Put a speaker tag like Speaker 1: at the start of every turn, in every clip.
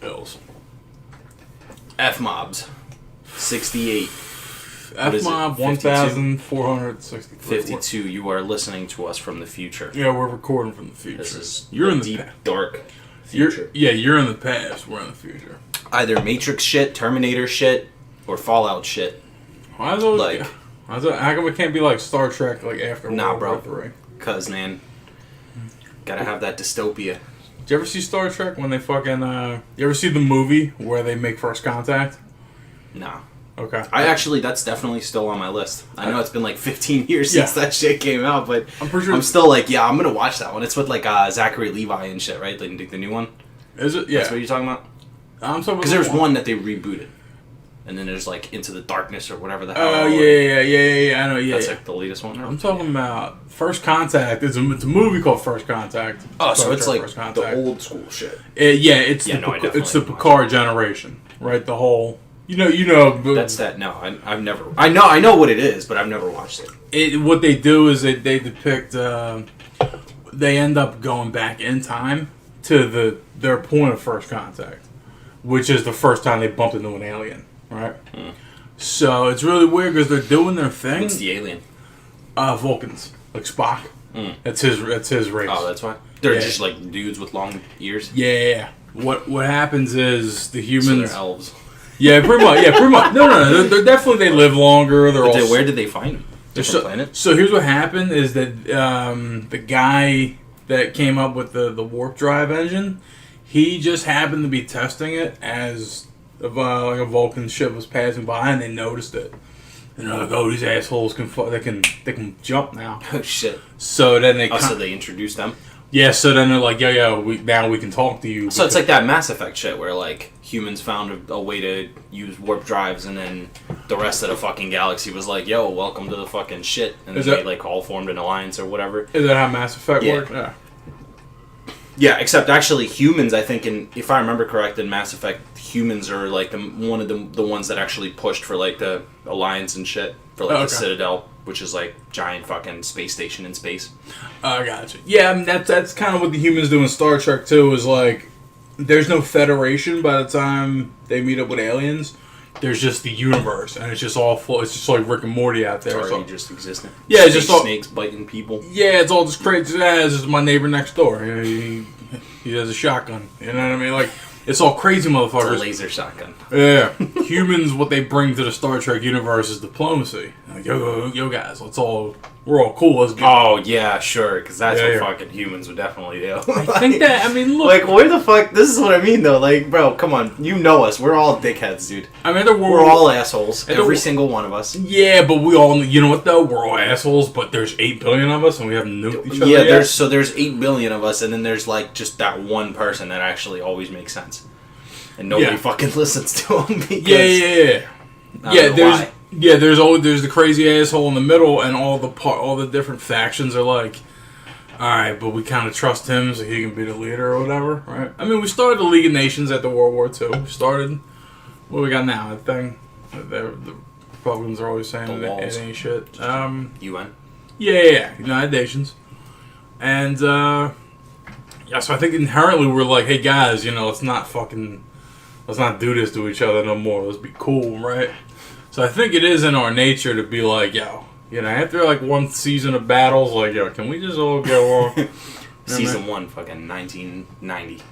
Speaker 1: Bills.
Speaker 2: F-Mobs. 68.
Speaker 1: F-Mob 1,463.
Speaker 2: 52. You are listening to us from the future.
Speaker 1: Yeah, we're recording from the future.
Speaker 2: This is
Speaker 1: you're in
Speaker 2: deep,
Speaker 1: the past.
Speaker 2: dark future.
Speaker 1: You're in the past. We're in the future.
Speaker 2: Either Matrix shit, Terminator shit, or Fallout shit.
Speaker 1: Why is it how come it can't be like Star Trek like after World War III?
Speaker 2: Cause man, gotta have that dystopia.
Speaker 1: Did you ever see Star Trek when they fucking you ever see the movie where they make first contact?
Speaker 2: No.
Speaker 1: Okay.
Speaker 2: That's definitely still on my list. I know it's been like 15 years since that shit came out, but
Speaker 1: I'm pretty sure
Speaker 2: I'm still like, yeah, I'm gonna watch that one. It's with like Zachary Levi and shit, right? The new one.
Speaker 1: Is it? Yeah.
Speaker 2: That's what you're talking about?
Speaker 1: I'm talking about
Speaker 2: because there's one that they rebooted. And then there's like Into the Darkness or whatever the hell.
Speaker 1: Oh, yeah. I know, yeah.
Speaker 2: That's like the latest one.
Speaker 1: I'm talking about First Contact. It's a movie called First Contact.
Speaker 2: Oh, so it's like the old school shit.
Speaker 1: It's the Picard generation, right? The whole, you know.
Speaker 2: That's that. No, I've never. I know what it is, but I've never watched it.
Speaker 1: What they do is they depict. They end up going back in time to their point of first contact, which is the first time they bumped into an alien. Right? So it's really weird because they're doing their thing.
Speaker 2: What's the alien?
Speaker 1: Vulcans. Like Spock. That's his race.
Speaker 2: Oh, that's why? They're just like dudes with long ears?
Speaker 1: Yeah. What happens is the humans...
Speaker 2: So they're elves.
Speaker 1: Yeah, pretty much. No. They're definitely, they live longer.
Speaker 2: Where did they find them? Different planet?
Speaker 1: So here's what happened is that the guy that came up with the warp drive engine, he just happened to be testing it as... like a Vulcan ship was passing by and they noticed it. And they're like, oh, these assholes they can jump now.
Speaker 2: Oh shit.
Speaker 1: So then
Speaker 2: so they introduced them?
Speaker 1: Yeah, so then they're like, now we can talk to you.
Speaker 2: So it's like that Mass Effect shit where like humans found a way to use warp drives and then the rest of the fucking galaxy was like, yo, welcome to the fucking shit. And then they like all formed an alliance or whatever.
Speaker 1: Is that how Mass Effect worked? Yeah.
Speaker 2: Yeah, except actually humans, I think, if I remember correct, in Mass Effect, humans are like one of the ones that actually pushed for like the Alliance and shit for like the Citadel, which is like giant fucking space station in space.
Speaker 1: I gotcha. Yeah, I mean, that's kind of what the humans do in Star Trek too. Is like there's no Federation by the time they meet up with aliens. There's just the universe, and it's just all full. It's just like Rick and Morty out there.
Speaker 2: It's already just existing.
Speaker 1: Yeah, it's just all
Speaker 2: snakes biting people.
Speaker 1: Yeah, it's all just crazy. This is my neighbor next door. He has a shotgun. You know what I mean? Like it's all crazy motherfuckers.
Speaker 2: It's a laser shotgun.
Speaker 1: Yeah, humans. What they bring to the Star Trek universe is diplomacy. Like yo guys, we're all cool. Let's go.
Speaker 2: Oh yeah, sure, because that's what fucking humans would definitely do.
Speaker 1: I think that. I mean, look.
Speaker 2: Like, where the fuck? This is what I mean, though. Like, bro, come on. You know us. We're all dickheads, dude.
Speaker 1: I mean,
Speaker 2: we're all assholes. Every single one of us.
Speaker 1: Yeah, but we all. You know what though? We're all assholes. But there's 8 billion of us, and we haven't nuked each other.
Speaker 2: Yeah, there's 8 billion of us, and then there's like just that one person that actually always makes sense, and nobody fucking listens to him.
Speaker 1: Yeah. There's the crazy asshole in the middle, and all the different factions are like, all right, but we kind of trust him so he can be the leader or whatever, right? I mean, we started the League of Nations after World War II. We started what we got now. That thing, the Republicans are always saying it ain't shit.
Speaker 2: UN.
Speaker 1: Yeah, United Nations, and so I think inherently we're like, hey guys, let's not do this to each other no more. Let's be cool, right? So I think it is in our nature to be like, after like one season of battles, like, can we just all get along?
Speaker 2: Season 1, fucking 1990.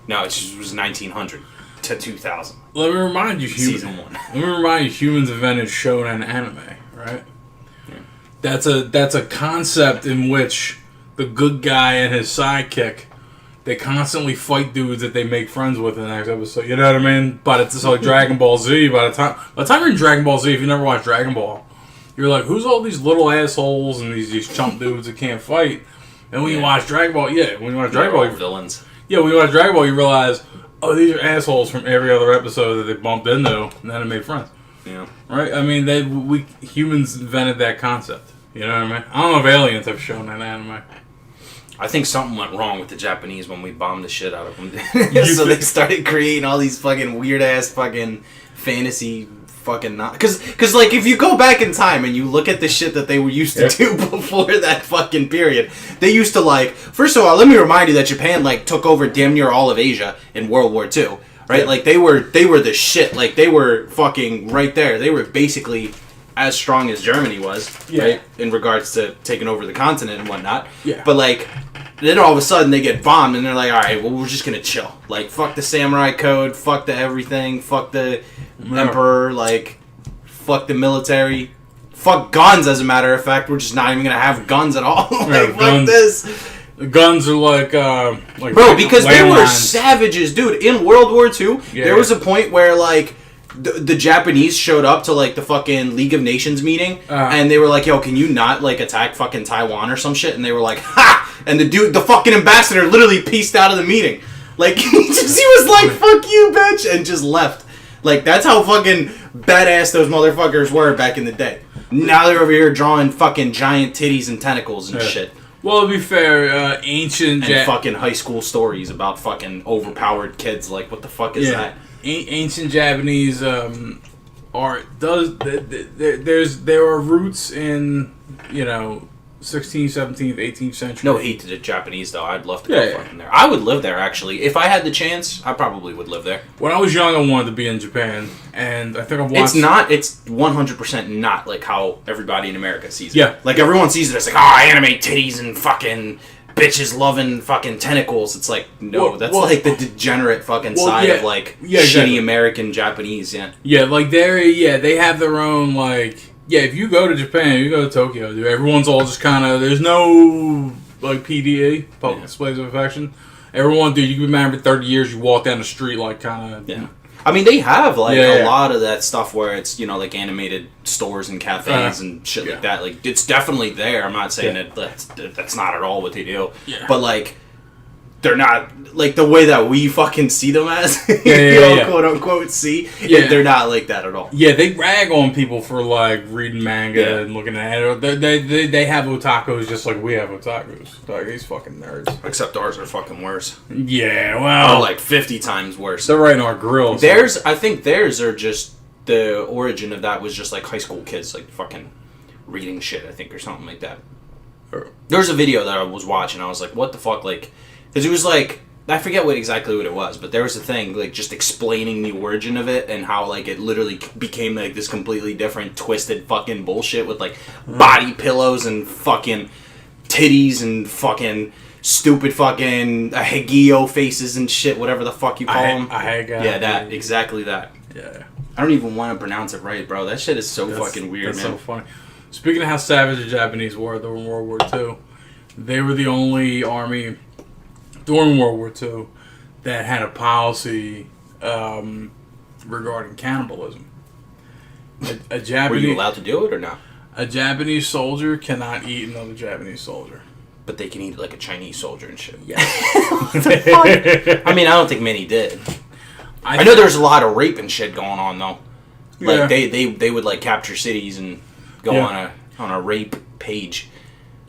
Speaker 2: No, it was 1900 to 2000.
Speaker 1: Let me remind you,
Speaker 2: Season 1.
Speaker 1: Let me remind you, humans invented shonen anime, right? Yeah. That's a concept in which the good guy and his sidekick, they constantly fight dudes that they make friends with in the next episode. You know what I mean? But it's like Dragon Ball Z. By the time you're in Dragon Ball Z, if you never watched Dragon Ball, you're like, who's all these little assholes and these chump dudes that can't fight? And when you watch Dragon Ball,
Speaker 2: villains.
Speaker 1: Yeah, when you watch Dragon Ball, you realize, oh, these are assholes from every other episode that they bumped into, and then they made friends.
Speaker 2: Yeah.
Speaker 1: Right? I mean, we humans invented that concept. You know what I mean? I don't know if aliens have shown that anime.
Speaker 2: I think something went wrong with the Japanese when we bombed the shit out of them. So they started creating all these fucking weird-ass fucking fantasy fucking... Because, like, if you go back in time and you look at the shit that they were used to do before that fucking period, they used to, like... First of all, let me remind you that Japan, like, took over damn near all of Asia in World War II. right? Like they were the shit. Like they were fucking right there. They were basically as strong as Germany was, right? In regards to taking over the continent and whatnot.
Speaker 1: Yeah.
Speaker 2: But like, then all of a sudden they get bombed and they're like, all right, well we're just gonna chill. Like fuck the samurai code, fuck the everything, fuck the emperor, like fuck the military. Fuck guns, as a matter of fact. We're just not even gonna have guns at all. Like, fuck this.
Speaker 1: The guns are like
Speaker 2: bro, because they were savages, dude. In World War II, there was a point where like the Japanese showed up to like the fucking League of Nations meeting, and they were like, "Yo, can you not like attack fucking Taiwan or some shit?" And they were like, "Ha!" And the fucking ambassador literally pieced out of the meeting. Like he was like, "Fuck you, bitch," and just left. Like that's how fucking badass those motherfuckers were back in the day. Now they're over here drawing fucking giant titties and tentacles and shit.
Speaker 1: Well, to be fair, ancient
Speaker 2: and fucking high school stories about fucking overpowered kids. Like, what the fuck is that?
Speaker 1: Ancient Japanese art does. There are roots in 16th, 17th, 18th century.
Speaker 2: No hate to the Japanese though. I'd love to go fucking there. I would live there actually. If I had the chance, I probably would live there.
Speaker 1: When I was young, I wanted to be in Japan, and I think I've watched.
Speaker 2: It's 100% not like how everybody in America sees it.
Speaker 1: Yeah,
Speaker 2: like everyone sees it as like, oh, anime titties and fucking bitches loving fucking tentacles. It's like that's like the degenerate fucking side of like shitty American Japanese. Yeah,
Speaker 1: like they have their own like. Yeah, if you go to Japan, you go to Tokyo, dude, everyone's all just kind of... There's no, like, PDA, public displays of affection. Everyone, dude, you can be married for 30 years, you walk down the street, like, kind of...
Speaker 2: Yeah. I mean, they have, like, a lot of that stuff where it's, like, animated stores and cafes and shit like that. Like, it's definitely there. I'm not saying that's not at all what they do. Yeah. But, like... They're not, like, the way that we fucking see them as, quote-unquote see, they're not like that at all.
Speaker 1: Yeah, they rag on people for, like, reading manga and looking at it. They have otakus just like we have otakus. Like, these fucking nerds.
Speaker 2: Except ours are fucking worse.
Speaker 1: Yeah, well...
Speaker 2: Or, like, 50 times worse.
Speaker 1: They're right in our grills.
Speaker 2: I think theirs are just, the origin of that was just, like, high school kids, like, fucking reading shit, I think, or something like that. There was a video that I was watching, I was like, what the fuck, like... Because it was like, I forget exactly what it was, but there was a thing, like, just explaining the origin of it and how, like, it literally became, like, this completely different, twisted fucking bullshit with, like, body pillows and fucking titties and fucking stupid fucking Hagio faces and shit, whatever the fuck you call them. Yeah, that. Exactly that.
Speaker 1: Yeah.
Speaker 2: I don't even want to pronounce it right, bro. That shit is so fucking weird, man.
Speaker 1: That's so funny. Speaking of how savage the Japanese were during World War II, they were the only army... during World War II that had a policy regarding cannibalism. A Japanese...
Speaker 2: Were you allowed to do it or not?
Speaker 1: A Japanese soldier cannot eat another Japanese soldier.
Speaker 2: But they can eat like a Chinese soldier and shit.
Speaker 1: Yeah.
Speaker 2: What the fuck? I mean, I don't think many did. I know there's a lot of rape and shit going on though. Like they would like capture cities and go on a rape page.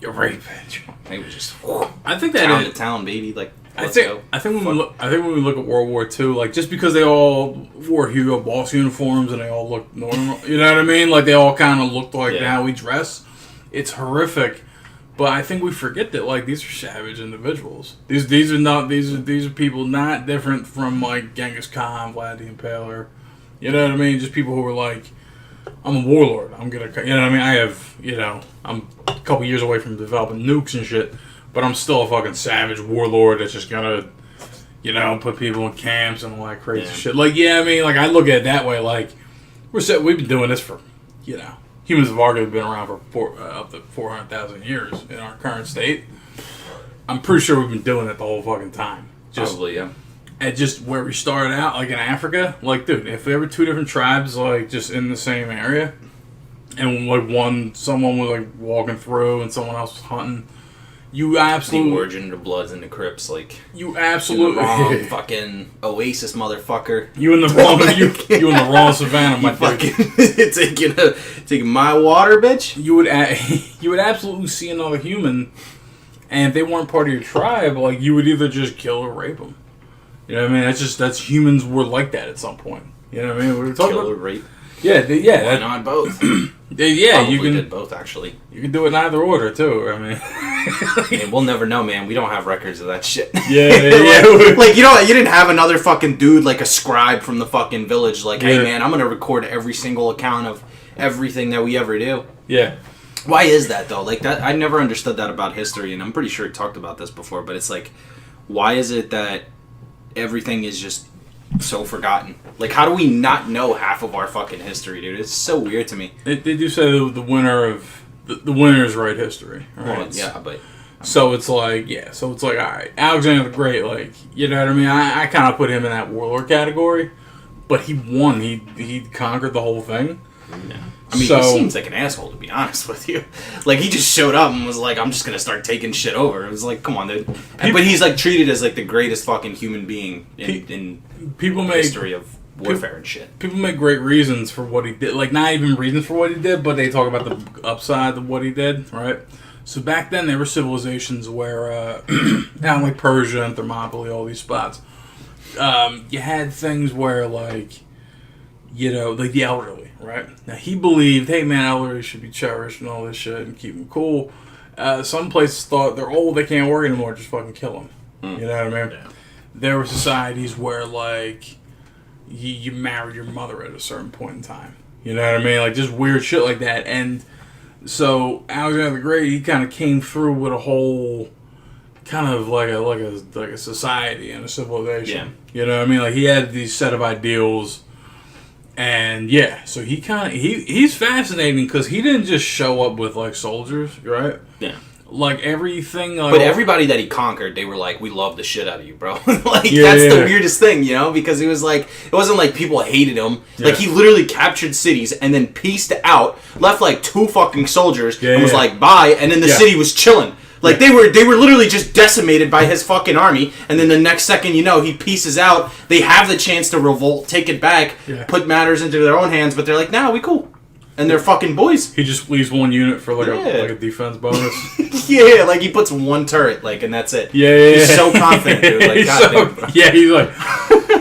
Speaker 1: Your rape page.
Speaker 2: They would just.
Speaker 1: I think that
Speaker 2: town to town, baby. Like
Speaker 1: I think when we look at World War II, like just because they all wore Hugo Boss uniforms and they all looked normal, you know what I mean? Like they all kind of looked like how we dress. It's horrific, but I think we forget that like these are savage individuals. These are people not different from like Genghis Khan, Vlad the Impaler. You know what I mean? Just people who were like, I'm a warlord. I'm gonna, you know what I mean? I have, I'm a couple years away from developing nukes and shit, but I'm still a fucking savage warlord that's just gonna, put people in camps and all that crazy shit. Like, I mean, like I look at it that way. Like, we've been doing this for, humans have arguably been around for up to 400,000 years in our current state. I'm pretty sure we've been doing it the whole fucking time.
Speaker 2: Probably, yeah.
Speaker 1: And just where we started out, like in Africa, like, dude, if there were two different tribes, like, just in the same area, and, like, someone was, like, walking through and someone else was hunting, you absolutely...
Speaker 2: The origin of the Bloods and the Crips, like...
Speaker 1: You absolutely...
Speaker 2: You wrong fucking Oasis, motherfucker.
Speaker 1: You in the wrong... you in the wrong savannah, my
Speaker 2: dude. taking my water, bitch?
Speaker 1: You would absolutely see another human, and if they weren't part of your tribe, like, you would either just kill or rape them. You know what I mean? That's humans were like that at some point. You know what I mean?
Speaker 2: Kill or rape.
Speaker 1: Yeah, yeah.
Speaker 2: Why not both?
Speaker 1: Yeah,
Speaker 2: Probably
Speaker 1: you can
Speaker 2: did both actually.
Speaker 1: You can do it in either order too. I mean,
Speaker 2: And we'll never know, man. We don't have records of that shit.
Speaker 1: Yeah.
Speaker 2: Like you didn't have another fucking dude like a scribe from the fucking village. Like, hey man, I'm gonna record every single account of everything that we ever do.
Speaker 1: Yeah.
Speaker 2: Why is that though? Like that, I never understood that about history, and I'm pretty sure we talked about this before. But it's like, why is it that everything is just so forgotten? Like, how do we not know half of our fucking history, dude? It's so weird to me.
Speaker 1: They do say the winner of the winners write history, right?
Speaker 2: Well, yeah, but
Speaker 1: so it's like, all right, Alexander the Great, like, you know what I mean? I kind of put him in that warlord category, but he won. He conquered the whole thing.
Speaker 2: Yeah. I mean, he seems like an asshole, to be honest with you. Like, he just showed up and was like, I'm just gonna start taking shit over. It was like, come on, dude. But he's, like, treated as, like, the greatest fucking human being in history of warfare and shit.
Speaker 1: People make great reasons for what he did. Like, not even reasons for what he did, but they talk about the upside of what he did, right? So back then, there were civilizations where, down like Persia and Thermopylae, all these spots, you had things where, like, you know, like the elderly, right? Now, he believed, hey, man, elderly should be cherished and all this shit and keep them cool. Some places thought they're old, they can't work anymore, just fucking kill them. You know what I mean? Yeah. There were societies where, like, you married your mother at a certain point in time. You know what I mean? Like, just weird shit like that. And so, Alexander the Great, he kind of came through with a whole kind of like a society and a civilization. Yeah. You know what I mean? Like, he had these set of ideals. And yeah, so he's fascinating because he didn't just show up with like soldiers, right? Yeah. Like everything. Like,
Speaker 2: but everybody that he conquered, they were like, "We love the shit out of you, bro." Like that's the weirdest thing, you know? Because it was like, it wasn't like people hated him. Yeah. Like he literally captured cities and then pieced out, left like 2 fucking soldiers, and was like, "Bye," and then the city was chilling. Like they were literally just decimated by his fucking army, and then the next second, you know, he pieces out. They have the chance to revolt, take it back, put matters into their own hands, but they're like, "Nah, we cool," and they're fucking boys.
Speaker 1: He just leaves 1 unit for like a defense bonus.
Speaker 2: Yeah, like he puts 1 turret, like, and that's it.
Speaker 1: Yeah.
Speaker 2: He's so confident, dude. Like, goddamn, bro.
Speaker 1: Yeah, he's like,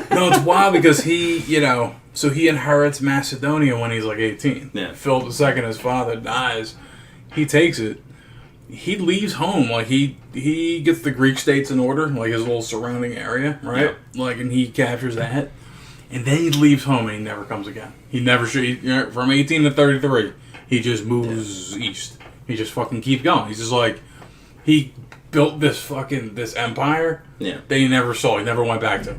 Speaker 1: no, it's wild because he, you know, so he inherits Macedonia when he's like 18. Yeah. Philip II, his father, dies. He takes it. He leaves home, like he gets the Greek states in order, like his little surrounding area, right? Yeah. Like, and he captures that, and then he leaves home and he never comes again. He never from 18 to 33, he just moves east. He just fucking keeps going. He's just like, he built this empire that he never saw. He never went back to.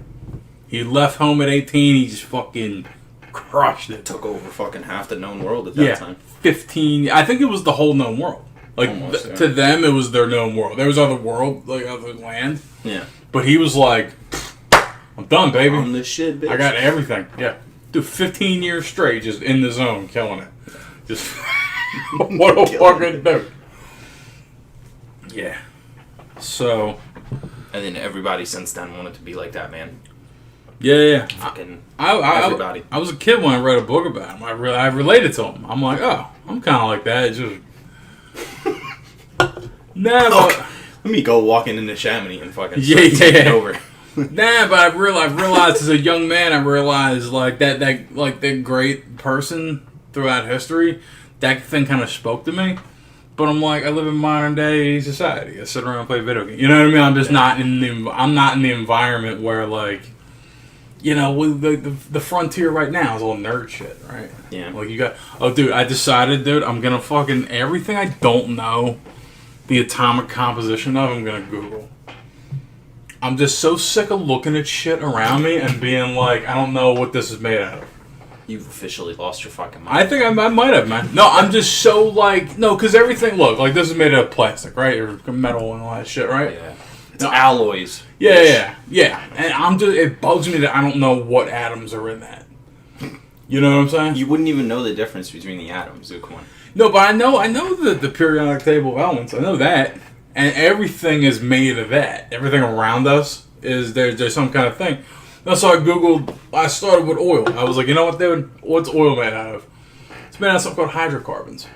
Speaker 1: He left home at 18. He just fucking crushed it.
Speaker 2: Took over fucking half the known world at that time.
Speaker 1: 15. I think it was the whole known world. Like, almost, to them, it was their known world. There was other world, like other land. Yeah. But he was like, I'm done, baby.
Speaker 2: On this shit, bitch.
Speaker 1: I got everything. Yeah. Dude, 15 years straight, just in the zone, killing it. Just, what a fucking dude. Yeah. So.
Speaker 2: And then everybody since then wanted to be like that, man.
Speaker 1: Yeah.
Speaker 2: Fucking
Speaker 1: everybody. I was a kid when I read a book about him. I related to him. I'm like, oh, I'm kind of like that. It's just.
Speaker 2: Let me go walking into Chamonix and fucking take over.
Speaker 1: But I realized as a young man, I realized like that great person throughout history, that thing kind of spoke to me. But I'm like, I live in modern day society. I sit around and play video games. You know what I mean? I'm just not in the environment where, like, you know, the frontier right now is all nerd shit, right? Yeah. Like, you got, I decided, I'm gonna fucking, everything I don't know the atomic composition of, I'm gonna Google. I'm just so sick of looking at shit around me and being like, I don't know what this is made out of.
Speaker 2: You've officially lost your fucking mind.
Speaker 1: I think I might have, man. No, I'm just so like, no, because everything, look, like, this is made out of plastic, right? Or metal and all that shit, right?
Speaker 2: Yeah. It's alloys.
Speaker 1: Yeah. And it bugs me that I don't know what atoms are in that. You know what I'm saying?
Speaker 2: You wouldn't even know the difference between the atoms, dude. Come on.
Speaker 1: No, but I know the periodic table of elements. I know that. And everything is made of that. Everything around us is there's some kind of thing. That's so I started with oil. I was like, you know what, dude? What's oil made out of? It's made out of something called hydrocarbons.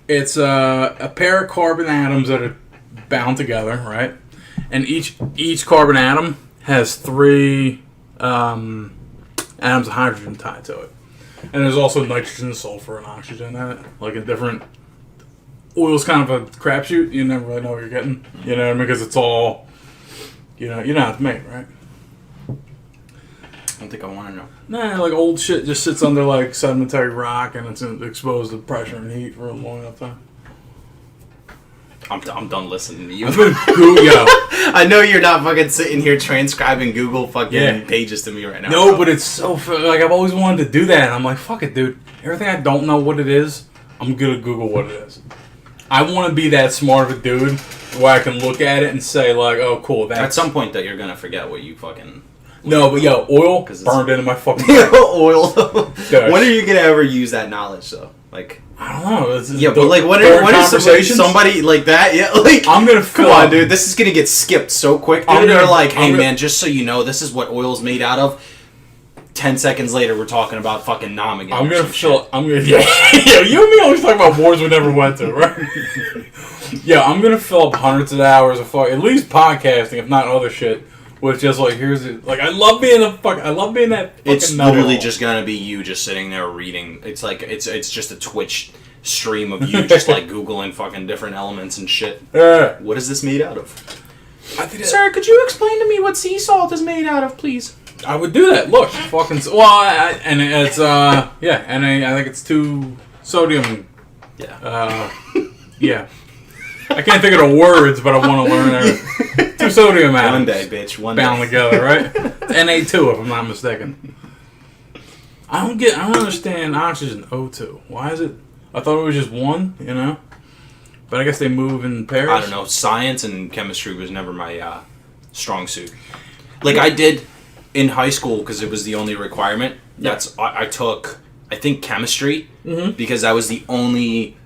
Speaker 1: It's a pair of carbon atoms that are bound together, right? And each carbon atom has 3 atoms of hydrogen tied to it. And there's also nitrogen, sulfur, and oxygen in it. Like a different... Oil's kind of a crapshoot. You never really know what you're getting. You know what I mean? Because it's all... You know how it's made, right?
Speaker 2: I don't think I want to know.
Speaker 1: Nah, like old shit just sits under like sedimentary rock and it's exposed to pressure and heat for a long enough time.
Speaker 2: I'm done listening to you.
Speaker 1: Yo.
Speaker 2: I know you're not fucking sitting here transcribing Google fucking pages to me right now.
Speaker 1: No, but it's so... Like, I've always wanted to do that. And I'm like, fuck it, dude. Everything I don't know what it is, I'm gonna Google what it is. I want to be that smart of a dude where I can look at it and say, like, oh, cool. That's...
Speaker 2: At some point, that you're gonna forget what you fucking...
Speaker 1: No, but yo, oil burned into my fucking...
Speaker 2: Oil. When are you gonna ever use that knowledge, though? Like...
Speaker 1: I don't know.
Speaker 2: Yeah, but like, when is somebody like that? Yeah, like...
Speaker 1: I'm gonna...
Speaker 2: Come on, dude. This is gonna get skipped so quick. They're like, hey, man, just so you know, this is what oil's made out of. 10 seconds later, we're talking about fucking Nam again.
Speaker 1: I'm gonna... Yeah, you and me always talk about wars we never went to, right? Yeah, I'm gonna fill up hundreds of hours of at least podcasting, if not other shit. With just like, here's it. Like, I love being that fucking...
Speaker 2: It's literally just gonna be you just sitting there reading. It's like, it's just a Twitch stream of you just like Googling fucking different elements and shit.
Speaker 1: Yeah.
Speaker 2: What is this made out of?
Speaker 3: Sir, could you explain to me what sea salt is made out of, please?
Speaker 1: I would do that. Look, fucking... Well, and it's, yeah, and I think it's 2 sodium...
Speaker 2: Yeah.
Speaker 1: Yeah. I can't think of the words, but I want to learn everything. 2 sodium atoms.
Speaker 2: One day, bitch. One
Speaker 1: bound
Speaker 2: day.
Speaker 1: together, right? Na2, if I'm not mistaken. I don't understand oxygen O2. Why is it? I thought it was just one, you know? But I guess they move in pairs.
Speaker 2: I don't know. Science and chemistry was never my strong suit. Like, I did in high school because it was the only requirement. I took, I think, chemistry because that was the only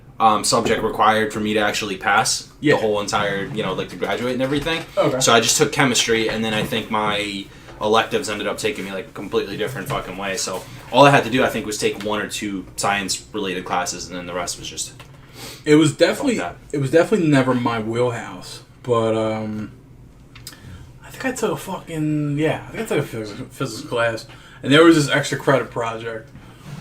Speaker 2: subject required for me to actually pass the whole entire, like to graduate and everything.
Speaker 1: Okay.
Speaker 2: So I just took chemistry, and then I think my electives ended up taking me like a completely different fucking way. So all I had to do, I think, was take 1 or 2 science-related classes, and then the rest was just...
Speaker 1: It was definitely never my wheelhouse, but I think I took a fucking physics class, and there was this extra credit project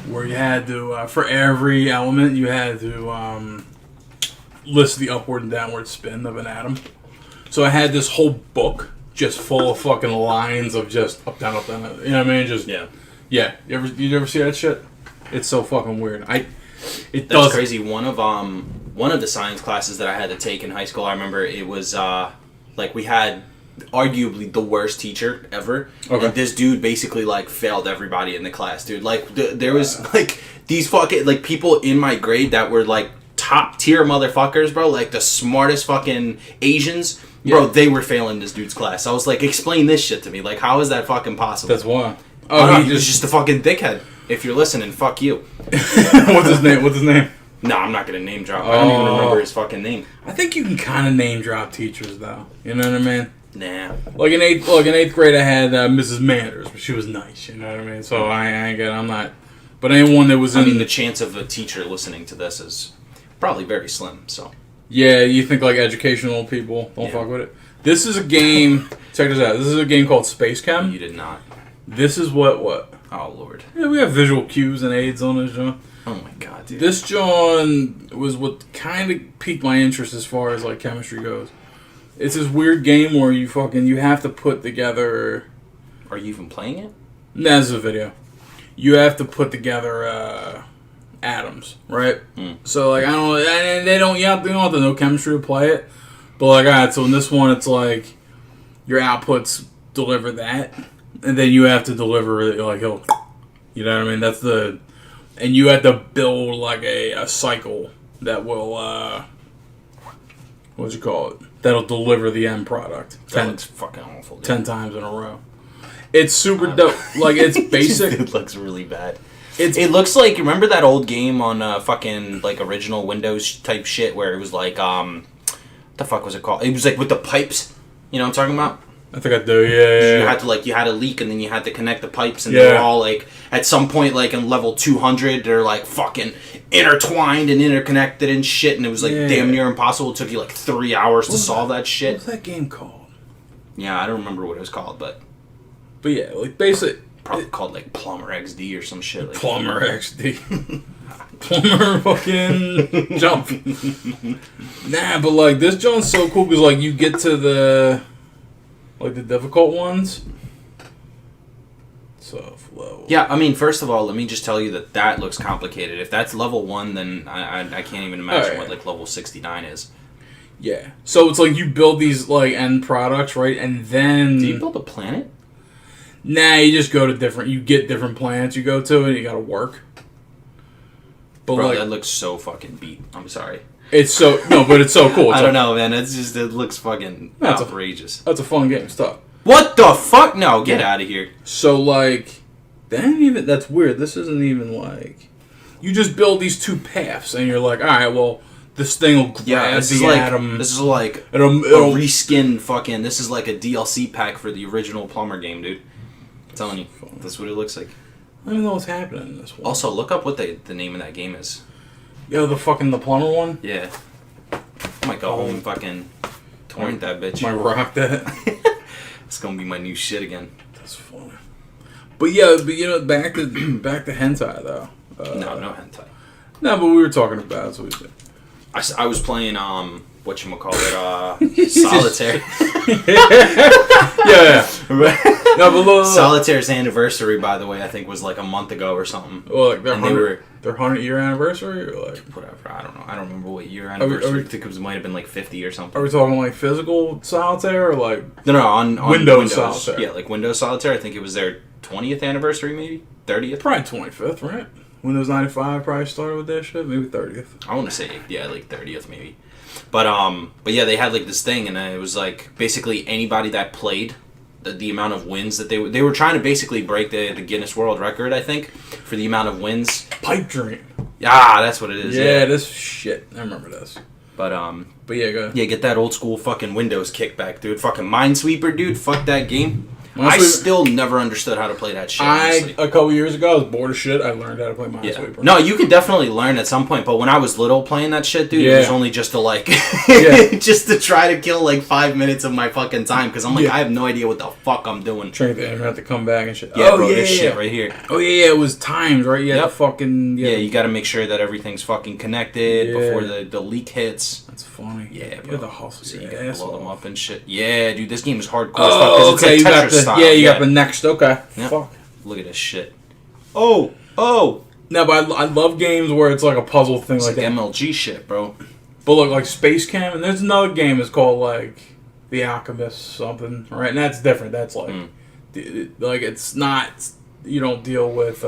Speaker 1: where you had to for every element you had to list the upward and downward spin of an atom. So I had this whole book just full of fucking lines of just up down. You know what I mean? Just yeah. You ever see that shit? It's so fucking weird. That's
Speaker 2: crazy. One of the science classes that I had to take in high school, I remember it was like we had arguably the worst teacher ever.
Speaker 1: Okay.
Speaker 2: And this dude basically like failed everybody in the class, dude. Like there was like these fucking like people in my grade that were like top tier motherfuckers, bro. Like the smartest fucking Asians. Bro, they were failing this dude's class. I was like, explain this shit to me. Like, how is that fucking possible?
Speaker 1: That's why.
Speaker 2: Oh, he was just a fucking dickhead. If you're listening, fuck you.
Speaker 1: What's his name?
Speaker 2: No, I'm not gonna name drop. I don't even remember his fucking name.
Speaker 1: I think you can kind of name drop teachers, though. You know what I mean?
Speaker 2: Nah.
Speaker 1: Like in eighth grade, I had Mrs. Manders, but she was nice. You know what I mean? So I'm not. But anyone that was
Speaker 2: the chance of a teacher listening to this is probably very slim. So.
Speaker 1: Yeah, you think like educational people don't fuck with it. This is a game. Check this out. This is a game called Space Chem.
Speaker 2: You did not.
Speaker 1: This is what?
Speaker 2: Oh Lord.
Speaker 1: Yeah, we have visual cues and aids on this, John.
Speaker 2: Oh my god, dude.
Speaker 1: This John was what kind of piqued my interest as far as like chemistry goes. It's this weird game where you have to put together.
Speaker 2: Are you even playing it?
Speaker 1: Nah, this is a video. You have to put together atoms, right? So like I don't, and they don't have to know chemistry to play it, but like alright, so in this one it's like your outputs deliver that, and then you have to deliver like you know what I mean? That's the, and you have to build like a cycle that will what'd you call it? That'll deliver the end product.
Speaker 2: That looks fucking awful. Dude.
Speaker 1: 10 times in a row. It's super dope. Like it's basic.
Speaker 2: It looks really bad. It looks like, remember that old game on fucking like original Windows type shit where it was like what the fuck was it called? It was like with the pipes. You know what I'm talking about?
Speaker 1: I think I do. Yeah.
Speaker 2: You had a leak and then you had to connect the pipes and they were all like at some point like in level 200 they're like fucking intertwined and interconnected and shit and it was like damn near impossible. It took you like 3 hours to solve that shit.
Speaker 1: What's that game called?
Speaker 2: Yeah, I don't remember what it was called, but
Speaker 1: yeah, like basic.
Speaker 2: Probably called like Plumber XD or some shit. Like
Speaker 1: Plumber XD. Plumber fucking jump. Nah, but like this joint's so cool because like you get to the difficult ones. So level.
Speaker 2: Yeah, I mean, first of all, let me just tell you that looks complicated. If that's level 1, then I can't even imagine what like level 69 is.
Speaker 1: Yeah. So it's like you build these like end products, right? And then
Speaker 2: Do you build a planet?
Speaker 1: Nah, you just go to you get different planets you go to and you gotta work. But
Speaker 2: Bro,
Speaker 1: like,
Speaker 2: that looks so fucking beat. I'm sorry.
Speaker 1: but it's so cool. It's
Speaker 2: I don't know, man. It looks fucking outrageous.
Speaker 1: That's a fun game. Stop.
Speaker 2: What the fuck? No, get out of here.
Speaker 1: So like, that's weird. This isn't even like, you just build these 2 paths and you're like, all right, well, this thing will grab
Speaker 2: this
Speaker 1: the
Speaker 2: is like
Speaker 1: atom.
Speaker 2: this is like
Speaker 1: it'll
Speaker 2: a reskin fucking. This is like a DLC pack for the original Plumber game, dude. I'm telling you, that's what it looks like.
Speaker 1: I don't know what's happening in this one.
Speaker 2: Also, look up what the name of that game is.
Speaker 1: Yo, the plumber one?
Speaker 2: Yeah. I might go home and fucking torrent that bitch.
Speaker 1: Might rock that.
Speaker 2: It's gonna be my new shit again.
Speaker 1: That's funny. But yeah, back to hentai though.
Speaker 2: No hentai.
Speaker 1: No, but we were talking about it, so we did.
Speaker 2: I was playing whatchamacallit, Solitaire.
Speaker 1: Yeah. No, but look.
Speaker 2: Solitaire's anniversary, by the way, I think was like a month ago or something.
Speaker 1: Well, like their
Speaker 2: And
Speaker 1: 100-year anniversary, or like
Speaker 2: whatever. I don't know. I don't remember what year anniversary. I think it might have been like 50 or something.
Speaker 1: Are we talking like physical solitaire or like
Speaker 2: No, on
Speaker 1: Windows Solitaire?
Speaker 2: Yeah, like Windows Solitaire. I think it was their 20th anniversary, maybe 30th.
Speaker 1: Probably 25th, right? Windows 95 probably started with that shit. Maybe 30th.
Speaker 2: I want to say like 30th maybe. But yeah, they had like this thing, and it was like basically anybody that played. The amount of wins that they were trying to basically break the Guinness World Record, I think, for the amount of wins.
Speaker 1: Pipe dream.
Speaker 2: Yeah, that's what it is.
Speaker 1: Yeah, this shit. I remember this.
Speaker 2: But
Speaker 1: yeah, go ahead.
Speaker 2: Yeah, get that old school fucking Windows kickback, dude. Fucking Minesweeper, dude. Fuck that game. I still never understood how to play that shit. Honestly.
Speaker 1: A couple years ago, I was bored of shit. I learned how to play Minesweeper.
Speaker 2: Yeah. No, you could definitely learn at some point, but when I was little playing that shit, dude, it was only just to like, just to try to kill like 5 minutes of my fucking time, because I'm like, I have no idea what the fuck I'm doing.
Speaker 1: Trying to have to come back and shit.
Speaker 2: Yeah, bro, this shit right here.
Speaker 1: Oh yeah, it was timed, right? Yeah, fucking.
Speaker 2: Yeah, you got to make sure that everything's fucking connected before the leak hits.
Speaker 1: That's funny.
Speaker 2: Yeah, bro.
Speaker 1: You the hustle.
Speaker 2: So you gotta blow them up and shit. Yeah, dude, this game is hardcore.
Speaker 1: Oh, okay.
Speaker 2: It's
Speaker 1: You got the
Speaker 2: style.
Speaker 1: you got the next. Okay.
Speaker 2: Yep.
Speaker 1: Fuck.
Speaker 2: Look at this shit. Oh.
Speaker 1: No, but I love games where it's like a puzzle thing
Speaker 2: It's
Speaker 1: like that.
Speaker 2: MLG shit, bro.
Speaker 1: But look, like Space Cam, and there's another game that's called like The Alchemist something, right? And that's different. That's like, like it's not. You don't deal with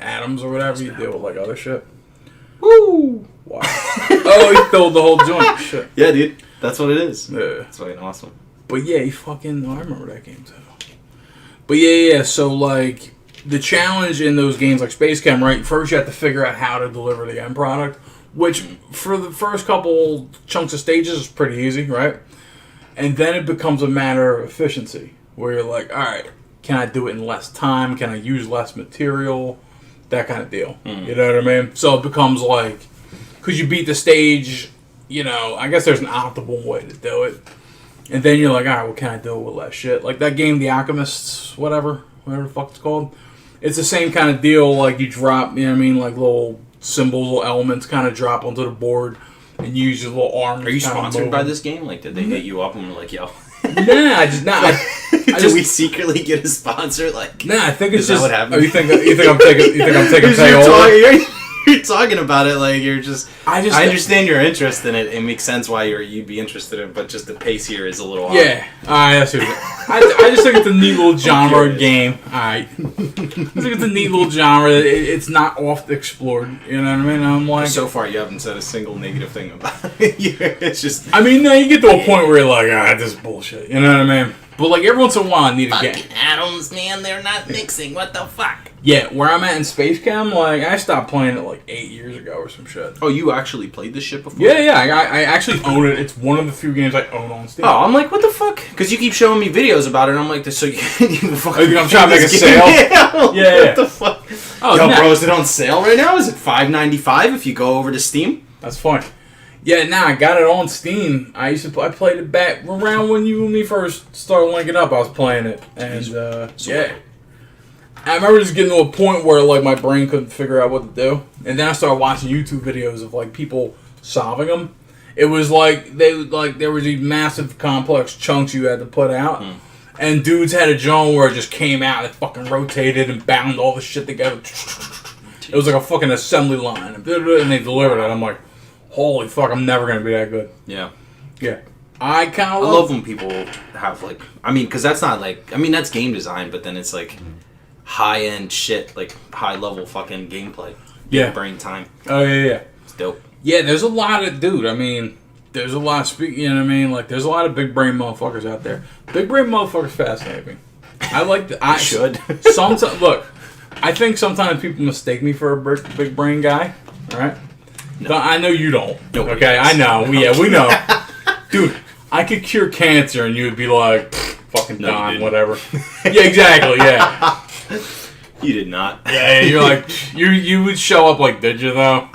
Speaker 1: atoms or whatever. You deal with like other shit.
Speaker 2: Woo!
Speaker 1: Wow. Oh, he filled the whole joint. Shit.
Speaker 2: Yeah, dude. That's what it is.
Speaker 1: Yeah.
Speaker 2: It's fucking awesome.
Speaker 1: But yeah, he fucking. Oh, I remember that game too. But yeah. So like the challenge in those games like Space Cam, right? First, you have to figure out how to deliver the end product, which for the first couple chunks of stages is pretty easy, right? And then it becomes a matter of efficiency, where you're like, all right, can I do it in less time? Can I use less material? That kind of deal. You know what I mean? So it becomes like, because you beat the stage, I guess there's an optimal way to do it. And then you're like, all right, what can I do with less shit? Like that game, The Alchemists, whatever the fuck it's called. It's the same kind of deal. Like you drop, like little symbols, little elements kind of drop onto the board, and you use your little arms.
Speaker 2: Are you sponsored by this game? Like, did they hit you up and were like, yo?
Speaker 1: Nah, I just not.
Speaker 2: Did we secretly get a sponsor? Like,
Speaker 1: nah, I think it's
Speaker 2: is
Speaker 1: just.
Speaker 2: That what happened?
Speaker 1: Oh, you think I'm taking payola?
Speaker 2: You're talking about it like you're just. I understand your interest in it. It makes sense why you'd be interested in it, but just the pace here is a little hard.
Speaker 1: Yeah, alright, that's what I just think it's a neat little genre game. Alright. I think it's a neat little genre. It's not oft explored. You know what I mean? I'm like.
Speaker 2: So far, you haven't said a single negative thing about it. It's just.
Speaker 1: I mean, no, you get to a point where you're like, this is bullshit. You know what I mean? But like every once in a while, I need a game.
Speaker 2: Fucking atoms, man, they're not mixing. What the fuck?
Speaker 1: Yeah, where I'm at in Space Cam, like I stopped playing it like 8 years ago or some shit.
Speaker 2: Oh, you actually played this shit before?
Speaker 1: Yeah, I actually own it. It's one of the few games I own on Steam.
Speaker 2: Oh, I'm like, what the fuck? Because you keep showing me videos about it, and I'm like, so you fucking.
Speaker 1: I'm trying to make a sale.
Speaker 2: Yeah. What the fuck?
Speaker 1: Oh,
Speaker 2: yo, bro, is it on sale right now? Is it $5.95 if you go over to Steam?
Speaker 1: That's fine. Yeah, I got it on Steam. I played it back around when you and me first started linking up. I was playing it, and yeah. I remember just getting to a point where like my brain couldn't figure out what to do, and then I started watching YouTube videos of like people solving them. It was like there were these massive complex chunks you had to put out, and dudes had a drone where it just came out and it fucking rotated and bound all the shit together. It was like a fucking assembly line, and they delivered it. I'm like, holy fuck, I'm never gonna be that good.
Speaker 2: Yeah.
Speaker 1: Yeah. I kind of
Speaker 2: love when people have like, I mean, because that's not like, I mean, that's game design, but then it's like high end shit, like high level fucking gameplay.
Speaker 1: Yeah.
Speaker 2: Brain time.
Speaker 1: Oh yeah.
Speaker 2: It's dope.
Speaker 1: Yeah, there's a lot of, dude, I mean, there's a lot of, you know what I mean? Like, there's a lot of big brain motherfuckers out there. Big brain motherfuckers fascinate me. I like the, I
Speaker 2: should.
Speaker 1: Sometimes, look, I think sometimes people mistake me for a big brain guy, right? No. But I know you don't.
Speaker 2: Nobody
Speaker 1: okay,
Speaker 2: does.
Speaker 1: I know. Yeah, we know. Dude, I could cure cancer and you would be like, fucking
Speaker 2: No,
Speaker 1: Don,
Speaker 2: you didn't.
Speaker 1: whatever. Yeah, exactly, yeah.
Speaker 2: You did not.
Speaker 1: Yeah, you're like, you would show up like, did you though?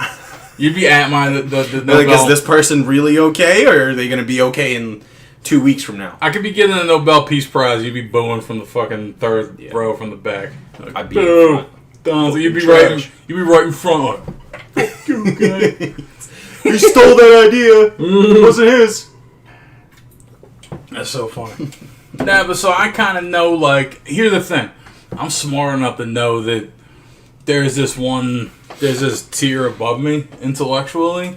Speaker 1: You'd be at my
Speaker 2: Like, is this person really okay, or are they going to be okay in 2 weeks from now?
Speaker 1: I could be getting a Nobel Peace Prize. You'd be booing from the fucking third row from the back. Like,
Speaker 2: I'd be in
Speaker 1: boo,
Speaker 2: front.
Speaker 1: Don, so you'd be
Speaker 2: Trash.
Speaker 1: right in front. Like, fuck you, okay?
Speaker 2: He stole that idea. It wasn't his.
Speaker 1: That's so funny. Nah, but so I kind of know. Like, here's the thing. I'm smart enough to know that there's this tier above me intellectually.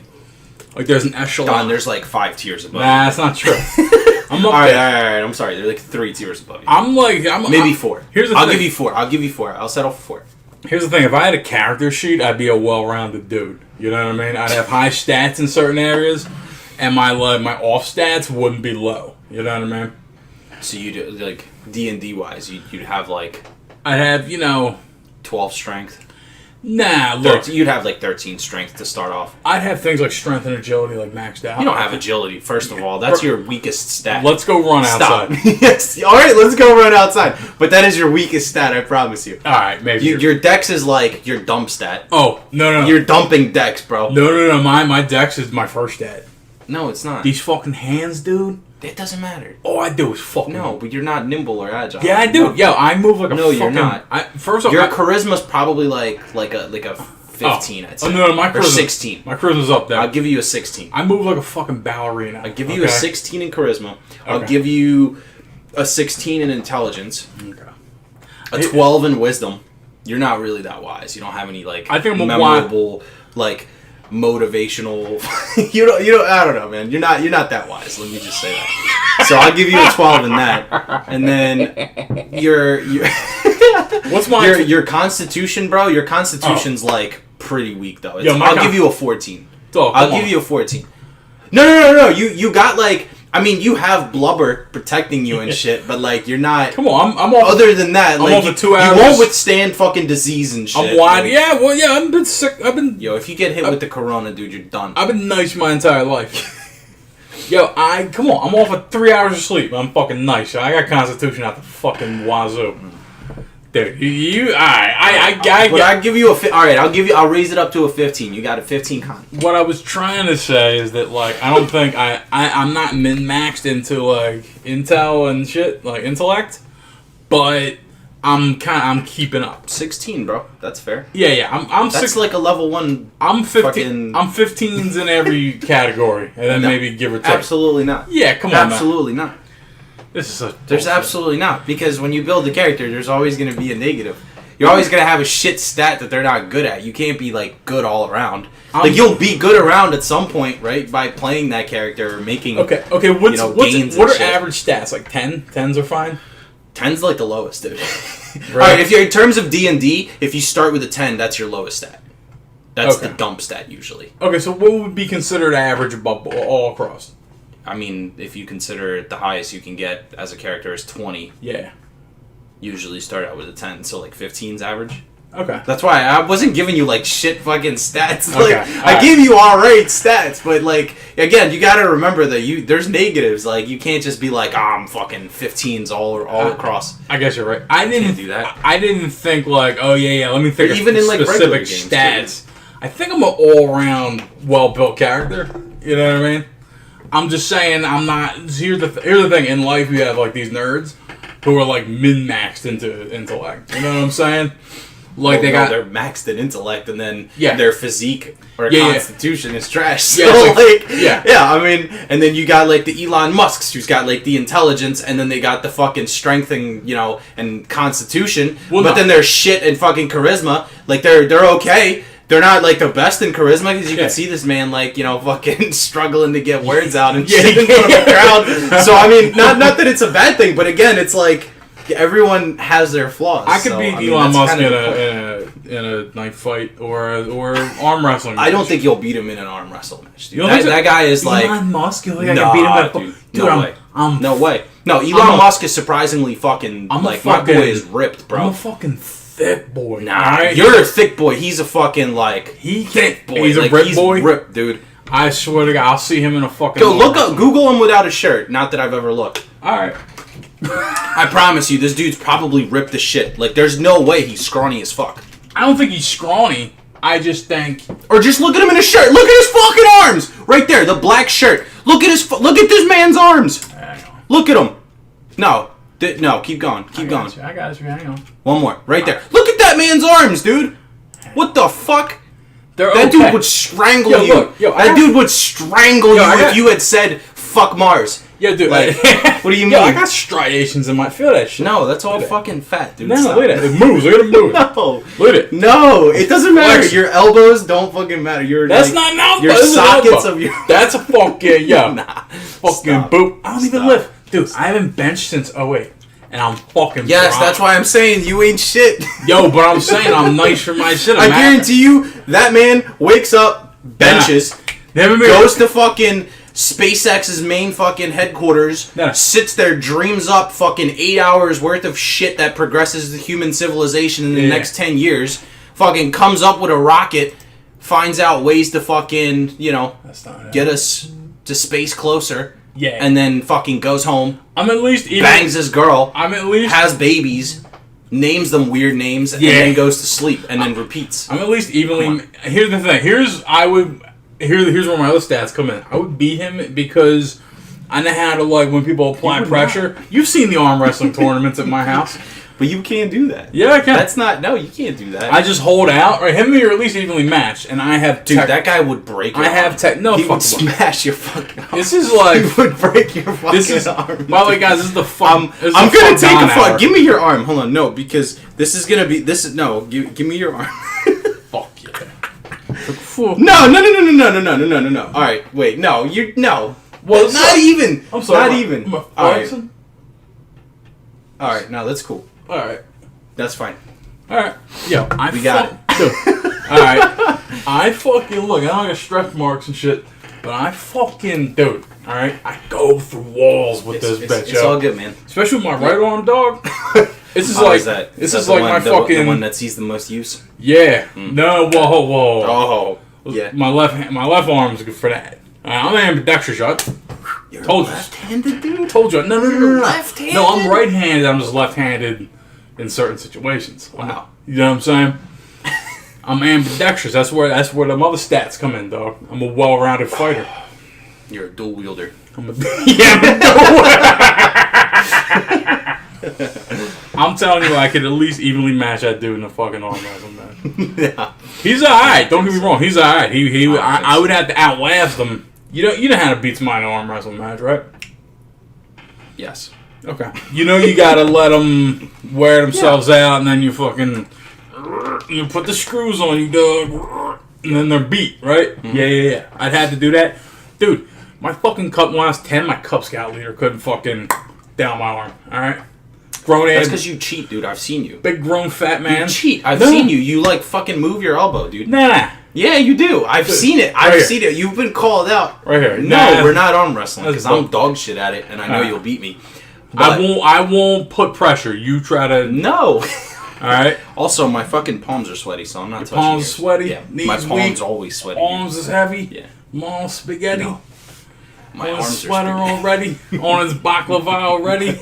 Speaker 1: Like, there's an echelon.
Speaker 2: Don, there's like 5 tiers above.
Speaker 1: Nah, that's not true. I'm up
Speaker 2: All right,
Speaker 1: there.
Speaker 2: all right. I'm sorry. There's like 3 tiers above you.
Speaker 1: I'm
Speaker 2: Maybe 4.
Speaker 1: Here's the
Speaker 2: I'll
Speaker 1: thing.
Speaker 2: give you 4. I'll give you 4. I'll settle for 4.
Speaker 1: Here's the thing. If I had a character sheet, I'd be a well-rounded dude. You know what I mean? I'd have high stats in certain areas, and my off stats wouldn't be low. You know what I mean?
Speaker 2: So you do like D&D wise, you'd have like
Speaker 1: I'd have
Speaker 2: 12 strength.
Speaker 1: Nah, look.
Speaker 2: You'd have like 13 strength to start off.
Speaker 1: I'd have things like strength and agility like maxed out.
Speaker 2: You don't have agility, first of all. That's your weakest stat.
Speaker 1: Let's go run
Speaker 2: Stop.
Speaker 1: outside.
Speaker 2: Yes. All right, let's go run outside. But that is your weakest stat, I promise you.
Speaker 1: All right, maybe.
Speaker 2: Your dex is like your dump stat.
Speaker 1: Oh, no.
Speaker 2: You're dumping dex, bro.
Speaker 1: No. My dex is my first stat.
Speaker 2: No, it's not.
Speaker 1: These fucking hands, dude.
Speaker 2: It doesn't matter.
Speaker 1: All I do is fucking.
Speaker 2: No, but you're not nimble or agile.
Speaker 1: Yeah, I do.
Speaker 2: No.
Speaker 1: Yo, I move like a
Speaker 2: No,
Speaker 1: fucking...
Speaker 2: you're not.
Speaker 1: First off,
Speaker 2: Your charisma's probably like a 15, I'd say.
Speaker 1: Oh, no, my charisma...
Speaker 2: Or 16.
Speaker 1: My charisma's up there.
Speaker 2: I'll give you a 16.
Speaker 1: I move like a fucking ballerina.
Speaker 2: I'll give you a 16 in charisma. I'll
Speaker 1: Okay.
Speaker 2: give you a 16 in intelligence.
Speaker 1: Okay.
Speaker 2: A 12 in wisdom. You're not really that wise. You don't have any like
Speaker 1: I think I'm
Speaker 2: memorable like motivational. you don't. I don't know, man. You're not that wise. Let me just say that. So I'll give you a 12 in that, and then your
Speaker 1: What's my...
Speaker 2: your constitution, bro. Your constitution's like pretty weak though.
Speaker 1: Yo,
Speaker 2: I'll give you a 14.
Speaker 1: Oh,
Speaker 2: I'll give you a 14. No. You got like. I mean, you have blubber protecting you and shit, but like you're not.
Speaker 1: Come on, I'm off...
Speaker 2: Other than that,
Speaker 1: I'm
Speaker 2: like
Speaker 1: over 2 hours.
Speaker 2: you won't withstand fucking disease and shit.
Speaker 1: I'm wide.
Speaker 2: Like,
Speaker 1: Yeah, well, yeah, I've been sick.
Speaker 2: Yo, if you get hit with the corona, dude, you're done.
Speaker 1: I've been nice my entire life. Yo, come on, I'm off of 3 hours of sleep. I'm fucking nice. I got constitution out the fucking wazoo. Dude,
Speaker 2: I'll give you I'll raise it up to a 15. You got a 15 con.
Speaker 1: What I was trying to say is that, like, I don't think I'm not min-maxed into, like, intel and shit, like, intellect, but I'm keeping up.
Speaker 2: 16, bro. That's fair.
Speaker 1: Yeah, I'm
Speaker 2: That's
Speaker 1: six,
Speaker 2: like a level 1.
Speaker 1: I'm 15.
Speaker 2: fucking-
Speaker 1: I'm 15s in every category, and then
Speaker 2: No,
Speaker 1: maybe give or take.
Speaker 2: Absolutely not.
Speaker 1: Yeah, come on, man.
Speaker 2: Absolutely not.
Speaker 1: This is a
Speaker 2: There's
Speaker 1: bullshit.
Speaker 2: absolutely not. Because when you build a character, there's always going to be a negative. You're always going to have a shit stat that they're not good at. You can't be, like, good all around. Like, you'll be good around at some point, right? By playing that character or making...
Speaker 1: Okay. What
Speaker 2: gains
Speaker 1: are
Speaker 2: and shit.
Speaker 1: average stats? Like 10? 10s are fine.
Speaker 2: 10's like the lowest, dude.
Speaker 1: Right.
Speaker 2: Alright, if you're in terms of D&D, if you start with a 10, that's your lowest stat. That's
Speaker 1: Okay.
Speaker 2: the dump stat, usually.
Speaker 1: Okay, so what would be considered average above all across?
Speaker 2: I mean, if you consider the highest you can get as a character is 20,
Speaker 1: Yeah.
Speaker 2: usually start out with a 10, so like 15's average.
Speaker 1: Okay.
Speaker 2: That's why I wasn't giving you like shit fucking stats.
Speaker 1: Okay,
Speaker 2: Like I
Speaker 1: alright.
Speaker 2: gave you alright stats, but like again, you gotta remember that there's negatives. Like you can't just be like, I'm fucking 15s all across.
Speaker 1: I guess you're right. I didn't
Speaker 2: do that.
Speaker 1: I didn't think like, oh yeah. Let me think
Speaker 2: But
Speaker 1: of
Speaker 2: even in, like, regular
Speaker 1: specific
Speaker 2: games,
Speaker 1: stats. I think I'm an all-around, well-built character. You know what I mean? I'm just saying I'm not. Here's the thing. In life, you have like these nerds who are like min-maxed into intellect. You know what I'm saying? Like
Speaker 2: they're maxed in intellect, and then
Speaker 1: Yeah.
Speaker 2: their physique or
Speaker 1: Yeah, yeah.
Speaker 2: constitution is trash. So
Speaker 1: Yeah, it's like-
Speaker 2: yeah. I mean, and then you got like the Elon Musks, who's got like the intelligence, and then they got the fucking strength and and constitution.
Speaker 1: Well,
Speaker 2: but
Speaker 1: no.
Speaker 2: then their shit and fucking charisma, like they're okay. They're not like the best in charisma because you
Speaker 1: Yeah.
Speaker 2: can see this man like fucking struggling to get words out and
Speaker 1: Yeah.
Speaker 2: shit in front of the crowd. So I mean, not that it's a bad thing, but again, it's like everyone has their flaws.
Speaker 1: I could
Speaker 2: So,
Speaker 1: beat
Speaker 2: I mean,
Speaker 1: Elon
Speaker 2: that's
Speaker 1: Musk
Speaker 2: kind of the point.
Speaker 1: in a knife fight or arm wrestling.
Speaker 2: I don't
Speaker 1: match.
Speaker 2: think you'll beat him in an arm wrestle match, dude.
Speaker 1: You don't think so?
Speaker 2: That guy is like
Speaker 1: Elon Musk. You think I
Speaker 2: Nah,
Speaker 1: can beat him at
Speaker 2: dude.
Speaker 1: Dude,
Speaker 2: No way. No way. No, Elon Musk is surprisingly fucking
Speaker 1: I'm a
Speaker 2: like my
Speaker 1: fucking-
Speaker 2: boy is ripped,
Speaker 1: I'm
Speaker 2: bro.
Speaker 1: a fucking thick boy.
Speaker 2: Nah,
Speaker 1: alright?
Speaker 2: you're a thick boy. He's a fucking like
Speaker 1: He
Speaker 2: thick
Speaker 1: can't.
Speaker 2: boy.
Speaker 1: He's a
Speaker 2: like,
Speaker 1: ripped boy.
Speaker 2: ripped, dude.
Speaker 1: I swear to God, I'll see him in a fucking.
Speaker 2: Go
Speaker 1: arm
Speaker 2: look
Speaker 1: wrestle.
Speaker 2: up, Google him without a shirt. Not that I've ever looked.
Speaker 1: All right.
Speaker 2: I promise you, this dude's probably ripped as shit. Like, there's no way he's scrawny as fuck.
Speaker 1: I don't think he's scrawny. I just think.
Speaker 2: Or just look at him in his shirt. Look at his fucking arms, right there, the black shirt. Look at look at this man's arms.
Speaker 1: Hang on.
Speaker 2: Look at him. No, no, keep going, keep going.
Speaker 1: I got you. Hang on.
Speaker 2: One more, right there. Look at that man's arms, dude. What the fuck?
Speaker 1: They're
Speaker 2: That
Speaker 1: okay.
Speaker 2: dude would strangle
Speaker 1: Yo,
Speaker 2: you.
Speaker 1: look, yo,
Speaker 2: that dude would strangle
Speaker 1: Yo,
Speaker 2: you
Speaker 1: I got-
Speaker 2: if you had said "fuck Mars."
Speaker 1: Yeah, dude.
Speaker 2: Like, what do you
Speaker 1: Yo, I
Speaker 2: mean?
Speaker 1: got striations in my. Feel that shit.
Speaker 2: No, that's all
Speaker 1: Look at
Speaker 2: fucking fat, dude.
Speaker 1: No,
Speaker 2: Stop.
Speaker 1: look at it. It moves. Look at it move.
Speaker 2: No,
Speaker 1: Look at it.
Speaker 2: no, it doesn't matter.
Speaker 1: Flex.
Speaker 2: Your elbows don't fucking matter. Your
Speaker 1: That's
Speaker 2: like,
Speaker 1: not an elbow.
Speaker 2: your
Speaker 1: This is an
Speaker 2: sockets
Speaker 1: elbow.
Speaker 2: of your.
Speaker 1: That's a fucking yo.
Speaker 2: Nah,
Speaker 1: Fucking
Speaker 2: stop.
Speaker 1: boop. I don't even
Speaker 2: Stop.
Speaker 1: lift, dude. I haven't benched since 08, and I'm fucking.
Speaker 2: Yes,
Speaker 1: brown.
Speaker 2: that's why I'm saying you ain't shit.
Speaker 1: Yo, but I'm saying I'm nice for my shit.
Speaker 2: I
Speaker 1: I'm
Speaker 2: guarantee you that man wakes up, benches,
Speaker 1: Never been.
Speaker 2: goes to fucking SpaceX's main fucking headquarters,
Speaker 1: No.
Speaker 2: sits there, dreams up fucking 8 hours worth of shit that progresses the human civilization in the
Speaker 1: Yeah.
Speaker 2: next 10 years, fucking comes up with a rocket, finds out ways to fucking,
Speaker 1: That's not it.
Speaker 2: get us to space closer,
Speaker 1: Yeah.
Speaker 2: and then fucking goes home,
Speaker 1: I'm at least even.
Speaker 2: bangs his girl,
Speaker 1: I'm at least.
Speaker 2: has babies, names them weird names, and
Speaker 1: Yeah.
Speaker 2: then goes to sleep, and then repeats.
Speaker 1: I'm at least evenly.
Speaker 2: Come
Speaker 1: Here's the thing. Here's where my other stats come in. I would beat him because I know how to when people apply
Speaker 2: would
Speaker 1: pressure. You've seen the arm wrestling tournaments at my house.
Speaker 2: But you can't do that.
Speaker 1: Yeah, I can.
Speaker 2: No, you can't do that.
Speaker 1: I just hold out. Or him and me are at least evenly matched, and I have.
Speaker 2: Dude, that guy would break your
Speaker 1: I have
Speaker 2: arm.
Speaker 1: no.
Speaker 2: He
Speaker 1: fuck
Speaker 2: would
Speaker 1: the-
Speaker 2: smash your fucking arm.
Speaker 1: This is like.
Speaker 2: He would break your fucking
Speaker 1: This is.
Speaker 2: arm.
Speaker 1: By the way, guys, this is the fun. this is
Speaker 2: I'm
Speaker 1: the
Speaker 2: gonna
Speaker 1: fun
Speaker 2: take a
Speaker 1: Don
Speaker 2: fuck.
Speaker 1: hour.
Speaker 2: Give me your arm. Hold on, no, because this is gonna be. Give me your arm.
Speaker 1: Fuck yeah. Fuck.
Speaker 2: No. All right, wait, no, no.
Speaker 1: Well,
Speaker 2: Well, not even.
Speaker 1: I'm sorry.
Speaker 2: Not even.
Speaker 1: Am I
Speaker 2: All right,
Speaker 1: flexing?
Speaker 2: all right. No, that's cool.
Speaker 1: All right.
Speaker 2: That's fine.
Speaker 1: All right. Yo,
Speaker 2: We got
Speaker 1: Dude. All right. I fucking look. I don't got stretch marks and shit, but I fucking dude. All right. I go through walls with this bitch.
Speaker 2: It's
Speaker 1: yo.
Speaker 2: all good, man.
Speaker 1: Especially with my right arm, dog. This is
Speaker 2: How
Speaker 1: like
Speaker 2: is that?
Speaker 1: this
Speaker 2: that
Speaker 1: is
Speaker 2: the
Speaker 1: like
Speaker 2: one-
Speaker 1: my
Speaker 2: the
Speaker 1: fucking
Speaker 2: one that sees the most use.
Speaker 1: yeah. No, whoa.
Speaker 2: Oh, yeah.
Speaker 1: My left arm is good for that. I'm ambidextrous, yo.
Speaker 2: You're
Speaker 1: Told you.
Speaker 2: left-handed, dude.
Speaker 1: Told you. No.
Speaker 2: left-handed?
Speaker 1: No, I'm right-handed. I'm just left-handed in certain situations.
Speaker 2: Wow.
Speaker 1: You know what I'm saying? I'm ambidextrous. That's where the other stats come in, dog. I'm a well-rounded fighter.
Speaker 2: You're a dual wielder.
Speaker 1: I'm I'm telling you, I could at least evenly match that dude in a fucking arm wrestle, man.
Speaker 2: Yeah.
Speaker 1: He's alright. Don't get me wrong. He's alright.
Speaker 2: don't
Speaker 1: I would have to outlast him. You know how to beat somebody in an arm wrestle match, right?
Speaker 2: Yes.
Speaker 1: Okay. You know you gotta let them wear themselves out, and then you fucking put the screws on you, dog, and then they're beat, right?
Speaker 2: Mm-hmm.
Speaker 1: Yeah. I'd have to do that, dude. My fucking cup when I was 10, my Cub Scout leader couldn't fucking down my arm. All right, grown
Speaker 2: That's
Speaker 1: ass,
Speaker 2: because you cheat, dude. I've seen you.
Speaker 1: big grown fat man.
Speaker 2: You cheat. I've
Speaker 1: No.
Speaker 2: seen you. You like fucking move your elbow, dude.
Speaker 1: Nah,
Speaker 2: Yeah, you do. I've seen it.
Speaker 1: Right
Speaker 2: I've
Speaker 1: here.
Speaker 2: seen it. You've been called out.
Speaker 1: right here.
Speaker 2: No,
Speaker 1: Nah.
Speaker 2: we're not arm wrestling
Speaker 1: That's
Speaker 2: because I'm
Speaker 1: bull-
Speaker 2: dog shit at it, and I know
Speaker 1: Alright.
Speaker 2: you'll beat me. But
Speaker 1: I won't put pressure. You try to.
Speaker 2: no.
Speaker 1: All right.
Speaker 2: Also, my fucking palms are sweaty, so I'm not touching
Speaker 1: palms
Speaker 2: yours.
Speaker 1: sweaty,
Speaker 2: Yeah,
Speaker 1: knees
Speaker 2: my palms
Speaker 1: weak,
Speaker 2: always sweaty. dude.
Speaker 1: Arms is heavy.
Speaker 2: Yeah.
Speaker 1: Mom spaghetti.
Speaker 2: No. My
Speaker 1: On his
Speaker 2: arms
Speaker 1: sweater
Speaker 2: are spaghetti.
Speaker 1: already. On his baklava already.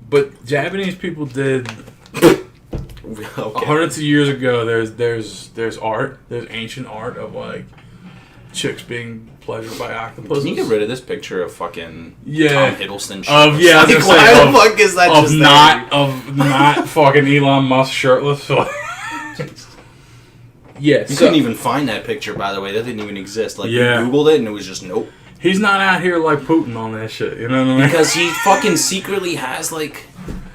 Speaker 1: But Japanese people did
Speaker 2: Okay.
Speaker 1: 102 years ago. There's art. There's ancient art of like chicks being pleasure by octopuses.
Speaker 2: Can you get rid of this picture of fucking
Speaker 1: Yeah.
Speaker 2: Tom Hiddleston?
Speaker 1: Of yeah, I was gonna
Speaker 2: why
Speaker 1: say,
Speaker 2: the fuck is that
Speaker 1: of
Speaker 2: just
Speaker 1: not
Speaker 2: there?
Speaker 1: of not fucking Elon Musk shirtless. Yeah,
Speaker 2: You
Speaker 1: so
Speaker 2: couldn't even find that picture, by the way. That didn't even exist. Like,
Speaker 1: Yeah.
Speaker 2: you Googled it, and it was just nope.
Speaker 1: he's not out here like Putin on that shit. You know what I mean?
Speaker 2: Because he fucking secretly has, like...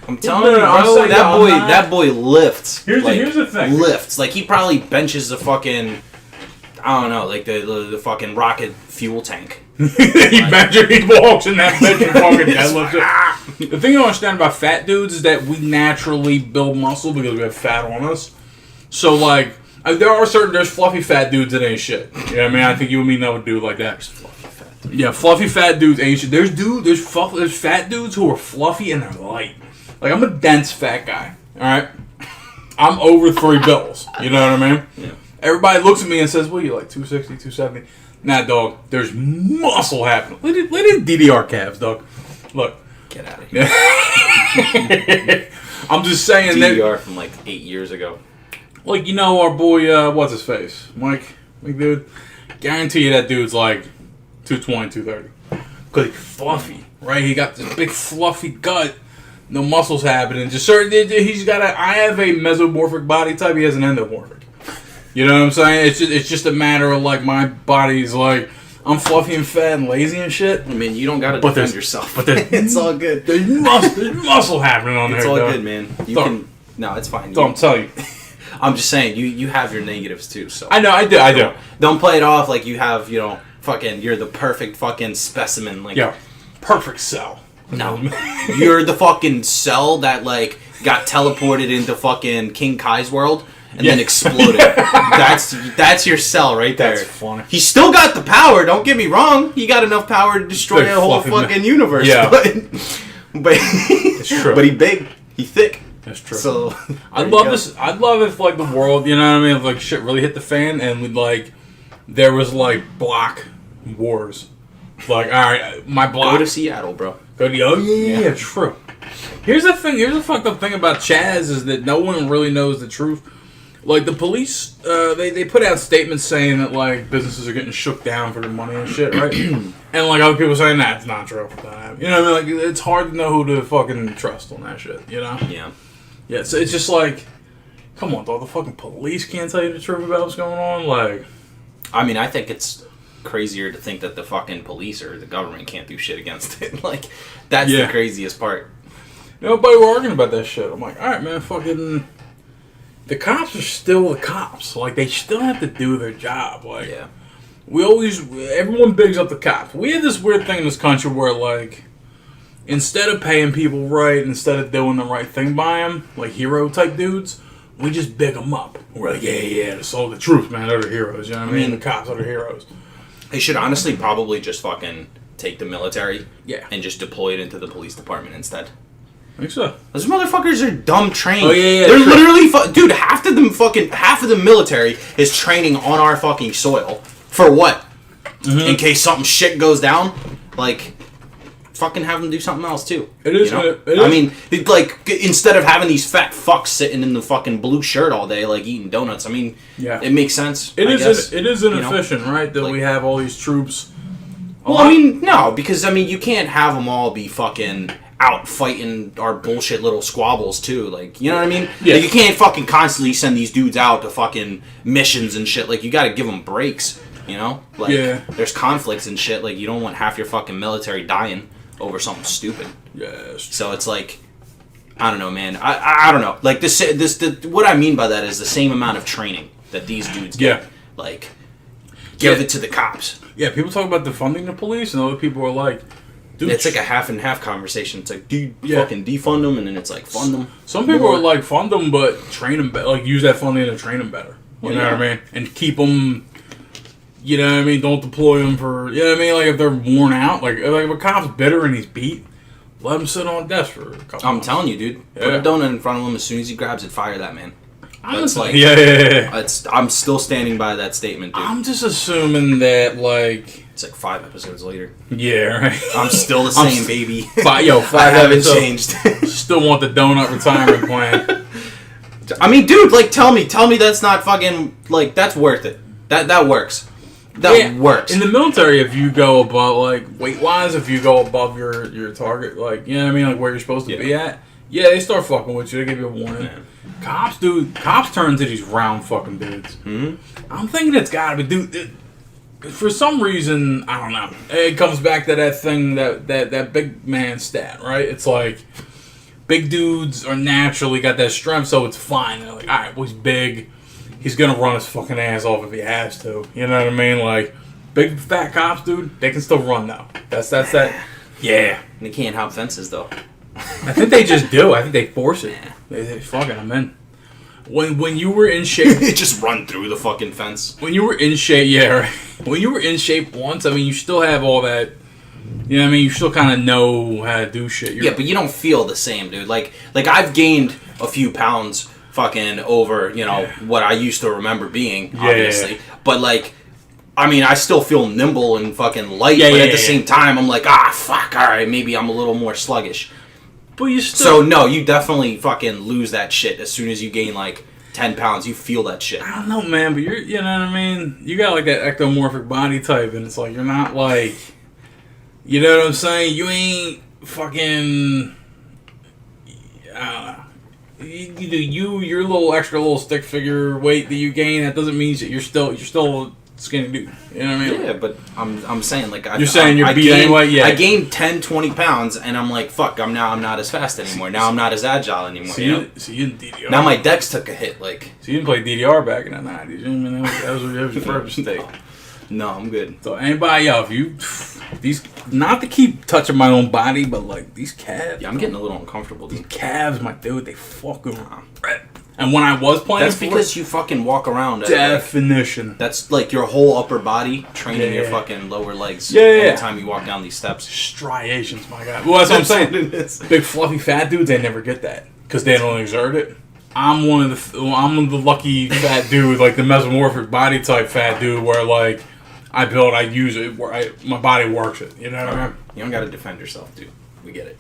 Speaker 2: I'm telling
Speaker 1: no,
Speaker 2: you,
Speaker 1: no, I'm
Speaker 2: bro,
Speaker 1: saying, I'm not-
Speaker 2: that boy lifts.
Speaker 1: Here's
Speaker 2: like,
Speaker 1: the thing.
Speaker 2: Lifts. Like, he probably benches the fucking... I don't know, like the fucking rocket fuel tank.
Speaker 1: He walks in that bitch and fucking deadlifts it. The thing I understand about fat dudes is that we naturally build muscle because we have fat on us. So, like, there's fluffy fat dudes that ain't shit. You know what I mean? I think you and me know a dude like that. Yeah, fluffy fat dudes ain't shit. There's fat dudes who are fluffy and they're light. Like, I'm a dense fat guy, alright? I'm over 3 bills. You know what I mean?
Speaker 2: Yeah.
Speaker 1: Everybody looks at me and says, "Well, you like 260, 270?" Nah, dog. There's muscle happening. Look at DDR calves, dog. Look.
Speaker 2: Get out of here.
Speaker 1: I'm just saying that.
Speaker 2: DDR from like 8 years ago.
Speaker 1: Like, you know our boy, what's his face? Mike, dude. Guarantee you that dude's like 220, 230. Because he's fluffy, right? He got this big fluffy gut. No muscles happening. Just certain. I have a mesomorphic body type. He has an endomorphic. You know what I'm saying? It's just a matter of like my body's like I'm fluffy and fat and lazy and shit.
Speaker 2: I mean, you don't gotta
Speaker 1: But
Speaker 2: defend
Speaker 1: there's-
Speaker 2: yourself.
Speaker 1: but there's-
Speaker 2: it's all good.
Speaker 1: There's muscle happening on
Speaker 2: It's
Speaker 1: there.
Speaker 2: all
Speaker 1: dog.
Speaker 2: good, man. You
Speaker 1: Don't-
Speaker 2: can. No, it's fine.
Speaker 1: Don't tell you.
Speaker 2: I'm just saying, you have your negatives too. So
Speaker 1: I know. I do.
Speaker 2: Don't play it off like you have, fucking. You're the perfect fucking specimen. Like,
Speaker 1: Yeah. Perfect cell.
Speaker 2: no, you're the fucking cell that like got teleported into fucking King Kai's world and then
Speaker 1: Yeah.
Speaker 2: exploded. that's your cell right there.
Speaker 1: That's funny.
Speaker 2: He still got the power. Don't get me wrong. He got enough power to destroy
Speaker 1: Big
Speaker 2: a whole
Speaker 1: fluffy
Speaker 2: fucking universe.
Speaker 1: Yeah.
Speaker 2: but
Speaker 1: true.
Speaker 2: But he big. He thick.
Speaker 1: That's true.
Speaker 2: So
Speaker 1: I'd love this. I'd love if like the world, you know what I mean, if like shit really hit the fan and we'd like there was like block wars. Like, all right, my block.
Speaker 2: Go to Seattle, bro.
Speaker 1: Yeah, true. Here's the thing. Here's the fucked up thing about Chaz is that no one really knows the truth. Like the police, they put out statements saying that like businesses are getting shook down for their money and shit, right? And like other people saying that's not true. You know what I mean? Like it's hard to know who to fucking trust on that shit. You know?
Speaker 2: Yeah.
Speaker 1: Yeah. So it's just like, come on, dog. The fucking police can't tell you the truth about what's going on. Like,
Speaker 2: I mean, I think it's crazier to think that the fucking police or the government can't do shit against it. Like, that's
Speaker 1: Yeah.
Speaker 2: the craziest part.
Speaker 1: nobody were arguing about that shit. I'm like, all right, man, fucking. The cops are still the cops. Like, they still have to do their job. Like,
Speaker 2: Yeah.
Speaker 1: everyone bigs up the cops. We have this weird thing in this country where, like, instead of paying people right, instead of doing the right thing by them, like hero type dudes, we just big them up. We're like, yeah, that's all the truth, man. They're the heroes. You know what I mean? The cops are the heroes.
Speaker 2: They should honestly probably just fucking take the military
Speaker 1: Yeah.
Speaker 2: and just deploy it into the police department instead.
Speaker 1: I think so.
Speaker 2: Those motherfuckers are dumb trained.
Speaker 1: Oh, yeah,
Speaker 2: They're
Speaker 1: true.
Speaker 2: literally dude, half of the military is training on our fucking soil. For what? In case something shit goes down? Like, fucking have them do something else too.
Speaker 1: It is.
Speaker 2: You know?
Speaker 1: It is.
Speaker 2: I mean, instead of having these fat fucks sitting in the fucking blue shirt all day, like eating donuts, I mean,
Speaker 1: Yeah.
Speaker 2: it makes sense.
Speaker 1: It
Speaker 2: I
Speaker 1: is.
Speaker 2: guess,
Speaker 1: It is
Speaker 2: you know?
Speaker 1: inefficient, right? That
Speaker 2: Like-
Speaker 1: we have all these troops.
Speaker 2: Well, I mean, no, because I mean, you can't have them all be fucking out fighting our bullshit little squabbles too. Like, you know what I mean?
Speaker 1: Yeah.
Speaker 2: Like, you can't fucking constantly send these dudes out to fucking missions and shit. Like, you got to give them breaks. You know? Like,
Speaker 1: Yeah.
Speaker 2: there's conflicts and shit. Like, you don't want half your fucking military dying over something stupid.
Speaker 1: Yes.
Speaker 2: So it's like, I don't know, man. I don't know. Like, what I mean by that is the same amount of training that these dudes get.
Speaker 1: Yeah.
Speaker 2: Like, give
Speaker 1: Yeah.
Speaker 2: it to the cops.
Speaker 1: Yeah, people talk about defunding the police, and other people are like, dude,
Speaker 2: It's like a half and half conversation. It's like,
Speaker 1: Yeah.
Speaker 2: fucking defund them, and then it's like, fund them.
Speaker 1: some people
Speaker 2: more.
Speaker 1: are like, fund them, but train them better. Like, use that funding to train them better. You
Speaker 2: Well,
Speaker 1: know
Speaker 2: yeah.
Speaker 1: what I mean? And keep them, you know what I mean? Don't deploy them for, you know what I mean? Like, if they're worn out, like if a cop's bitter and he's beat, let him sit on a desk for a couple
Speaker 2: I'm
Speaker 1: months.
Speaker 2: telling you, dude. Put
Speaker 1: Yeah.
Speaker 2: a donut in front of him. As soon as he grabs it, fire that man. That's like,
Speaker 1: yeah.
Speaker 2: I'm still standing by that statement, dude.
Speaker 1: I'm just assuming that, like,
Speaker 2: It's like 5 episodes later.
Speaker 1: yeah, right?
Speaker 2: I'm still the
Speaker 1: I'm
Speaker 2: same,
Speaker 1: s-
Speaker 2: baby.
Speaker 1: Five
Speaker 2: I haven't
Speaker 1: episodes.
Speaker 2: changed.
Speaker 1: Still want the donut retirement plan.
Speaker 2: I mean, dude, like, tell me that's not fucking, like, that's worth it. That works. that works.
Speaker 1: In the military, if you go above, like, weight-wise, if you go above your target, like, you know what I mean, like, where you're supposed to be at, they start fucking with you. They give you a warning. Yeah. Cops turn into these round fucking dudes. Mm-hmm. I'm thinking it's gotta be, dude, for some reason, I don't know. It comes back to that thing, that big man stat, right? It's like, big dudes are naturally got that strength, so it's fine. They're like, alright, well, he's big. He's gonna run his fucking ass off if he has to. You know what I mean? Like, big fat cops, dude, they can still run though. That's that. Yeah.
Speaker 2: They can't hop fences though.
Speaker 1: I think they just do. I think they force it. They fucking, I'm in. When you were in shape,
Speaker 2: they just run through the fucking fence.
Speaker 1: When you were in shape, right. When you were in shape once, I mean, you still have all that. You know what I mean? You still kind of know how to do shit.
Speaker 2: But you don't feel the same, dude. Like I've gained a few pounds fucking over, what I used to remember being, obviously. Yeah. But, like, I mean, I still feel nimble and fucking light, but at the same time, I'm like, fuck, alright, maybe I'm a little more sluggish.
Speaker 1: But you still...
Speaker 2: So, no, you definitely fucking lose that shit as soon as you gain, like, 10 pounds. You feel that shit.
Speaker 1: I don't know, man, but you know what I mean? You got, like, that ectomorphic body type, and it's like, you're not, like... You know what I'm saying? You ain't fucking... I don't know. Your little extra stick figure weight that you gain, that doesn't mean that you're still a skinny dude. You know what I mean?
Speaker 2: Yeah, but I'm saying, like,
Speaker 1: you're beat anyway. Yeah,
Speaker 2: I gained 10, 20 pounds, and I'm like, fuck, I'm not as fast anymore. Now I'm not as agile anymore.
Speaker 1: So you didn't DDR.
Speaker 2: Now my dex took a hit. Like,
Speaker 1: so you didn't play DDR back in the 90s. You know what I mean? That was your first mistake.
Speaker 2: No, I'm good.
Speaker 1: So anybody else, these, not to keep touching my own body, but like these calves.
Speaker 2: Yeah, I'm getting a little uncomfortable.
Speaker 1: These calves, my dude, they fucking rip. And when I was playing,
Speaker 2: that's because you fucking walk around.
Speaker 1: Definition.
Speaker 2: That's like your whole upper body training your fucking lower legs.
Speaker 1: Yeah.
Speaker 2: Every time you walk down these steps.
Speaker 1: Striations, my god. Well, that's what I'm saying. Big fluffy fat dudes, they never get that because they don't exert it. I'm the lucky fat dude, like the mesomorphic body type fat dude, where like. I use it, where my body works it. You know what I mean?
Speaker 2: You don't gotta defend yourself, dude. We get it.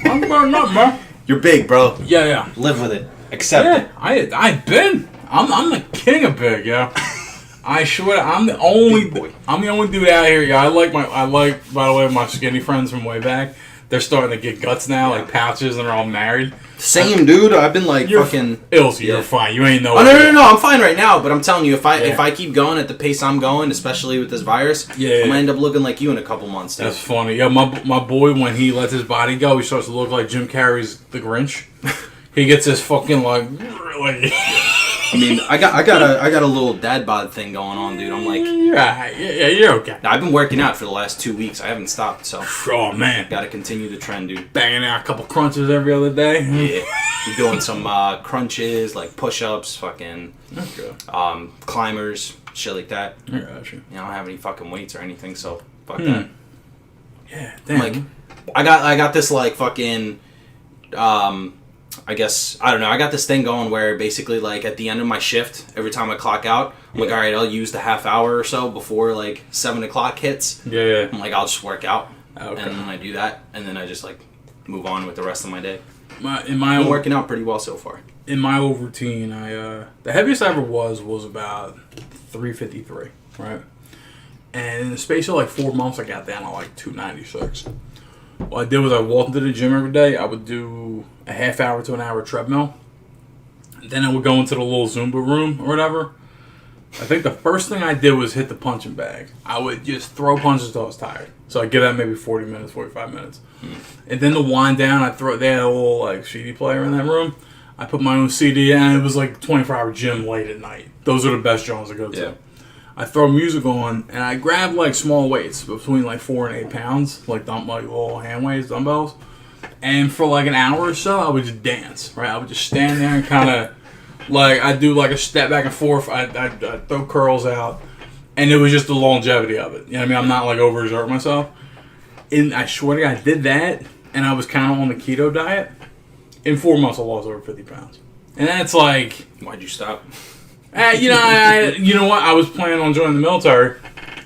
Speaker 1: I'm not, man.
Speaker 2: You're big, bro.
Speaker 1: Yeah.
Speaker 2: Live with it. Accept it.
Speaker 1: I'm the king of big, yeah. I swear, I'm the only dude out here, yeah. I like, by the way, my skinny friends from way back. They're starting to get guts now, like pouches, and they're all married.
Speaker 2: Same, dude. I've been like fucking...
Speaker 1: You're fine. You ain't no...
Speaker 2: Oh, no. I'm fine right now, but I'm telling you, if I keep going at the pace I'm going, especially with this virus, I'm going to end up looking like you in a couple months, dude.
Speaker 1: That's funny. Yeah, my boy, when he lets his body go, he starts to look like Jim Carrey's The Grinch. He gets this fucking, like...
Speaker 2: I mean, I got a little dad bod thing going on, dude. I'm like,
Speaker 1: you're okay.
Speaker 2: I've been working out for the last 2 weeks. I haven't stopped, so.
Speaker 1: Oh man,
Speaker 2: got to continue the trend, dude.
Speaker 1: Banging out a couple crunches every other day.
Speaker 2: Yeah, I'm doing some crunches, like push-ups, fucking, climbers, shit like that.
Speaker 1: I got you.
Speaker 2: I don't have any fucking weights or anything, so fuck that.
Speaker 1: Yeah, damn.
Speaker 2: Like, I got this like fucking. I guess, I don't know, I got this thing going where basically, like, at the end of my shift, every time I clock out, I'm like, alright, I'll use the half hour or so before, like, 7 o'clock hits.
Speaker 1: Yeah.
Speaker 2: I'm like, I'll just work out.
Speaker 1: Okay.
Speaker 2: And then I do that, and then I just, like, move on with the rest of my day.
Speaker 1: I'm
Speaker 2: working out pretty well so far.
Speaker 1: In my old routine, the heaviest I ever was about 353, right? And in the space of, like, 4 months, I got down to, like, 296. What I did was I walked into the gym every day. I would do a half hour to an hour treadmill. Then I would go into the little Zumba room or whatever. I think the first thing I did was hit the punching bag. I would just throw punches until I was tired. So I'd give that maybe 40 minutes, 45 minutes. And then to wind down, they had a little like CD player in that room. I put my own CD in, and it was like 24-hour gym late at night. Those are the best joints to go to.
Speaker 2: Yeah.
Speaker 1: I throw music on, and I grab like small weights between like 4 and 8 pounds, like little hand weights, dumbbells. And for like an hour or so, I would just dance, right? I would just stand there and kind of, like, I'd do like a step back and forth. I'd throw curls out, and it was just the longevity of it. You know what I mean? I'm not like overexerting myself. And I swear to God, I did that, and I was kind of on the keto diet. In 4 months, I lost over 50 pounds. And that's like...
Speaker 2: Why'd you stop?
Speaker 1: You know what? I was planning on joining the military,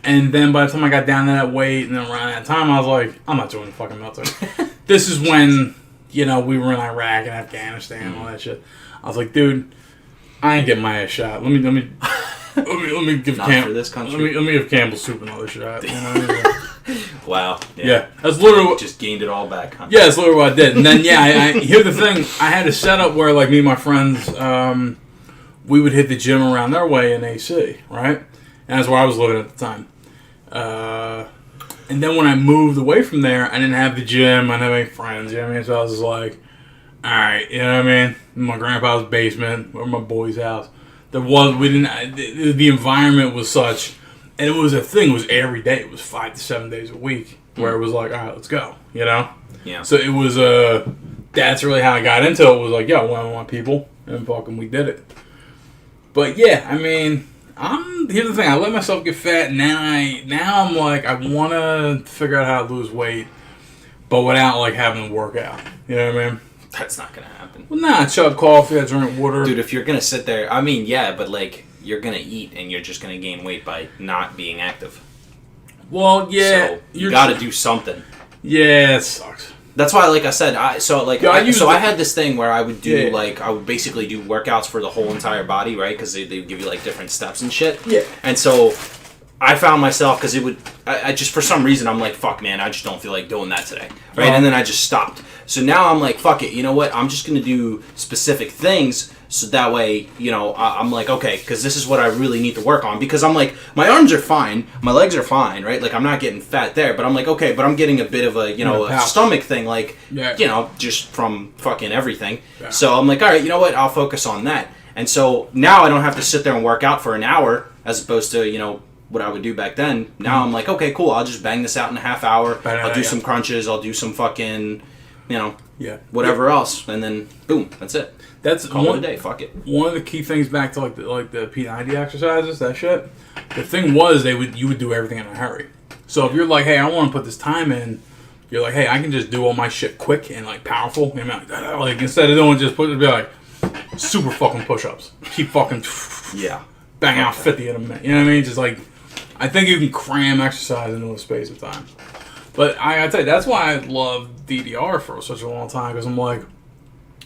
Speaker 1: and then by the time I got down to that weight, and then around that time, I was like, I'm not joining the fucking military. This is when, we were in Iraq and Afghanistan and all that shit. I was like, dude, I ain't getting my ass shot. Let me let me give
Speaker 2: Not for this country.
Speaker 1: Let me give Campbell soup and all this shit. You know?
Speaker 2: Wow.
Speaker 1: Yeah, that's literally
Speaker 2: just gained it all back. Huh?
Speaker 1: Yeah, that's literally what I did. And then I here's the thing. I had a setup where like me and my friends, we would hit the gym around their way in AC, right? And that's where I was living at the time. And then when I moved away from there, I didn't have the gym. I didn't have any friends. You know what I mean? So I was just like, all right, you know what I mean? In my grandpa's basement or my boy's house. The environment was such, and it was a thing. It was every day. It was 5 to 7 days a week where it was like, all right, let's go. You know?
Speaker 2: Yeah.
Speaker 1: So it was that's really how I got into it. Was like, yo, I want people, and fucking we did it. But yeah, I mean, here's the thing. I let myself get fat, and now I'm like, I want to figure out how to lose weight, but without like having to work out. You know what I mean?
Speaker 2: That's not gonna happen.
Speaker 1: Well, I chug coffee, I drink water.
Speaker 2: Dude, if you're gonna sit there, I mean, yeah, but like, you're gonna eat and you're just gonna gain weight by not being active.
Speaker 1: Well, yeah.
Speaker 2: So you gotta do something.
Speaker 1: Yeah, it sucks.
Speaker 2: That's why, like I said, I had this thing where I would do, I would basically do workouts for the whole entire body, right? Because they give you, like, different steps and shit.
Speaker 1: Yeah.
Speaker 2: And so I found myself, because it would, I just, for some reason, I'm like, fuck, man, I just don't feel like doing that today, right? And then I just stopped. So now I'm like, fuck it, you know what? I'm just going to do specific things so that way, you know, I'm like, okay, because this is what I really need to work on. Because I'm like, my arms are fine, my legs are fine, right? Like, I'm not getting fat there, but I'm like, okay, but I'm getting a bit of a, you know, a stomach thing, like, you know, just from fucking everything. Yeah. So I'm like, all right, you know what? I'll focus on that. And so now I don't have to sit there and work out for an hour as opposed to, you know, what I would do back then. Now I'm like, okay, cool, I'll just bang this out in a half hour. I'll do some crunches, I'll do some fucking, you know, whatever else, and then boom, that's it.
Speaker 1: That's
Speaker 2: call it a day. Fuck it.
Speaker 1: One of the key things back to like the P90 exercises, that shit. The thing was you would do everything in a hurry. So if you're like, hey, I want to put this time in, you're like, hey, I can just do all my shit quick and like powerful. You know, like instead of doing just put it, be like super fucking push-ups. Keep fucking bang out 50 in a minute. You know what I mean? Just like, I think you can cram exercise into a space of time. But I gotta tell you, that's why I loved DDR for such a long time, because I'm like,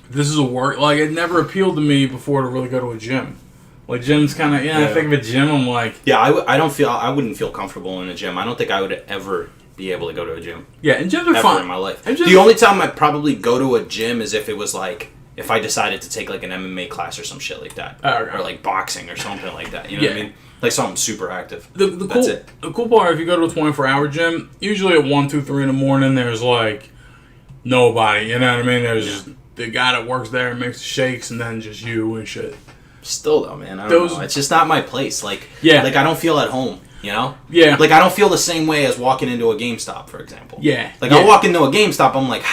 Speaker 1: this is a work. Like, it never appealed to me before to really go to a gym. Like, gym's kind of, I think of a gym, I'm like...
Speaker 2: Yeah, I wouldn't feel comfortable in a gym. I don't think I would ever be able to go to a gym.
Speaker 1: Yeah, and gyms are fun.
Speaker 2: In my life. The only time I'd probably go to a gym is if it was like, if I decided to take like an MMA class or some shit like that. Or like boxing or something like that. You know what I mean? Like something super active. That's it.
Speaker 1: The cool part, if you go to a 24-hour gym, usually at 1, 2, 3 in the morning, there's like nobody. You know what I mean? There's just the guy that works there and makes the shakes, and then just you and shit.
Speaker 2: Still though, man, I don't know. It's just not my place. Like, like I don't feel at home. You know?
Speaker 1: Yeah.
Speaker 2: Like I don't feel the same way as walking into a GameStop, for example.
Speaker 1: Yeah.
Speaker 2: Like I'll walk into a GameStop, I'm like,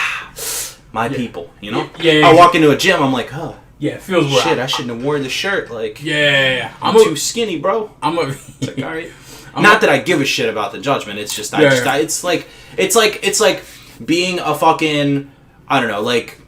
Speaker 2: my people. You know?
Speaker 1: Yeah.
Speaker 2: I walk into a gym, I'm like,
Speaker 1: yeah, it feels right.
Speaker 2: Shit, I shouldn't have worn the shirt. Like, I'm too skinny, bro.
Speaker 1: It's
Speaker 2: like, all right. Not that I give a shit about the judgment. It's just, it's like being a fucking, I don't know, like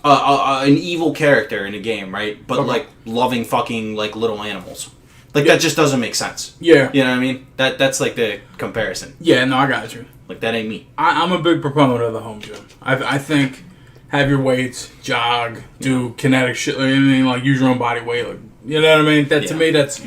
Speaker 2: an evil character in a game, right? But like loving fucking like little animals. Like that just doesn't make sense.
Speaker 1: Yeah.
Speaker 2: You know what I mean? That's like the comparison.
Speaker 1: Yeah, no, I got you.
Speaker 2: Like that ain't me.
Speaker 1: I'm a big proponent of the home gym. I think have your weights, jog, do kinetic shit. Like, I mean, like use your own body weight. Like, you know what I mean? That to me, that's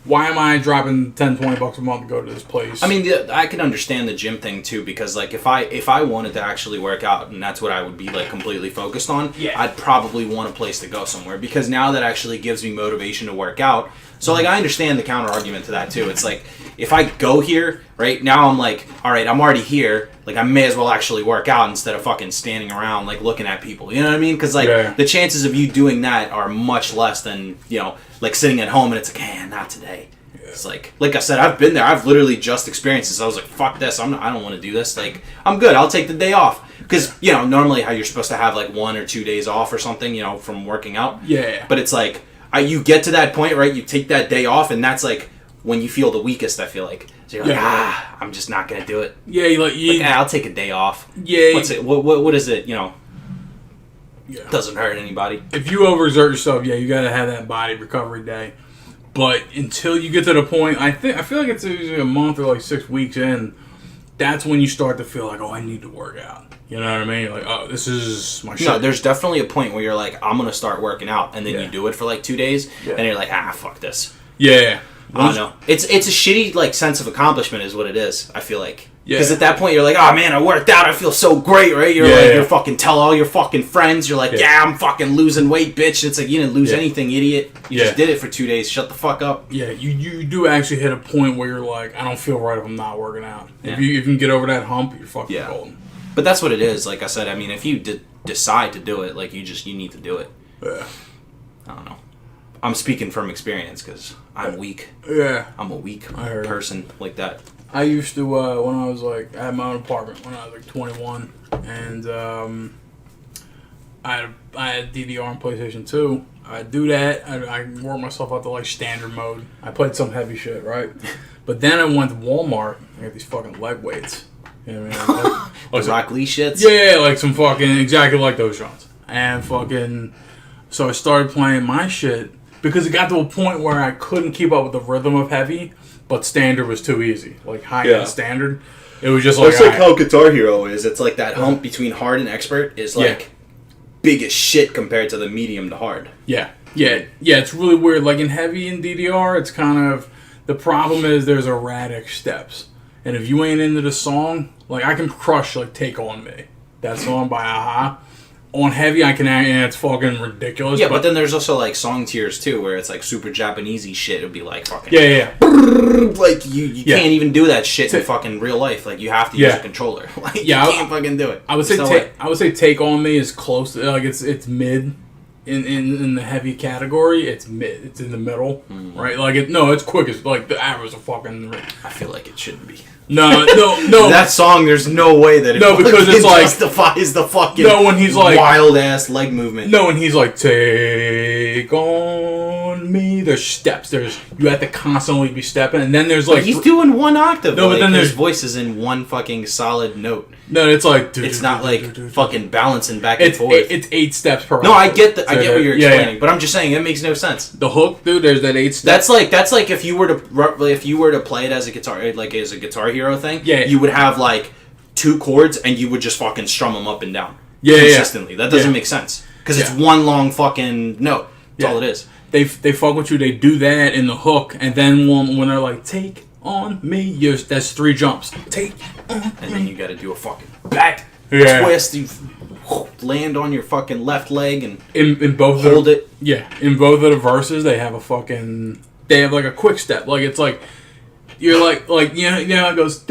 Speaker 1: why am I dropping $10-$20 a month to go to this place?
Speaker 2: I mean, I can understand the gym thing too, because like if I wanted to actually work out and that's what I would be like completely focused on, I'd probably want a place to go somewhere, because now that actually gives me motivation to work out. So like I understand the counter argument to that too. It's like if I go here right now, I'm like, all right, I'm already here. Like I may as well actually work out instead of fucking standing around like looking at people. You know what I mean? Because like the chances of you doing that are much less than, you know, like sitting at home and it's like, not today. It's like I said, I've been there. I've literally just experienced this. I was like, fuck this. I don't want to do this. Like I'm good. I'll take the day off. Because, you know, normally how you're supposed to have like 1 or 2 days off or something, you know, from working out.
Speaker 1: Yeah.
Speaker 2: But it's like, you get to that point, right? You take that day off, and that's like when you feel the weakest, I feel like. So you're like, I'm just not going to do it.
Speaker 1: Yeah,
Speaker 2: I'll take a day off.
Speaker 1: Yeah.
Speaker 2: What's it? What is it, you know? Yeah. Doesn't hurt anybody.
Speaker 1: If you overexert yourself, you got to have that body recovery day. But until you get to the point, I feel like it's usually a month or like 6 weeks in, that's when you start to feel like, oh, I need to work out. You know what I mean? You're like, oh, this is my shit.
Speaker 2: No, there's definitely a point where you're like, I'm gonna start working out, and then
Speaker 1: Yeah.
Speaker 2: you do it for like 2 days,
Speaker 1: Yeah.
Speaker 2: and you're like, fuck this.
Speaker 1: Yeah.
Speaker 2: I don't know. It's a shitty like sense of accomplishment is what it is. I feel like because
Speaker 1: Yeah.
Speaker 2: at that point you're like, oh man, I worked out. I feel so great, right? You're
Speaker 1: Yeah,
Speaker 2: like,
Speaker 1: yeah.
Speaker 2: you're fucking tell all your fucking friends. You're like,
Speaker 1: Yeah.
Speaker 2: yeah, I'm fucking losing weight, bitch. It's like you didn't lose
Speaker 1: Yeah.
Speaker 2: anything, idiot. You
Speaker 1: Yeah.
Speaker 2: just did it for 2 days. Shut the fuck up.
Speaker 1: Yeah, you do actually hit a point where you're like, I don't feel right if I'm not working out.
Speaker 2: Yeah.
Speaker 1: If you can get over that hump, you're fucking
Speaker 2: Yeah.
Speaker 1: golden.
Speaker 2: But that's what it is. Like I said, I mean, if you decide to do it, like you need to do it.
Speaker 1: Yeah.
Speaker 2: I don't know. I'm speaking from experience because I'm weak.
Speaker 1: Yeah.
Speaker 2: I'm a weak
Speaker 1: I heard it.
Speaker 2: person like that.
Speaker 1: I used to, when I was like, I had my own apartment when I was like 21, and I had DDR on PlayStation 2. I'd do that. I worked myself out to like standard mode. I played some heavy shit, right? But then I went to Walmart. I got these fucking leg weights. You know what I mean? Like some-
Speaker 2: Rock Lee shits.
Speaker 1: yeah, like some fucking, exactly like those shots. And fucking, so I started playing my shit because it got to a point where I couldn't keep up with the rhythm of heavy, but standard was too easy. Like high
Speaker 2: Yeah.
Speaker 1: end standard. It was just like,
Speaker 2: That's like
Speaker 1: alright.
Speaker 2: how Guitar Hero is. It's like that hump between hard and expert is like
Speaker 1: Yeah.
Speaker 2: big as shit compared to the medium to hard.
Speaker 1: Yeah, it's really weird. Like in heavy and DDR, it's kind of, the problem is there's erratic steps. And if you ain't into the song, like I can crush like Take On Me, that song by Aha. On heavy, I can, and it's fucking ridiculous.
Speaker 2: Yeah, but then there's also like song tiers too, where it's like super Japanesey shit. It'd be like fucking
Speaker 1: yeah.
Speaker 2: like you
Speaker 1: Yeah.
Speaker 2: can't even do that shit in
Speaker 1: Ta-
Speaker 2: fucking real life. Like you have to
Speaker 1: Yeah.
Speaker 2: use a controller. Like
Speaker 1: Yeah,
Speaker 2: you can't fucking do it.
Speaker 1: I would say
Speaker 2: There's no way.
Speaker 1: I would say Take On Me is close to, like it's mid in the heavy category. It's mid. It's in the middle, right? Like it's quickest. Like the average of fucking.
Speaker 2: I feel like it shouldn't be.
Speaker 1: No.
Speaker 2: That song, there's no way that it
Speaker 1: No, because it's like-
Speaker 2: justifies the fucking
Speaker 1: No, when he's like-
Speaker 2: wild ass leg movement.
Speaker 1: No, and he's like, take on me. There's steps. You have to constantly be stepping, and then there's
Speaker 2: But
Speaker 1: like
Speaker 2: he's doing one octave.
Speaker 1: No, but
Speaker 2: like,
Speaker 1: then
Speaker 2: his
Speaker 1: there's-
Speaker 2: voice is in one fucking solid note.
Speaker 1: no, it's like
Speaker 2: It's not like fucking balancing back and
Speaker 1: it's
Speaker 2: forth.
Speaker 1: it's 8 steps per.
Speaker 2: No, I
Speaker 1: octave.
Speaker 2: get I get what you're
Speaker 1: Yeah,
Speaker 2: explaining,
Speaker 1: yeah.
Speaker 2: but I'm just saying it makes no sense.
Speaker 1: The hook, dude. There's that 8 steps.
Speaker 2: That's like if you were to play it as a guitar, like as a Guitar Hero thing.
Speaker 1: Yeah.
Speaker 2: You would have like 2 chords and you would just fucking strum them up and down.
Speaker 1: Yeah,
Speaker 2: consistently. That doesn't
Speaker 1: Yeah.
Speaker 2: make sense because it's
Speaker 1: Yeah.
Speaker 2: one long fucking note. That's
Speaker 1: Yeah.
Speaker 2: all it is.
Speaker 1: They fuck with you. They do that in the hook, and then when they're like, take on me, that's 3 jumps. Take on
Speaker 2: And then you got to do a fucking back
Speaker 1: Yeah.
Speaker 2: twist. You land on your fucking left leg and
Speaker 1: in both
Speaker 2: hold
Speaker 1: of the,
Speaker 2: it.
Speaker 1: Yeah, in both of the verses, they have they have like a quick step. Like it's like you're like you know it goes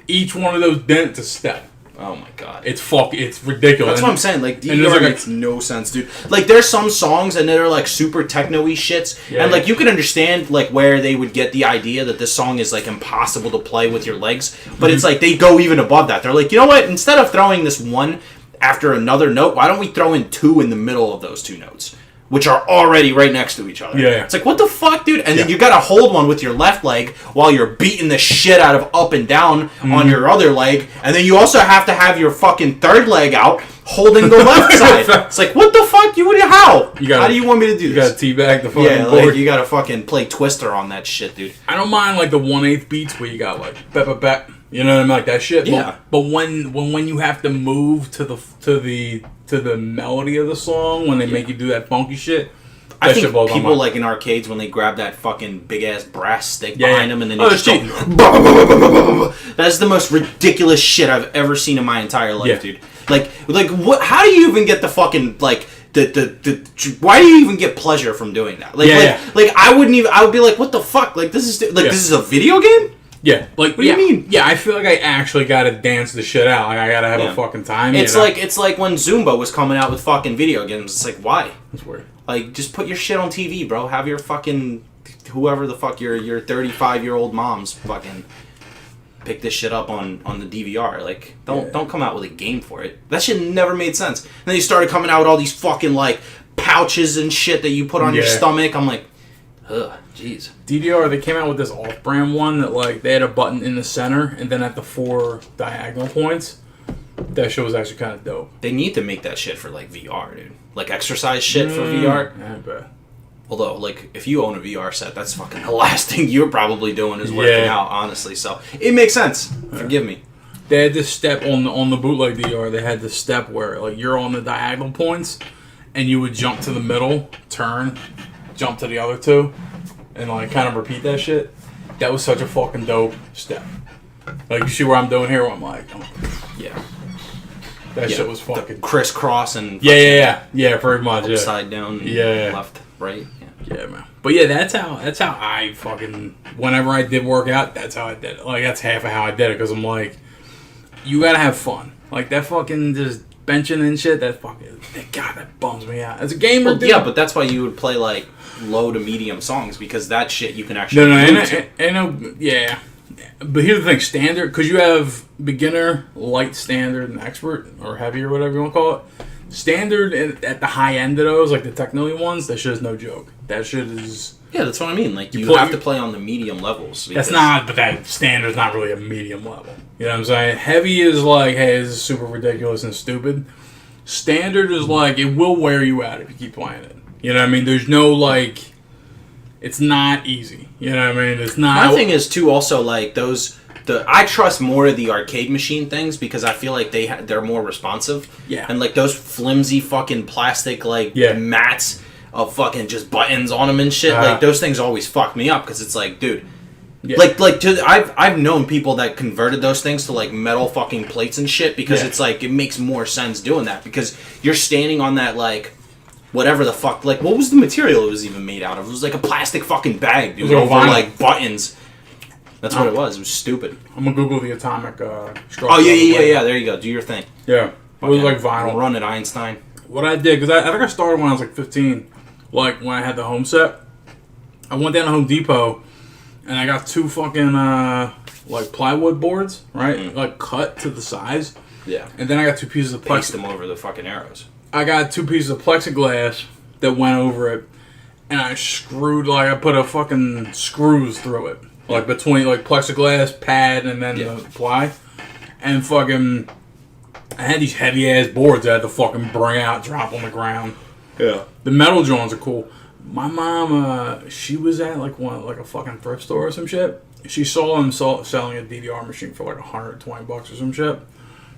Speaker 1: each one of those dents a step.
Speaker 2: Oh my god.
Speaker 1: It's ridiculous.
Speaker 2: That's what I'm saying. Like,
Speaker 1: and there's
Speaker 2: DDR
Speaker 1: like a-
Speaker 2: makes no sense, dude. Like, there's some songs and they're like super techno-y shits,
Speaker 1: Yeah.
Speaker 2: and like you can understand like where they would get the idea that this song is like impossible to play with your legs, but it's like they go even above that. They're like, you know what? Instead of throwing this one after another note, why don't we throw in 2 in the middle of those 2 notes? Which are already right next to each other.
Speaker 1: Yeah.
Speaker 2: It's like, what the fuck, dude? And then you gotta hold one with your left leg while you're beating the shit out of up and down on your other leg. And then you also have to have your fucking third leg out holding the left side. It's like, what the fuck? How? How do you want me to do
Speaker 1: You
Speaker 2: this?
Speaker 1: got to teabag the fucking
Speaker 2: Yeah,
Speaker 1: board.
Speaker 2: like, you gotta fucking play Twister on that shit, dude.
Speaker 1: I don't mind like the 1/8 beats where you got like bep. You know what I mean, like that shit.
Speaker 2: Yeah.
Speaker 1: But when you have to move to the melody of the song, when they make you do that funky shit.
Speaker 2: I
Speaker 1: That
Speaker 2: think
Speaker 1: shit blows my
Speaker 2: people
Speaker 1: mind.
Speaker 2: like in arcades when they grab that fucking big ass brass stick
Speaker 1: Yeah,
Speaker 2: behind
Speaker 1: yeah.
Speaker 2: them and then they
Speaker 1: Oh,
Speaker 2: just
Speaker 1: cheap.
Speaker 2: go. That's the most ridiculous shit I've ever seen in my entire life,
Speaker 1: Yeah.
Speaker 2: dude. Like what? How do you even get the fucking like the? Why do you even get pleasure from doing that? Like,
Speaker 1: Yeah,
Speaker 2: like I wouldn't even. I would be like, what the fuck? Like this is
Speaker 1: Yeah.
Speaker 2: this is a video game.
Speaker 1: Yeah, like
Speaker 2: What do you mean?
Speaker 1: Yeah, I feel like I actually gotta dance the shit out. Like I gotta have
Speaker 2: Yeah.
Speaker 1: a fucking time.
Speaker 2: It's
Speaker 1: you know?
Speaker 2: it's like when Zumba was coming out with fucking video games. It's like, why?
Speaker 1: That's weird.
Speaker 2: Like, just put your shit on TV, bro. Have your fucking whoever the fuck your 35-year-old moms fucking pick this shit up on the DVR. Like, don't come out with a game for it. That shit never made sense. And then you started coming out with all these fucking like pouches and shit that you put on your
Speaker 1: Yeah.
Speaker 2: stomach. I'm like, ugh, jeez.
Speaker 1: DDR, they came out with this off-brand one that like they had a button in the center and then at the 4 diagonal points. That shit was actually kind of dope.
Speaker 2: They need to make that shit for like VR, dude. Like exercise shit for VR.
Speaker 1: Yeah, I bet.
Speaker 2: Although, like, if you own a VR set, that's fucking the last thing you're probably doing is working out, honestly. So, it makes sense. Forgive me.
Speaker 1: They had this step on the bootleg VR. They had this step where, like, you're on the diagonal points, and you would jump to the middle, turn, jump to the other two, and, like, kind of repeat that shit. That was such a fucking dope step. Like, you see what I'm doing here? I'm like,
Speaker 2: Yeah.
Speaker 1: that shit was fucking...
Speaker 2: crisscross and...
Speaker 1: Yeah, pretty much,
Speaker 2: upside down, left, right.
Speaker 1: Yeah, man. But yeah, that's how I fucking... Whenever I did work out, that's how I did it. Like, that's half of how I did it, because I'm like, you gotta have fun. Like, that fucking just benching and shit, that fucking... God, that bums me out. As a gamer, dude...
Speaker 2: Yeah, but that's why you would play, like, low to medium songs, because that shit you can actually
Speaker 1: yeah. But here's the thing, standard, because you have beginner, light, standard, and expert, or heavy, or whatever you want to call it. Standard at the high end of those, like the technically ones, that shit is no joke. That shit is...
Speaker 2: Yeah, that's what I mean. Like, you have to play on the medium levels.
Speaker 1: That's not, but that standard's not really a medium level. You know what I'm saying? Heavy is like, hey, this is super ridiculous and stupid. Standard is like, it will wear you out if you keep playing it. You know what I mean? There's no, like... It's not easy. You know what I mean? It's not...
Speaker 2: My thing is, too, also, like, I trust more of the arcade machine things because I feel like they're more responsive.
Speaker 1: Yeah.
Speaker 2: And, like, those flimsy fucking plastic, like, mats of fucking just buttons on them and shit, like, those things always fuck me up because it's like, dude... Yeah. I've known people that converted those things to, like, metal fucking plates and shit because it's like, it makes more sense doing that because you're standing on that, like... Whatever the fuck, like, what was the material it was even made out of? It was like a plastic fucking bag, dude, over, like, buttons. That's what it was. It was stupid.
Speaker 1: I'm gonna Google the atomic structure.
Speaker 2: Oh, yeah, there you go. Do your thing.
Speaker 1: Yeah. It was like vinyl.
Speaker 2: Run it, Einstein.
Speaker 1: What I did, because I think I started when I was like 15, like, when I had the home set. I went down to Home Depot, and I got 2 fucking, like, plywood boards, right? Mm. Like, cut to the size.
Speaker 2: Yeah.
Speaker 1: And then I got 2 pieces of
Speaker 2: plexiglass. Paste them over the fucking arrows.
Speaker 1: I got 2 pieces of plexiglass that went over it, and I screwed, like, I put a fucking screws through it. Like, between, like, plexiglass, pad, and then the ply. And fucking, I had these heavy-ass boards I had to fucking bring out, drop on the ground.
Speaker 2: Yeah.
Speaker 1: The metal joints are cool. My mom, she was at, like, a fucking thrift store or some shit. She saw them selling a DDR machine for, like, $120 or some shit.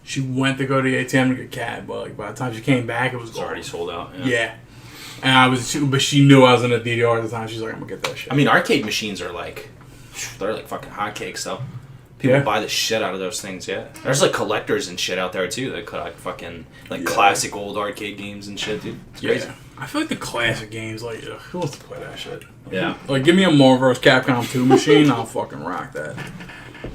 Speaker 1: She went to go to the ATM to get CAD, but like by the time she came back, it was
Speaker 2: already sold out.
Speaker 1: Yeah. And but she knew I was in a DDR at the time. She's like, I'm gonna get that shit.
Speaker 2: I mean, arcade machines are like, they're like fucking hotcakes, though. People buy the shit out of those things. Yeah. There's like collectors and shit out there too that collect fucking like classic old arcade games and shit, dude. It's crazy.
Speaker 1: I feel like the classic games, like, who wants to play that shit?
Speaker 2: Yeah.
Speaker 1: Like, give me a Marvel vs. Capcom 2 machine, I'll fucking rock that.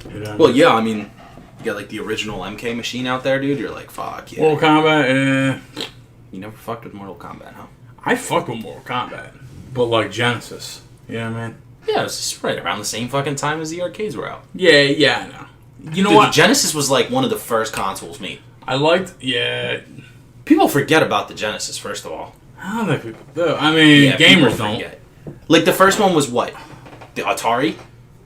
Speaker 2: You know what I mean? Yeah, I mean. You got, like, the original MK machine out there, dude. You're like, fuck, yeah.
Speaker 1: Mortal Kombat,
Speaker 2: You never fucked with Mortal Kombat, huh?
Speaker 1: I fucked with Mortal Kombat. But, like, Genesis. You know what I mean?
Speaker 2: Yeah, it was just right around the same fucking time as the arcades were out.
Speaker 1: Yeah, I know. You know what?
Speaker 2: The Genesis was, like, one of the first consoles made.
Speaker 1: I liked... Yeah.
Speaker 2: People forget about the Genesis, first of all.
Speaker 1: I don't think people do. I mean, gamers don't. Forget.
Speaker 2: Like, the first one was what? The Atari?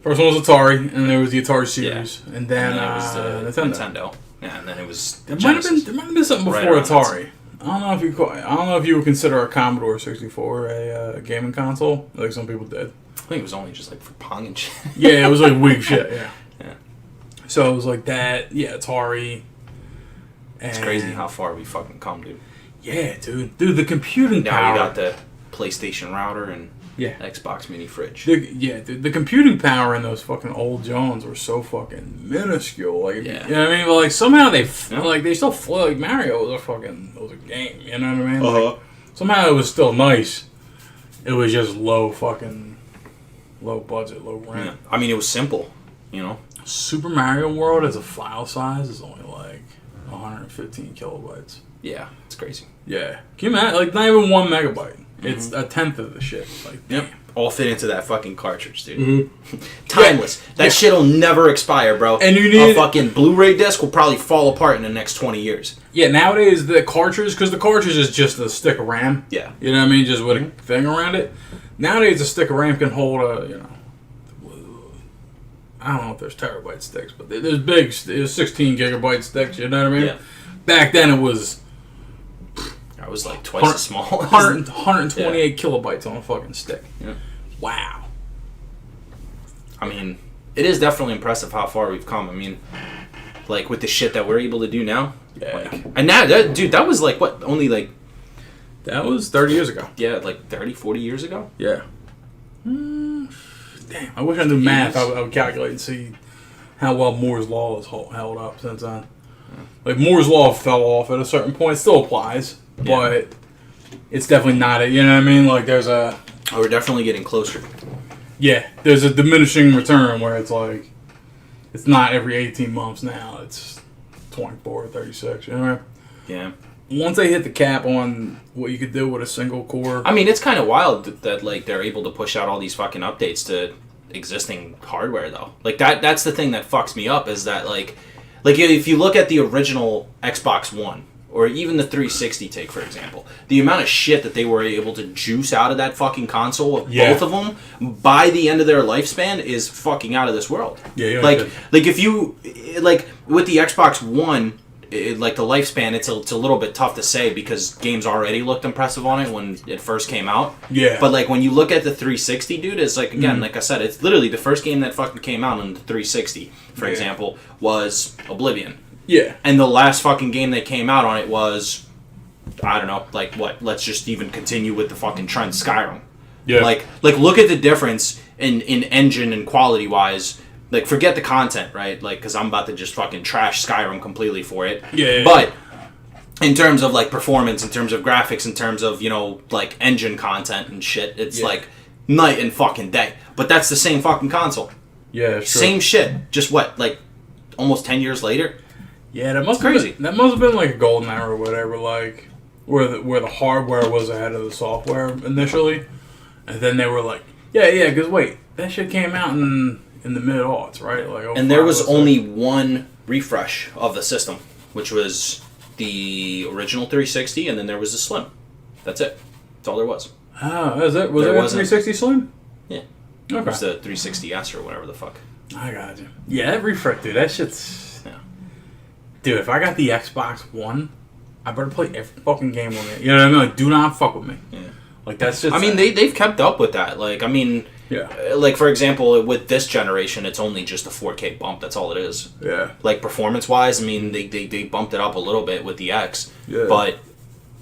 Speaker 1: First one was Atari, and there was the Atari series, and then
Speaker 2: it was the Nintendo. Yeah, and then it was.
Speaker 1: There might have been something before Atari. I don't know if you would consider a Commodore 64 a gaming console, like some people did.
Speaker 2: I think it was only just like for Pong and shit.
Speaker 1: Yeah, it was like weak shit. Yeah. So it was like that. Yeah, Atari.
Speaker 2: It's crazy how far we fucking come, dude.
Speaker 1: Yeah, dude. The computing power.
Speaker 2: Now you got the PlayStation router and. Xbox mini fridge.
Speaker 1: The computing power in those fucking old Jones were so fucking minuscule. Like, you know what I mean? But like somehow they still flow. Like Mario was a game. You know what I mean? Like, somehow it was still nice. It was just low budget, low rent.
Speaker 2: Yeah. I mean, it was simple. You know.
Speaker 1: Super Mario World as a file size is only like 115 kilobytes.
Speaker 2: Yeah, it's crazy.
Speaker 1: Yeah, can you imagine? Like not even 1 megabyte. It's a tenth of the shit. Like, damn.
Speaker 2: All fit into that fucking cartridge, dude. Mm-hmm. Timeless. That shit'll never expire, bro.
Speaker 1: And you need
Speaker 2: a fucking Blu-ray disc will probably fall apart in the next 20 years.
Speaker 1: Yeah, nowadays the cartridge, because the cartridge is just a stick of RAM.
Speaker 2: Yeah.
Speaker 1: You know what I mean? Just with a thing around it. Nowadays a stick of RAM can hold I don't know if there's terabyte sticks, but there's 16 gigabyte sticks. You know what I mean?
Speaker 2: Yeah.
Speaker 1: Back then it was.
Speaker 2: That was like twice as small.
Speaker 1: 128 kilobytes on a fucking stick.
Speaker 2: Yeah.
Speaker 1: Wow.
Speaker 2: I mean, it is definitely impressive how far we've come. I mean, like with the shit that we're able to do now.
Speaker 1: Yeah.
Speaker 2: Like, and now, that was like what? Only like.
Speaker 1: That was 30 years ago.
Speaker 2: Yeah, like 30, 40 years ago.
Speaker 1: Yeah. Damn, I wish I knew math. I would calculate and see how well Moore's Law has held up since then. Like, Moore's Law fell off at a certain point. It still applies, but it's definitely not it. You know what I mean? Like, there's a...
Speaker 2: Oh, we're definitely getting closer.
Speaker 1: Yeah, there's a diminishing return where it's like... It's not every 18 months now. It's 24 or 36, you know?
Speaker 2: Yeah.
Speaker 1: Once they hit the cap on what you could do with a single core...
Speaker 2: I mean, it's kind of wild that like, they're able to push out all these fucking updates to existing hardware, though. Like, that's the thing that fucks me up, is that, like if you look at the original Xbox One, or even the 360 take, for example, the amount of shit that they were able to juice out of that fucking console, both of them, by the end of their lifespan, is fucking out of this world.
Speaker 1: Yeah,
Speaker 2: like if you, like, with the Xbox One, like the lifespan, it's a little bit tough to say because games already looked impressive on it when it first came out.
Speaker 1: Yeah.
Speaker 2: But like when you look at the 360, dude, it's like, again, like I said, it's literally the first game that fucking came out on the 360, for example, was Oblivion.
Speaker 1: Yeah.
Speaker 2: And the last fucking game that came out on it was, I don't know, like what? Let's just even continue with the fucking trend, Skyrim.
Speaker 1: Yeah.
Speaker 2: Like look at the difference in engine and quality wise. Like, forget the content, right? Like, because I'm about to just fucking trash Skyrim completely for it.
Speaker 1: Yeah.
Speaker 2: But in terms of, like, performance, in terms of graphics, in terms of, you know, like, engine content and shit, it's, like, night and fucking day. But that's the same fucking console.
Speaker 1: Yeah, sure.
Speaker 2: Same shit. Just what, like, almost 10 years later?
Speaker 1: Yeah, that must
Speaker 2: crazy.
Speaker 1: That must have been, like, a golden era or whatever, like, where the hardware was ahead of the software initially. And then they were like, yeah, because wait, that shit came out in the mid-aughts, right? Like,
Speaker 2: and there was only one refresh of the system, which was the original 360, and then there was the Slim. That's it. That's all there was.
Speaker 1: Oh, is it? Was there a 360 Slim?
Speaker 2: Yeah.
Speaker 1: Okay.
Speaker 2: It was the 360S or whatever the fuck.
Speaker 1: I got you. Yeah, that refresh, dude, that shit's...
Speaker 2: Yeah.
Speaker 1: Dude, if I got the Xbox One, I better play every fucking game on it. You know what I mean? Like, do not fuck with me.
Speaker 2: Yeah.
Speaker 1: Like, that's just...
Speaker 2: I mean, they've kept up with that. Like, I mean...
Speaker 1: Yeah.
Speaker 2: Like, for example, with this generation, it's only just a 4K bump. That's all it is.
Speaker 1: Yeah.
Speaker 2: Like, performance-wise, I mean, they bumped it up a little bit with the X.
Speaker 1: Yeah.
Speaker 2: But,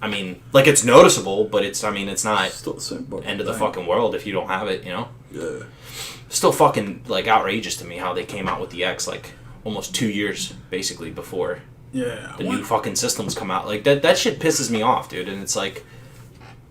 Speaker 2: I mean, like, it's noticeable, but it's not
Speaker 1: still the same
Speaker 2: end of the fucking world if you don't have it, you know?
Speaker 1: Yeah.
Speaker 2: Still fucking, like, outrageous to me how they came out with the X, like, almost 2 years, basically, before
Speaker 1: Yeah.
Speaker 2: the new fucking systems come out. Like, that shit pisses me off, dude. And it's like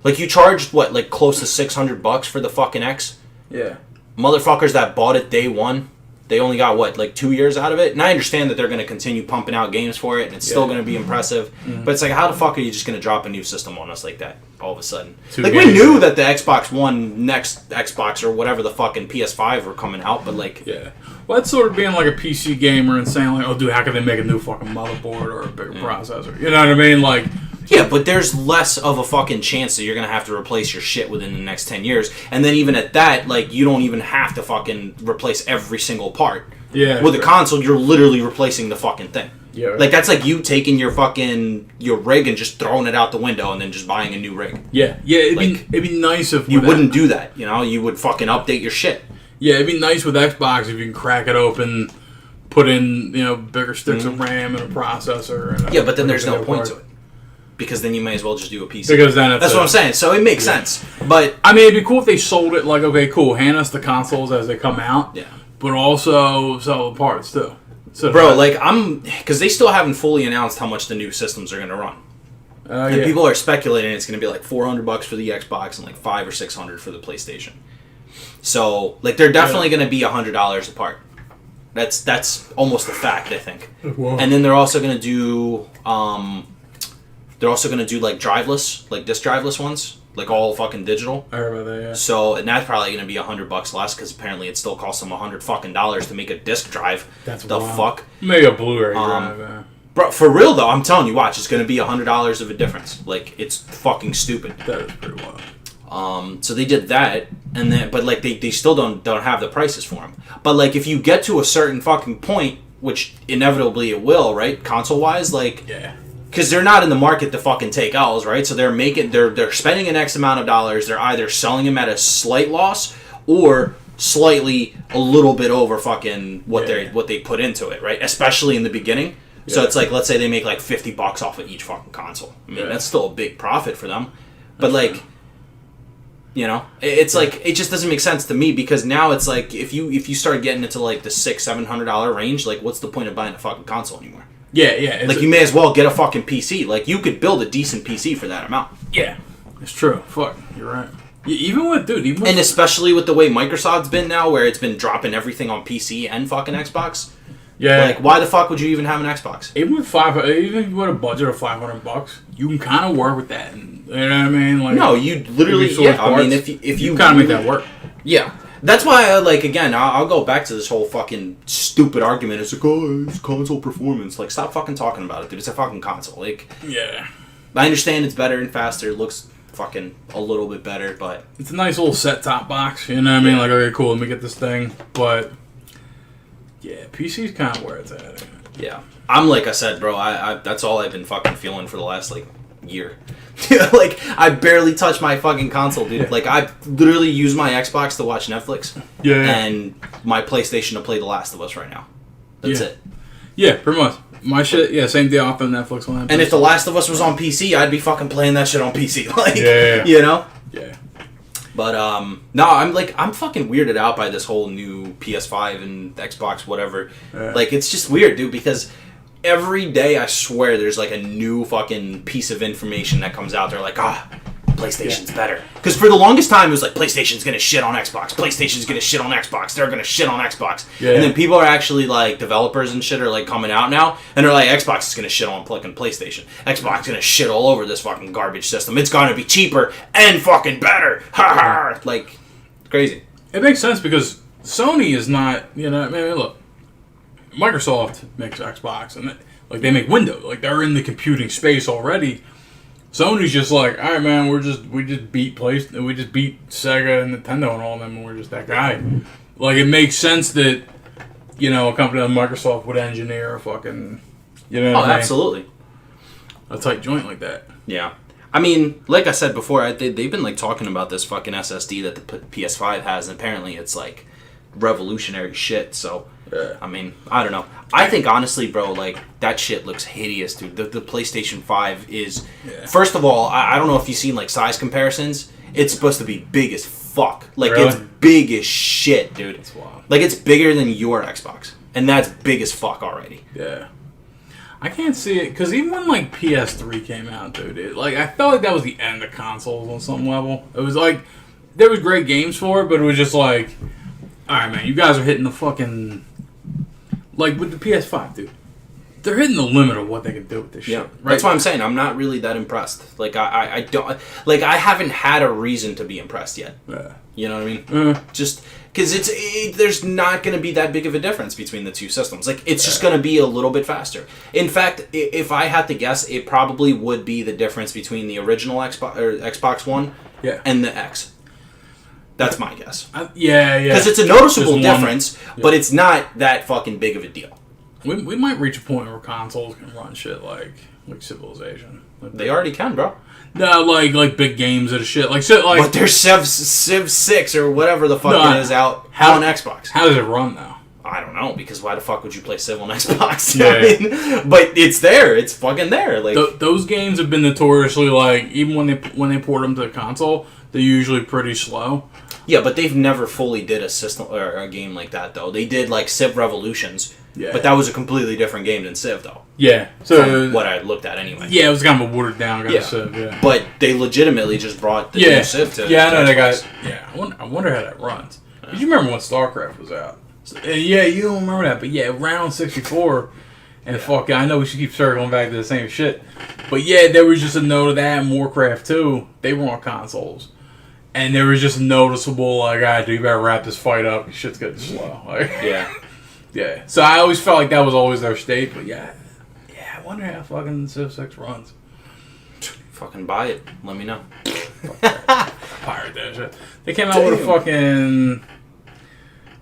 Speaker 2: you charged, what, like, close to $600 for the fucking X?
Speaker 1: Yeah.
Speaker 2: Motherfuckers that bought it day one, they only got, what, like 2 years out of it? And I understand that they're going to continue pumping out games for it, and it's still going to be impressive. Mm-hmm. But it's like, how the fuck are you just going to drop a new system on us like that, all of a sudden? Like, we knew that the Xbox One, next Xbox, or whatever the fucking PS5 were coming out, but like...
Speaker 1: Yeah. Well, that's sort of being like a PC gamer and saying, like, oh, dude, how can they make a new fucking motherboard or a bigger processor? You know what I mean? Like...
Speaker 2: Yeah, but there's less of a fucking chance that you're going to have to replace your shit within the next 10 years. And then even at that, like, you don't even have to fucking replace every single part.
Speaker 1: Yeah.
Speaker 2: With a console, you're literally replacing the fucking thing.
Speaker 1: Yeah. Right.
Speaker 2: Like, that's like you taking your rig and just throwing it out the window and then just buying a new rig.
Speaker 1: Yeah. Yeah, it'd be nice if...
Speaker 2: You wouldn't do that, you know? You would fucking update your shit.
Speaker 1: Yeah, it'd be nice with Xbox if you can crack it open, put in, you know, bigger sticks of RAM and a processor. And
Speaker 2: yeah, but then there's no point to it. Because then you may as well just do a PC.
Speaker 1: Because then
Speaker 2: that's what I'm saying. So it makes sense. But
Speaker 1: I mean, it'd be cool if they sold it like, okay, cool, hand us the consoles as they come out.
Speaker 2: Yeah.
Speaker 1: But also sell the parts too. So
Speaker 2: bro, like because they still haven't fully announced how much the new systems are going to run. And people are speculating it's going to be like $400 for the Xbox and like $500 or $600 for the PlayStation. So like they're definitely going to be $100 apart. That's almost a fact, I think.
Speaker 1: Whoa.
Speaker 2: And then they're also going to do like driveless, like disc driveless ones, like all fucking digital.
Speaker 1: I heard about that, yeah.
Speaker 2: So, and that's probably going to be $100 less because apparently it still costs them $100 to make a disc drive.
Speaker 1: That's
Speaker 2: the
Speaker 1: wild.
Speaker 2: Fuck.
Speaker 1: Maybe a Blu-ray drive. Yeah.
Speaker 2: Bro, for real though, I'm telling you, watch, it's going to be $100 of a difference. Like, it's fucking stupid.
Speaker 1: That is pretty wild.
Speaker 2: So they did that, and then, but like they still don't have the prices for them. But like if you get to a certain fucking point, which inevitably it will, right? Console wise, like.
Speaker 1: Yeah.
Speaker 2: because they're not in the market to fucking take L's, right? So they're spending an X amount of dollars. They're either selling them at a slight loss or slightly a little bit over fucking what they put into it, right? Especially in the beginning. So it's like, let's say they make like $50 off of each fucking console. I mean, that's still a big profit for them. But like, you know, it's like, it just doesn't make sense to me, because now it's like, if you start getting into like the $600-$700 range, like what's the point of buying a fucking console anymore?
Speaker 1: Yeah.
Speaker 2: Like, you may as well get a fucking PC. Like, you could build a decent PC for that amount.
Speaker 1: Yeah, it's true. Fuck, you're right.
Speaker 2: And especially with the way Microsoft's been now, where it's been dropping everything on PC and fucking Xbox.
Speaker 1: Yeah.
Speaker 2: Like, why the fuck would you even have an Xbox?
Speaker 1: Even with a budget of $500, you can kind of work with that. And, you know what I mean? Like,
Speaker 2: no, you literally. Yeah, I mean, if you
Speaker 1: kind of make that work.
Speaker 2: Yeah. That's why, like, again, I'll go back to this whole fucking stupid argument. It's like, oh, it's console performance. Like, stop fucking talking about it, dude. It's a fucking console. Like,
Speaker 1: yeah.
Speaker 2: I understand it's better and faster. It looks fucking a little bit better, but
Speaker 1: it's a nice little set-top box. You know what I mean? Like, okay, cool, let me get this thing. But yeah, PC's kind of where it's at.
Speaker 2: Yeah, I'm like I said, bro. I that's all I've been fucking feeling for the last like year. Like, I barely touch my fucking console, dude. Like, I literally use my Xbox to watch Netflix.
Speaker 1: Yeah.
Speaker 2: And my PlayStation to play The Last of Us right now. That's it.
Speaker 1: Yeah, pretty much. My shit, yeah, same deal off the Netflix one.
Speaker 2: And if The Last of Us was on PC, I'd be fucking playing that shit on PC. Like,
Speaker 1: yeah.
Speaker 2: You know?
Speaker 1: Yeah.
Speaker 2: But, no, I'm fucking weirded out by this whole new PS5 and Xbox, whatever.
Speaker 1: Yeah.
Speaker 2: Like, it's just weird, dude, because every day, I swear, there's like a new fucking piece of information that comes out there, like, PlayStation's better. Because for the longest time, it was like, PlayStation's gonna shit on Xbox. PlayStation's gonna shit on Xbox. They're gonna shit on Xbox.
Speaker 1: Yeah.
Speaker 2: And then people are actually, like, developers and shit are, like, coming out now, and they're like, Xbox is gonna shit on fucking PlayStation. Xbox is gonna shit all over this fucking garbage system. It's gonna be cheaper and fucking better. Ha ha! Like, crazy.
Speaker 1: It makes sense because Sony is not, you know, I mean, look, Microsoft makes Xbox, and they make Windows. Like, they're in the computing space already. Sony's just like, all right, man, we just beat Sega and Nintendo and all of them, and we're just that guy. Like, it makes sense that, you know, a company like Microsoft would engineer a fucking, you know,
Speaker 2: Absolutely,
Speaker 1: a tight joint like that.
Speaker 2: Yeah. I mean, like I said before, they've been like talking about this fucking SSD that the PS5 has, and apparently it's like revolutionary shit. So, I mean, I don't know. I think honestly, bro, like, that shit looks hideous, dude. The PlayStation 5 is, first of all, I don't know if you've seen like size comparisons. It's supposed to be big as fuck. Like,
Speaker 1: really?
Speaker 2: It's big as shit, dude.
Speaker 1: That's wild.
Speaker 2: Like, it's bigger than your Xbox, and that's big as fuck already.
Speaker 1: Yeah. I can't see it, because even when, like, PS3 came out, dude, I felt like that was the end of consoles on some level. It was like, there was great games for it, but it was just like, alright, man, you guys are hitting the fucking, like, with the PS5, dude, they're hitting the limit of what they can do with this shit.
Speaker 2: Right? That's why I'm saying I'm not really that impressed. Like, I don't, like, I haven't had a reason to be impressed yet.
Speaker 1: Yeah.
Speaker 2: You know what I mean? Just because there's not going to be that big of a difference between the two systems. Like, it's just going to be a little bit faster. In fact, if I had to guess, it probably would be the difference between the original Xbox One and the X. That's my guess.
Speaker 1: Yeah.
Speaker 2: Because it's a noticeable difference, but it's not that fucking big of a deal.
Speaker 1: We might reach a point where consoles can run shit like Civilization.
Speaker 2: They already can, bro.
Speaker 1: No, like big games and shit. Like shit like.
Speaker 2: But there's Civ 6 or whatever the fuck it is out on Xbox.
Speaker 1: How does it run though?
Speaker 2: I don't know, because why the fuck would you play Civ on Xbox? Yeah. I mean, but it's there. It's fucking there. Like,
Speaker 1: those games have been notoriously, like, even when they port them to the console, they're usually pretty slow.
Speaker 2: Yeah, but they've never fully did a system or a game like that though. They did like Civ Revolutions. Yeah. But that was a completely different game than Civ, though.
Speaker 1: Yeah. So
Speaker 2: what I looked at anyway.
Speaker 1: Yeah, it was kind of a watered down kind of Civ. Yeah.
Speaker 2: But they legitimately just brought the new Civ to.
Speaker 1: Yeah, I know they got. Yeah, I wonder how that runs. Did you remember when StarCraft was out? Yeah, you don't remember that, but yeah, around 64, and fuck, I know we should keep circling back to the same shit, but yeah, there was just a note of that. And Warcraft 2, they were on consoles. And there was just noticeable, like, alright, dude, you better wrap this fight up. Shit's getting slow. Like, yeah. So I always felt like that was always their state, but yeah, I wonder how fucking Civ 6 runs.
Speaker 2: Fucking buy it. Let me know.
Speaker 1: Pirate that shit. They came out with a fucking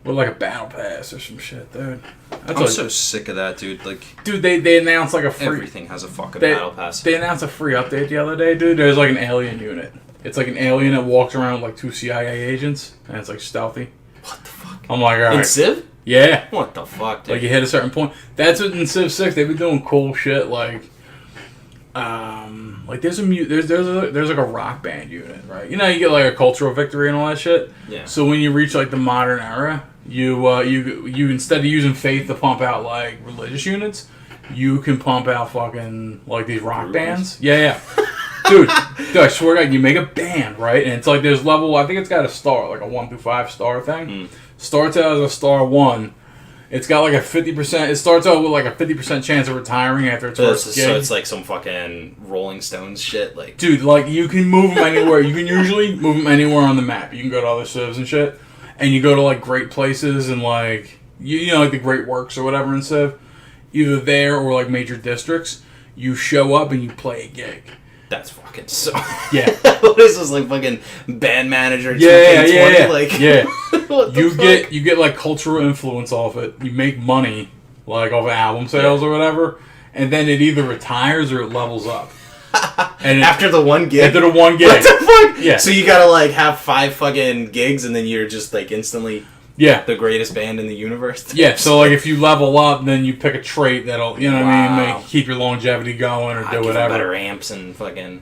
Speaker 1: with like a battle pass or some shit, dude.
Speaker 2: I'm so sick of that, dude. Like,
Speaker 1: dude, they announced like a free.
Speaker 2: Everything has a fucking battle pass.
Speaker 1: They announced a free update the other day, dude. There's like an alien unit. It's like an alien that walks around with like 2 CIA agents, and it's like stealthy.
Speaker 2: What the fuck?
Speaker 1: I'm like, alright.
Speaker 2: In Civ?
Speaker 1: Yeah.
Speaker 2: What the fuck, dude?
Speaker 1: Like you hit a certain point. That's what in Civ 6 they've been doing cool shit like there's like a rock band unit, right? You know, you get like a cultural victory and all that shit.
Speaker 2: Yeah.
Speaker 1: So when you reach like the modern era, you instead of using faith to pump out like religious units, you can pump out fucking like these rock bands. Yeah. Dude, I swear to God, you make a band, right? And it's like there's level, I think it's got a star, like a 1 through 5 star thing. Starts out as a star 1. It's got like a 50%, it starts out with like a 50% chance of retiring after its first gig.
Speaker 2: So it's like some fucking Rolling Stones shit, like...
Speaker 1: Dude, like you can move them anywhere. You can usually move them anywhere on the map. You can go to other civs and shit. And you go to like great places and like, you know, like the Great Works or whatever in Civ. Either there or like major districts. You show up and you play a gig.
Speaker 2: That's fucking so...
Speaker 1: Yeah.
Speaker 2: What is this, like fucking band manager 2K20?
Speaker 1: Yeah.
Speaker 2: Like,
Speaker 1: yeah.
Speaker 2: What the fuck?
Speaker 1: You get like cultural influence off it. You make money like off album sales or whatever, and then it either retires or it levels up. And
Speaker 2: after the one gig?
Speaker 1: After the one gig.
Speaker 2: What the fuck?
Speaker 1: Yeah.
Speaker 2: So you gotta like have 5 fucking gigs and then you're just like instantly the greatest band in the universe?
Speaker 1: Yeah, so like if you level up, then you pick a trait that'll, you know what I mean, make, keep your longevity going or do whatever.
Speaker 2: Better amps and fucking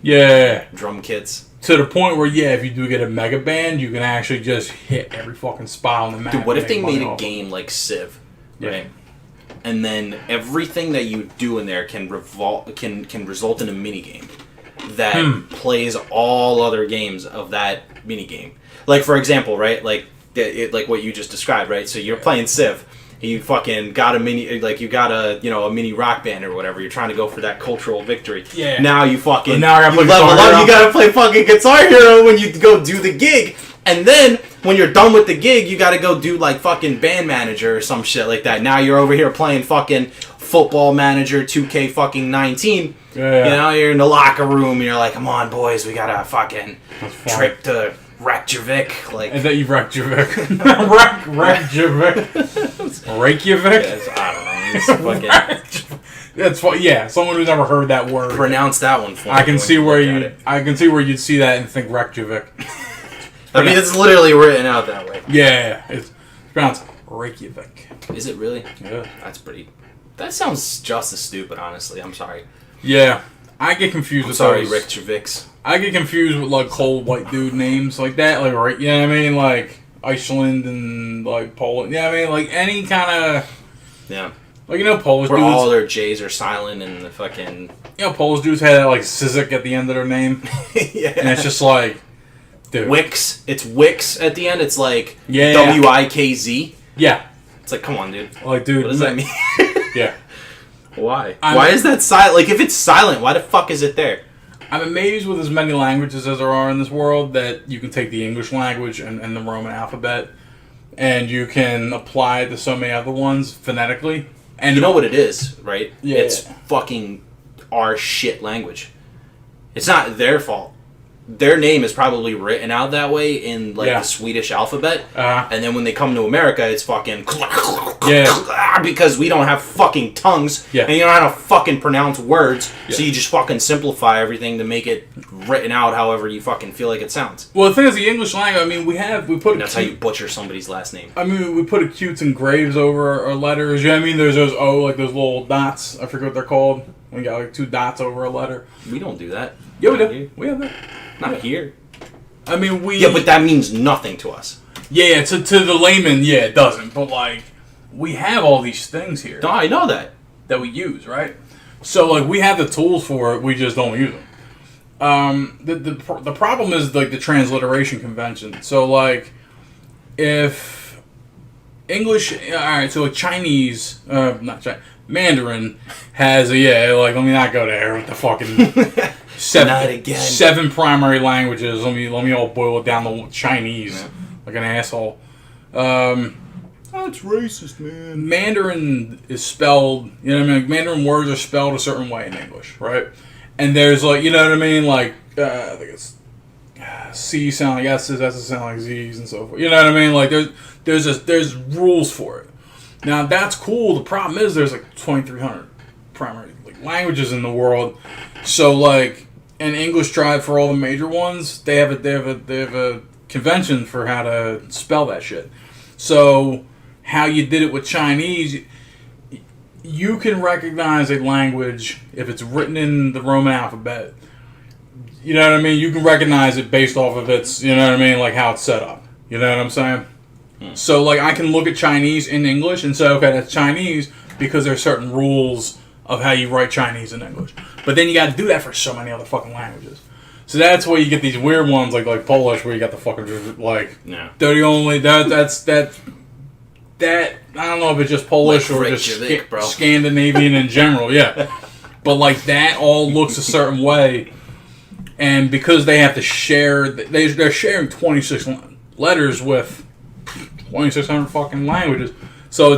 Speaker 2: drum kits.
Speaker 1: To the point where, if you do get a mega band, you can actually just hit every fucking spot on the map.
Speaker 2: Dude, what if they made a game like Civ, right? And then everything that you do in there can result in a minigame that plays all other games of that minigame. Like, for example, right? Like what you just described, right? So you're playing Civ. You fucking got a mini, like you got a mini rock band or whatever. You're trying to go for that cultural victory.
Speaker 1: Yeah.
Speaker 2: Now you fucking
Speaker 1: you level
Speaker 2: up. You gotta play fucking Guitar Hero when you go do the gig, and then when you're done with the gig, you gotta go do like fucking Band Manager or some shit like that. Now you're over here playing fucking Football Manager 2K fucking 19.
Speaker 1: Yeah.
Speaker 2: You know, you're in the locker room and you're like, come on, boys, we got a fucking trip to Reykjavik, like,
Speaker 1: and then you Reykjavik. Reykjavik. Reykjavik?
Speaker 2: Yeah, I don't know. It's fucking...
Speaker 1: That's what. Yeah, someone who's never heard that word.
Speaker 2: Pronounce that one for me.
Speaker 1: I can see where you'd see that and think Reykjavik.
Speaker 2: I mean, it's literally written out that way.
Speaker 1: Yeah, it's pronounced Reykjavik.
Speaker 2: Is it really?
Speaker 1: Yeah.
Speaker 2: That's pretty... That sounds just as stupid, honestly. I'm sorry.
Speaker 1: Yeah. I get confused with those.
Speaker 2: Reykjaviks.
Speaker 1: I get confused with like cold white dude names like that, like right, you know what I mean, like Iceland and like Poland. Yeah, you know what I mean, like any kind of like Polish
Speaker 2: where
Speaker 1: dudes.
Speaker 2: All their J's are silent and the fucking
Speaker 1: Polish dudes had like Sizik at the end of their name.
Speaker 2: Yeah,
Speaker 1: and it's just like dude.
Speaker 2: Wix. It's Wix at the end. It's like WIKZ.
Speaker 1: Yeah,
Speaker 2: it's like come on, dude.
Speaker 1: Like dude,
Speaker 2: what does that mean?
Speaker 1: Yeah.
Speaker 2: Why? Why is that silent? Like, if it's silent, why the fuck is it there?
Speaker 1: I'm amazed with as many languages as there are in this world that you can take the English language and the Roman alphabet and you can apply it to so many other ones phonetically. And
Speaker 2: you know what it is, right?
Speaker 1: Yeah.
Speaker 2: It's fucking our shit language. It's not their fault. Their name is probably written out that way in like the Swedish alphabet, and then when they come to America, it's fucking because we don't have fucking tongues, and you don't know how to fucking pronounce words, so you just fucking simplify everything to make it written out however you fucking feel like it sounds.
Speaker 1: Well, the thing is, the English language. I mean, we put.
Speaker 2: And that's how you butcher somebody's last name.
Speaker 1: I mean, we put acutes and graves over our letters. You know what I mean? There's those like those little dots. I forget what they're called. We got like 2 dots over a letter.
Speaker 2: We don't do that.
Speaker 1: Yeah, we do. We have that.
Speaker 2: Not here.
Speaker 1: I mean, we...
Speaker 2: Yeah, but that means nothing to us.
Speaker 1: Yeah, to the layman, it doesn't. But, like, we have all these things here.
Speaker 2: No, I know that.
Speaker 1: That we use, right? So, like, we have the tools for it. We just don't use them. The problem is, like, the transliteration convention. So, like, if English... Alright, so Chinese... not Chinese... Mandarin has a... let me not go there with the fucking... Seven primary languages. Let me all boil it down to Chinese, like an asshole. That's racist, man. Mandarin is spelled. You know what I mean? Like, Mandarin words are spelled a certain way in English, right? And there's like, you know what I mean? Like, I think it's C sound like S's, S's sound like Z's, and so forth. You know what I mean? Like there's rules for it. Now that's cool. The problem is there's like 2,300 primary languages in the world. So like in English Tribe, for all the major ones, they have a convention for how to spell that shit. So how you did it with Chinese, you can recognize a language if it's written in the Roman alphabet. You know what I mean? You can recognize it based off of its, you know what I mean, like how it's set up. You know what I'm saying? So like I can look at Chinese in English and say, okay, that's Chinese because there's certain rules of how you write Chinese in English. But then you got to do that for so many other fucking languages. So that's where you get these weird ones like Polish, where you got the fucking like they're the only that's I don't know if it's just Polish
Speaker 2: like
Speaker 1: or just
Speaker 2: Reykjavik,
Speaker 1: Scandinavian in general, yeah. But like that all looks a certain way, and because they have to share, they're sharing 26 letters with 2,600 fucking languages. So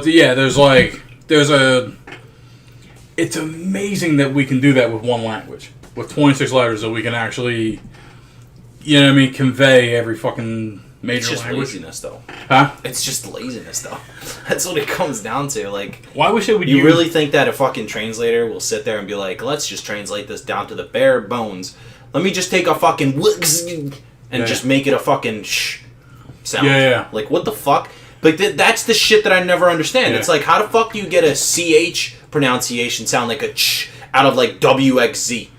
Speaker 1: it's amazing that we can do that with one language. With 26 letters that we can actually, you know what I mean, convey every fucking major language.
Speaker 2: It's just laziness, though.
Speaker 1: Huh?
Speaker 2: It's just laziness, though. That's what it comes down to. Like,
Speaker 1: why wish they would
Speaker 2: you really think that a fucking translator will sit there and be like, let's just translate this down to the bare bones. Let me just take a fucking and just make it a fucking sh sound.
Speaker 1: Yeah.
Speaker 2: Like, what the fuck? Like, that's the shit that I never understand.
Speaker 1: Yeah.
Speaker 2: It's like, how the fuck do you get a CH pronunciation sound like a ch out of, like, WXZ?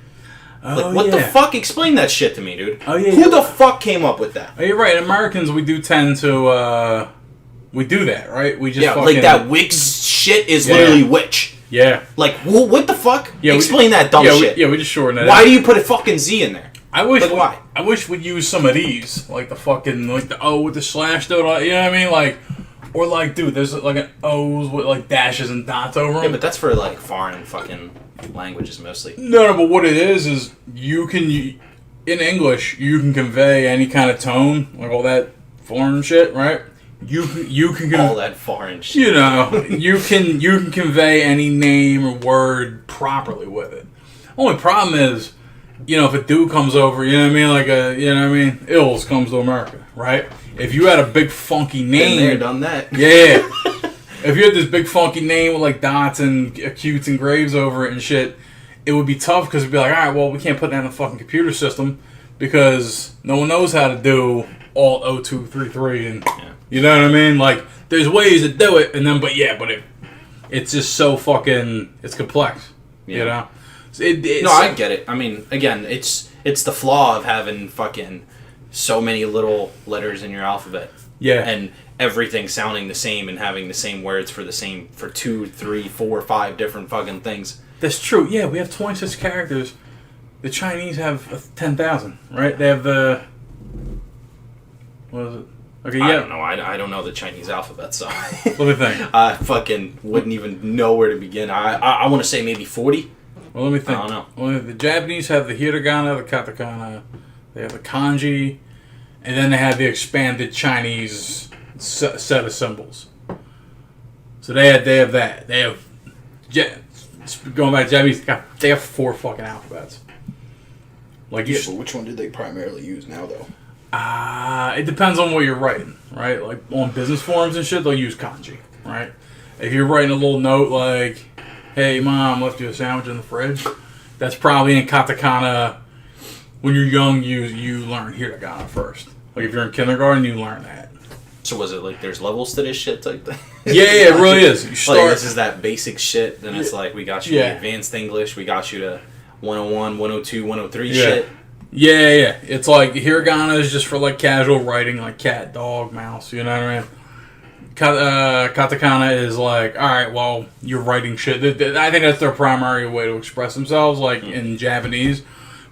Speaker 2: Like, what the fuck? Explain that shit to me, dude. Who the fuck came up with that?
Speaker 1: Oh, you're right. Americans, we do tend to, we do that, right? We just fucking...
Speaker 2: like that Wix shit is literally witch.
Speaker 1: Yeah.
Speaker 2: Like, what the fuck?
Speaker 1: Yeah,
Speaker 2: explain that dumb shit.
Speaker 1: We just shorten it.
Speaker 2: Why do you put a fucking Z in there?
Speaker 1: Why? I wish we'd use some of these, like the fucking, like the O with the slash, though. You know what I mean? Like, or like, dude, there's like an O's with like dashes and dots over them.
Speaker 2: Yeah, but that's for like foreign fucking languages mostly.
Speaker 1: No, but what it is you can, in English, you can convey any kind of tone, like all that foreign shit, right? You can
Speaker 2: all that foreign shit.
Speaker 1: You know, you can convey any name or word properly with it. Only problem is, you know, if a dude comes over, you know what I mean, like Ills comes to America, right? If you had a big funky name,
Speaker 2: been there, done that.
Speaker 1: Yeah. If you had this big funky name with like dots and acutes and graves over it and shit, it would be tough because it'd be like, all right, well, we can't put that in the fucking computer system because no one knows how to do Alt 0233 and you know what I mean? Like, there's ways to do it, and then it's just so fucking, it's complex, you know?
Speaker 2: I get it. I mean, again, it's the flaw of having fucking so many little letters in your alphabet.
Speaker 1: Yeah.
Speaker 2: And everything sounding the same and having the same words for 2, 3, 4, 5 different fucking things.
Speaker 1: That's true. Yeah, we have 26 characters. The Chinese have 10,000, right? They have the... What is it? Okay, yeah.
Speaker 2: I don't know. I don't know the Chinese alphabet, so...
Speaker 1: Let me think.
Speaker 2: I fucking wouldn't even know where to begin. I want to say maybe 40.
Speaker 1: Well, let me think.
Speaker 2: I don't know.
Speaker 1: Well, the Japanese have the hiragana, the katakana, they have the kanji, and then they have the expanded Chinese set of symbols. So they have that. They have going back to Japanese. They have 4 fucking alphabets. Like,
Speaker 4: so which one did they primarily use now, though?
Speaker 1: It depends on what you're writing, right? Like on business forums and shit, they'll use kanji, right? If you're writing a little note like, "Hey, Mom, left you a sandwich in the fridge," that's probably in katakana. When you're young, you learn hiragana first. Like if you're in kindergarten, you learn that.
Speaker 2: So was it like there's levels to this shit type thing?
Speaker 1: Yeah, it really is. You start,
Speaker 2: like this is that basic shit, then it's like we got you to advanced English, we got you to 101, 102, 103 shit.
Speaker 1: Yeah. It's like hiragana is just for like casual writing, like cat, dog, mouse. You know what I mean? Katakana is like, all right, well, you're writing shit. I think that's their primary way to express themselves, like in Japanese.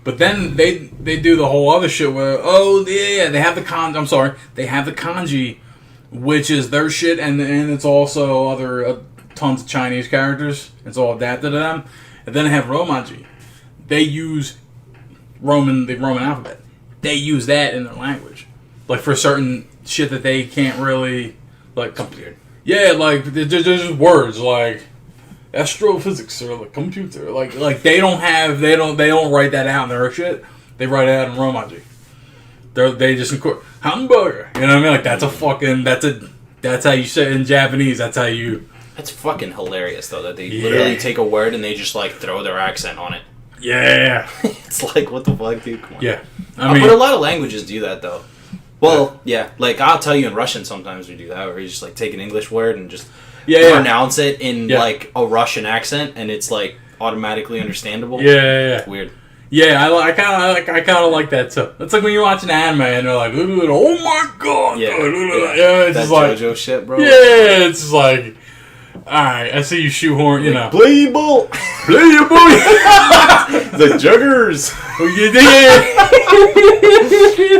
Speaker 1: But then they do the whole other shit where, they have the kanji. They have the kanji, which is their shit, and it's also other tons of Chinese characters. It's all adapted to them. And then they have Romaji. They use the Roman alphabet. They use that in their language, like for certain shit that they can't really like.
Speaker 2: Weird.
Speaker 1: Yeah, like there's just words like astrophysics or like computer. Like they don't write that out in their shit. They write it out in Romaji. They just incorporate hamburger. You know what I mean? Like that's a fucking that's how you say it in Japanese. That's how you.
Speaker 2: That's fucking hilarious though that they literally take a word and they just like throw their accent on it.
Speaker 1: Yeah.
Speaker 2: It's like what the fuck, dude? Come on.
Speaker 1: Yeah. I mean,
Speaker 2: but a lot of languages do that though. Well, yeah. Like I'll tell you in Russian sometimes we do that where you just like take an English word and just pronounce it in like a Russian accent and it's like automatically understandable.
Speaker 1: Yeah.
Speaker 2: It's weird.
Speaker 1: Yeah, I kind of like that too. It's like when you watch an anime and they're like, "Oh my god!"
Speaker 2: Yeah,
Speaker 1: it's
Speaker 2: that
Speaker 1: just like
Speaker 2: JoJo shit, bro.
Speaker 1: Yeah, it's just like, all right, I see you shoehorn, you know,
Speaker 2: Playable,
Speaker 1: playable,
Speaker 2: the Juggers.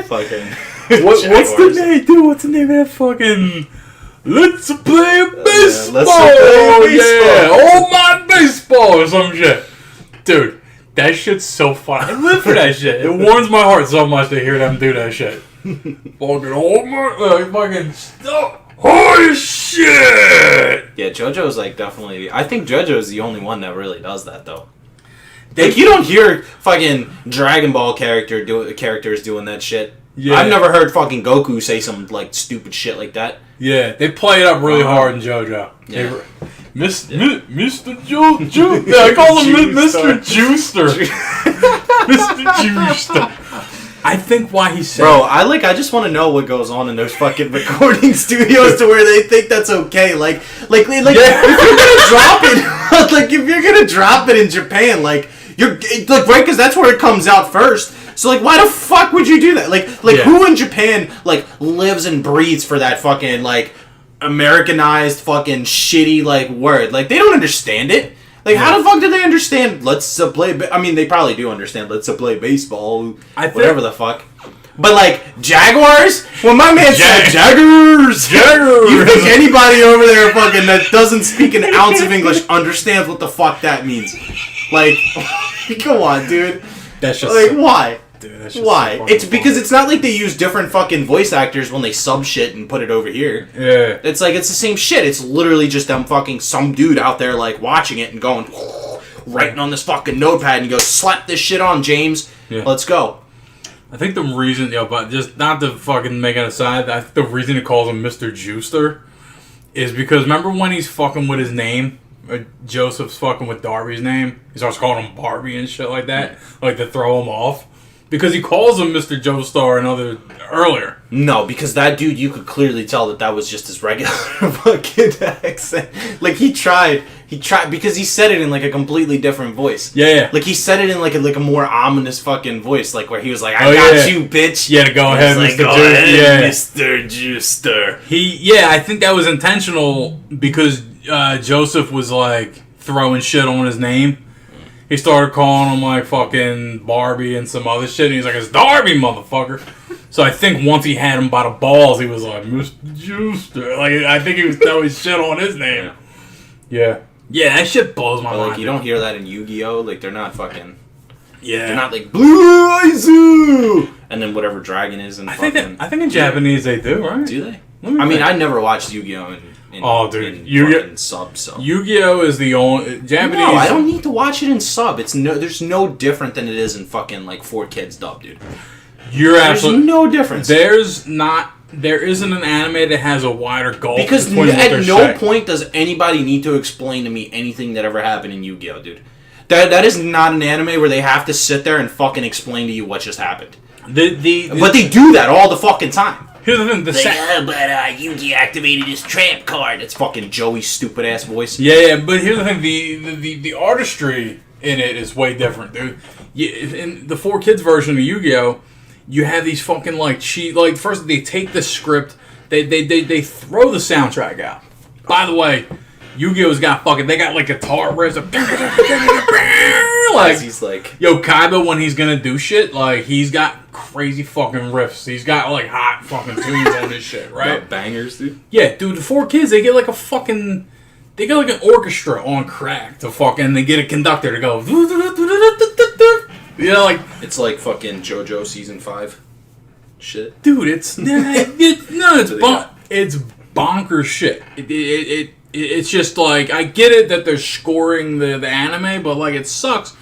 Speaker 2: Fucking.
Speaker 1: What's the name, dude? What's the name of that fucking? Let's play baseball.
Speaker 2: Let's play baseball.
Speaker 1: Yeah, oh my baseball or some shit, dude. That shit's so fun. I live for that shit. It warms my heart so much to hear them do that shit. Fucking oh my, fucking stop. Holy shit!
Speaker 2: Yeah, JoJo's like definitely. I think JoJo's the only one that really does that though. Like you don't hear fucking Dragon Ball characters doing that shit.
Speaker 1: Yeah.
Speaker 2: I've never heard fucking Goku say some like stupid shit like that.
Speaker 1: Yeah, they play it up really hard in JoJo.
Speaker 2: Yeah.
Speaker 1: Mr. Juicer. Yeah, I call him Mr. Juicer. Mr. Juicer. I think why he said,
Speaker 2: bro, I just want to know what goes on in those fucking recording studios to where they think that's okay. Like if you're gonna drop it, like if you're gonna drop it in Japan, like you're like right because that's where it comes out first. So like, why the fuck would you do that? Like who in Japan like lives and breathes for that fucking like Americanized fucking shitty like word? Like they don't understand it. Like how the fuck do they understand? Let's play. I mean, they probably do understand. Let's play baseball. Whatever the fuck. But like Jaguars, when my man said Jaggers, you think anybody over there fucking that doesn't speak an ounce of English understands what the fuck that means? Like, come on, dude.
Speaker 1: That's just
Speaker 2: like why?
Speaker 1: Dude, that's just
Speaker 2: why?
Speaker 1: so
Speaker 2: It's
Speaker 1: funny.
Speaker 2: because it's not like they use different fucking voice actors when they sub shit and put it over here.
Speaker 1: Yeah.
Speaker 2: It's like, it's the same shit. It's literally just them fucking, some dude out there, like, watching it and going, writing on this fucking notepad and he goes, slap this shit on, James.
Speaker 1: Yeah.
Speaker 2: Let's go.
Speaker 1: I think the reason, but just not to fucking make it aside, I think the reason he calls him Mr. Juicer is because remember when he's fucking with his name? Joseph's fucking with Darby's name? He starts calling him Barbie and shit like that, like to throw him off. Because he calls him Mr. Joestar and other earlier.
Speaker 2: No, because that dude, you could clearly tell that was just his regular fucking accent. Like he tried because he said it in like a completely different voice.
Speaker 1: Yeah.
Speaker 2: Like he said it in like a more ominous fucking voice, like where he was like, "I got you, bitch."
Speaker 1: Yeah, to go ahead,
Speaker 2: like,
Speaker 1: Mr.
Speaker 2: go
Speaker 1: Juicer.
Speaker 2: ahead, Mr. Juicer.
Speaker 1: I think that was intentional because Joseph was like throwing shit on his name. He started calling him like fucking Barbie and some other shit. And he's like, "It's Darby, motherfucker." So I think once he had him by the balls, he was like, "Mr. Juicer." Like I think he was throwing shit on his name. Yeah, that shit blows my mind.
Speaker 2: Like you don't hear that in Yu-Gi-Oh. Like they're not fucking.
Speaker 1: Yeah,
Speaker 2: they're not like Blue Aizu and then whatever dragon is. And
Speaker 1: I think in Japanese they do, right?
Speaker 2: Do they? I mean, I never watched Yu-Gi-Oh. In
Speaker 1: Yu-Gi-Oh
Speaker 2: sub. So
Speaker 1: Yu-Gi-Oh is the only Japanese.
Speaker 2: No, I don't need to watch it in sub. There's no different than it is in fucking like 4Kids dub, dude.
Speaker 1: There's
Speaker 2: no difference.
Speaker 1: There isn't an anime that has a wider gulf
Speaker 2: because
Speaker 1: between what
Speaker 2: at
Speaker 1: they're
Speaker 2: no
Speaker 1: saying.
Speaker 2: point does anybody need to explain to me anything that ever happened in Yu-Gi-Oh, dude. That is not an anime where they have to sit there and fucking explain to you what just happened. But they do that all the fucking time.
Speaker 1: Here's the thing,
Speaker 2: Yugi activated his tramp card. It's fucking Joey's stupid ass voice.
Speaker 1: Yeah, but here's the thing, the artistry in it is way different, dude. In the 4Kids version of Yu-Gi-Oh, you have these fucking like cheat, like first they take the script, they throw the soundtrack out. By the way, Yu-Gi-Oh's got they got like guitar riffs, like
Speaker 2: he's like,
Speaker 1: yo, Kaiba when he's gonna do shit, like he's got crazy fucking riffs. He's got like hot fucking tunes on this shit, right?
Speaker 2: Bangers, dude.
Speaker 1: Yeah, dude, the 4Kids they get like they get like an orchestra on crack to fucking they get a conductor to go. You know, like
Speaker 2: it's like fucking JoJo season 5 shit.
Speaker 1: Dude, it's bonkers shit. It's just like I get it that they're scoring the anime, but like it sucks.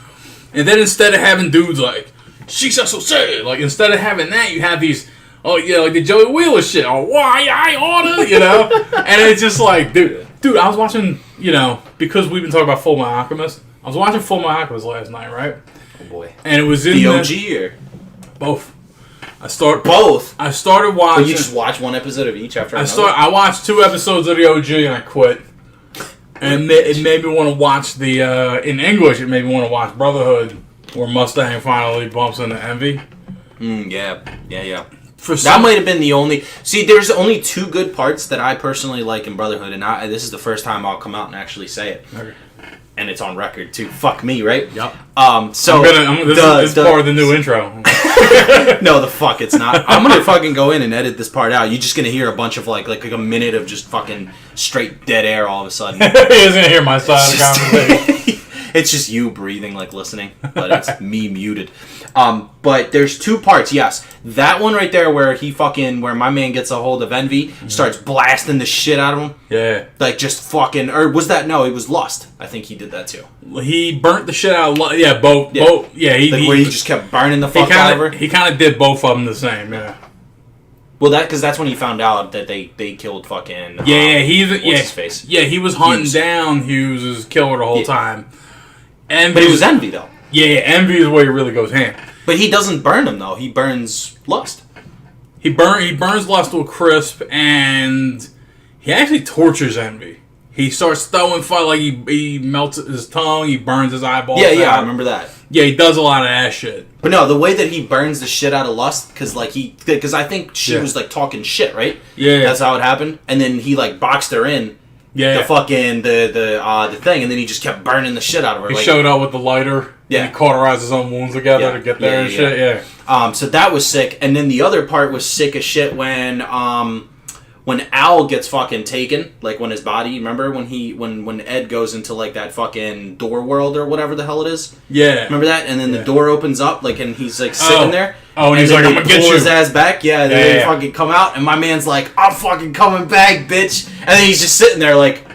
Speaker 1: And then instead of having dudes like she said so say. Like, instead of having that, you have these, oh, yeah, like the Joey Wheeler shit. Oh, why I oughta, you know? And it's just like, dude, I was watching, you know, because we've been talking about Full Metal Alchemist. I was watching Full Metal Alchemist last night, right?
Speaker 2: Oh, boy.
Speaker 1: And it was in
Speaker 2: the OG or?
Speaker 1: both.
Speaker 2: Both?
Speaker 1: I started watching.
Speaker 2: But you just watch one episode of each after another?
Speaker 1: I watched 2 episodes of the OG and I quit. And it made me want to watch the, in English, it made me want to watch Brotherhood, where Mustang finally bumps into Envy.
Speaker 2: Yeah.
Speaker 1: That
Speaker 2: might have been the only... See, there's only 2 good parts that I personally like in Brotherhood, and this is the first time I'll come out and actually say it.
Speaker 1: Okay.
Speaker 2: And it's on record, too. Fuck me, right?
Speaker 1: Yep.
Speaker 2: So...
Speaker 1: This is part of the new intro.
Speaker 2: No, the fuck it's not. I'm gonna fucking go in and edit this part out. You're just gonna hear a bunch of like a minute of just fucking straight dead air all of a sudden.
Speaker 1: He doesn't hear my side of the conversation.
Speaker 2: It's just you breathing, like listening, but it's me muted. But there's 2 parts, yes. That one right there where where my man gets a hold of Envy, starts blasting the shit out of him.
Speaker 1: Yeah.
Speaker 2: Like just fucking, or was that, no, it was Lust. I think he did that too.
Speaker 1: He burnt the shit out of, yeah, both, yeah.
Speaker 2: Where he just kept burning the fuck out of her.
Speaker 1: He kind of did both of them the same, yeah.
Speaker 2: Well, because that's when he found out that they killed fucking...
Speaker 1: what's his
Speaker 2: face?
Speaker 1: Yeah, he was hunting down Hughes' killer the whole time.
Speaker 2: But it was Envy, though.
Speaker 1: Yeah, Envy is where he really goes ham.
Speaker 2: But he doesn't burn him, though. He burns Lust.
Speaker 1: He burns Lust to a crisp, and he actually tortures Envy. He starts throwing fire, like he melts his tongue, he burns his eyeballs out.
Speaker 2: I remember that.
Speaker 1: Yeah, he does a lot of ass shit.
Speaker 2: But no, the way that he burns the shit out of Lust, because I think she was like talking shit, right?
Speaker 1: Yeah.
Speaker 2: That's how it happened. And then he like boxed her in.
Speaker 1: Yeah.
Speaker 2: The fucking the thing, and then he just kept burning the shit out of her.
Speaker 1: He showed up with the lighter.
Speaker 2: Yeah.
Speaker 1: And he cauterized his own wounds together to get there and shit. Yeah.
Speaker 2: So that was sick, and then the other part was sick as shit when Al gets fucking taken, like when his body. Remember when Ed goes into like that fucking door world or whatever the hell it is?
Speaker 1: Yeah.
Speaker 2: Remember that? And then the door opens up, like, and he's like sitting there.
Speaker 1: Oh, and he's like, "I'm gonna get you."
Speaker 2: Pull his ass back. Yeah. They fucking come out, and my man's like, "I'm fucking coming back, bitch." And then he's just sitting there like,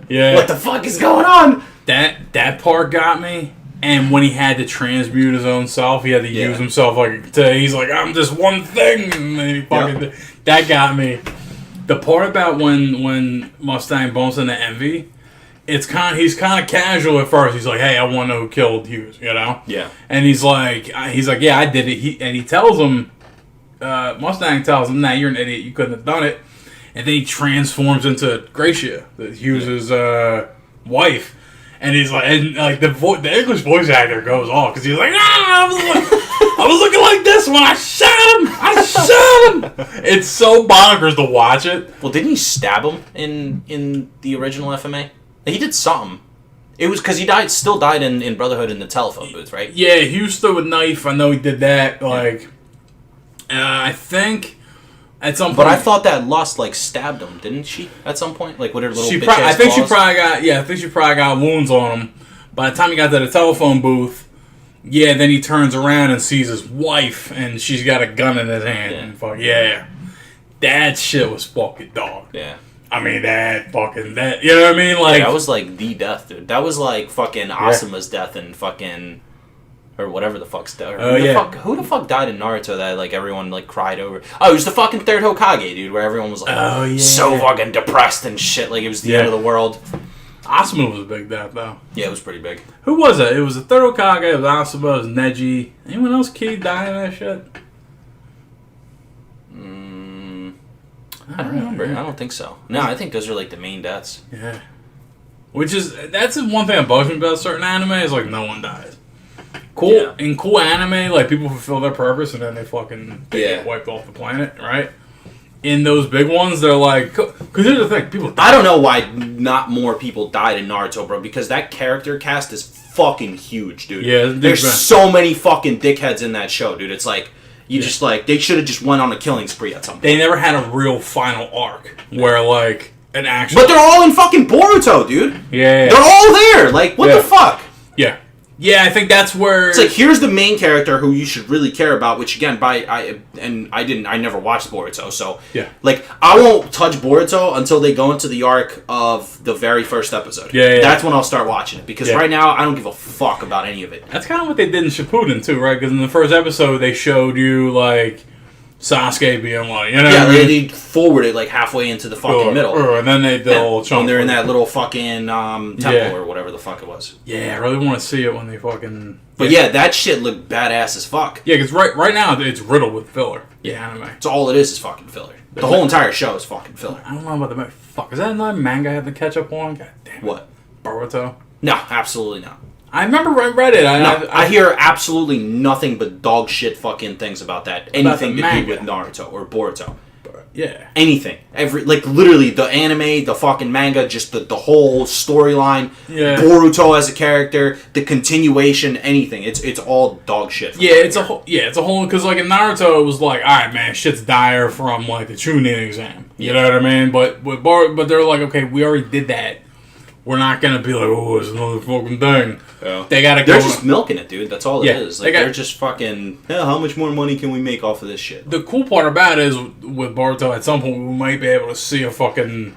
Speaker 1: "Yeah,
Speaker 2: what the fuck is going on?"
Speaker 1: That part got me. And when he had to transmute his own self, he had to use himself he's like, "I'm just one thing," and then he fucking that got me. The part about when Mustang bumps into Envy, he's kind of casual at first. He's like, "Hey, I want to know who killed Hughes," you know?
Speaker 2: Yeah.
Speaker 1: And he's like, "Yeah, I did it." He tells him, Mustang tells him, "Nah, you're an idiot. You couldn't have done it." And then he transforms into Gracia, Hughes' wife. And he's like, the English voice actor goes off because he's like, I was looking like this when I shot him. It's so bonkers to watch it.
Speaker 2: Well, didn't he stab him in the original FMA? He did something. It was because he still died in Brotherhood in the telephone booth, right?
Speaker 1: Yeah, Hughes threw a knife. I know he did that. I think at some point.
Speaker 2: But I thought that Lust stabbed him, didn't she? At some point, with her little.
Speaker 1: I think she probably got wounds on him. By the time he got to the telephone booth, then he turns around and sees his wife, and she's got a gun in his hand. And that shit was fucking dog.
Speaker 2: Yeah.
Speaker 1: I mean, that, you know what I mean?
Speaker 2: That was the death, dude. That was fucking Asuma's death and fucking, or whatever the fuck's death. Who the fuck died in Naruto that everyone cried over? Oh, it was the fucking third Hokage, dude, where everyone was so fucking depressed and shit, like it was the end of the world.
Speaker 1: Asuma was a big death, though.
Speaker 2: Yeah, it was pretty big.
Speaker 1: Who was it? It was the third Hokage, it was Asuma, it was Neji. Anyone else key die in that shit?
Speaker 2: I don't remember. I don't think so. No, I think those are the main deaths.
Speaker 1: Yeah. That's one thing that bugs me about certain anime is no one dies. Cool. Yeah. In cool anime, people fulfill their purpose and then they get wiped off the planet, right? In those big ones, they're because here's the thing, people die.
Speaker 2: I don't know why not more people died in Naruto, bro, because that character cast is fucking huge, dude.
Speaker 1: Yeah,
Speaker 2: there's so many fucking dickheads in that show, dude. It's just they should have just went on a killing spree at some point.
Speaker 1: They never had a real final arc where an actual.
Speaker 2: But they're all in fucking Boruto, dude.
Speaker 1: Yeah.
Speaker 2: They're all there. What the fuck?
Speaker 1: Yeah. Yeah, I think that's where
Speaker 2: it's like, here's the main character who you should really care about. Which again, I never watched Boruto, so
Speaker 1: yeah,
Speaker 2: like I won't touch Boruto until they go into the arc of the very first episode.
Speaker 1: Yeah.
Speaker 2: That's when I'll start watching it, because right now I don't give a fuck about any of it.
Speaker 1: That's kind of what they did in Shippuden too, right? Because in the first episode they showed you like Sasuke being like, you know,
Speaker 2: yeah, they forwarded like halfway into the fucking middle,
Speaker 1: and then they did a little chunk
Speaker 2: when they're in that little fucking temple or whatever the fuck it was.
Speaker 1: Yeah, I really want to see it when they fucking.
Speaker 2: But yeah, that shit looked badass as fuck.
Speaker 1: Yeah, because right now it's riddled with filler. Yeah, anime.
Speaker 2: So all it is fucking filler. The whole entire show is fucking filler.
Speaker 1: I don't know about the fuck. Is that another manga I have to catch up on? God damn it.
Speaker 2: What?
Speaker 1: Boruto?
Speaker 2: No, absolutely not.
Speaker 1: I remember I read it.
Speaker 2: I hear absolutely nothing but dog shit fucking things about that. Anything to do with Naruto or Boruto.
Speaker 1: Yeah.
Speaker 2: Anything. Literally the anime, the fucking manga, just the whole storyline.
Speaker 1: Yeah.
Speaker 2: Boruto as a character, the continuation, anything. It's all dog shit.
Speaker 1: Yeah, it's a whole because like in Naruto it was like, alright man, shit's dire from like the Chunin exam. You know what I mean? But they're like, okay, we already did that. We're not gonna be like, oh, it's another fucking thing.
Speaker 2: Yeah.
Speaker 1: They're
Speaker 2: just milking it, dude. That's all it is. Like, they're just fucking, how much more money can we make off of this shit?
Speaker 1: The cool part about it is with Boruto, at some point we might be able to see a fucking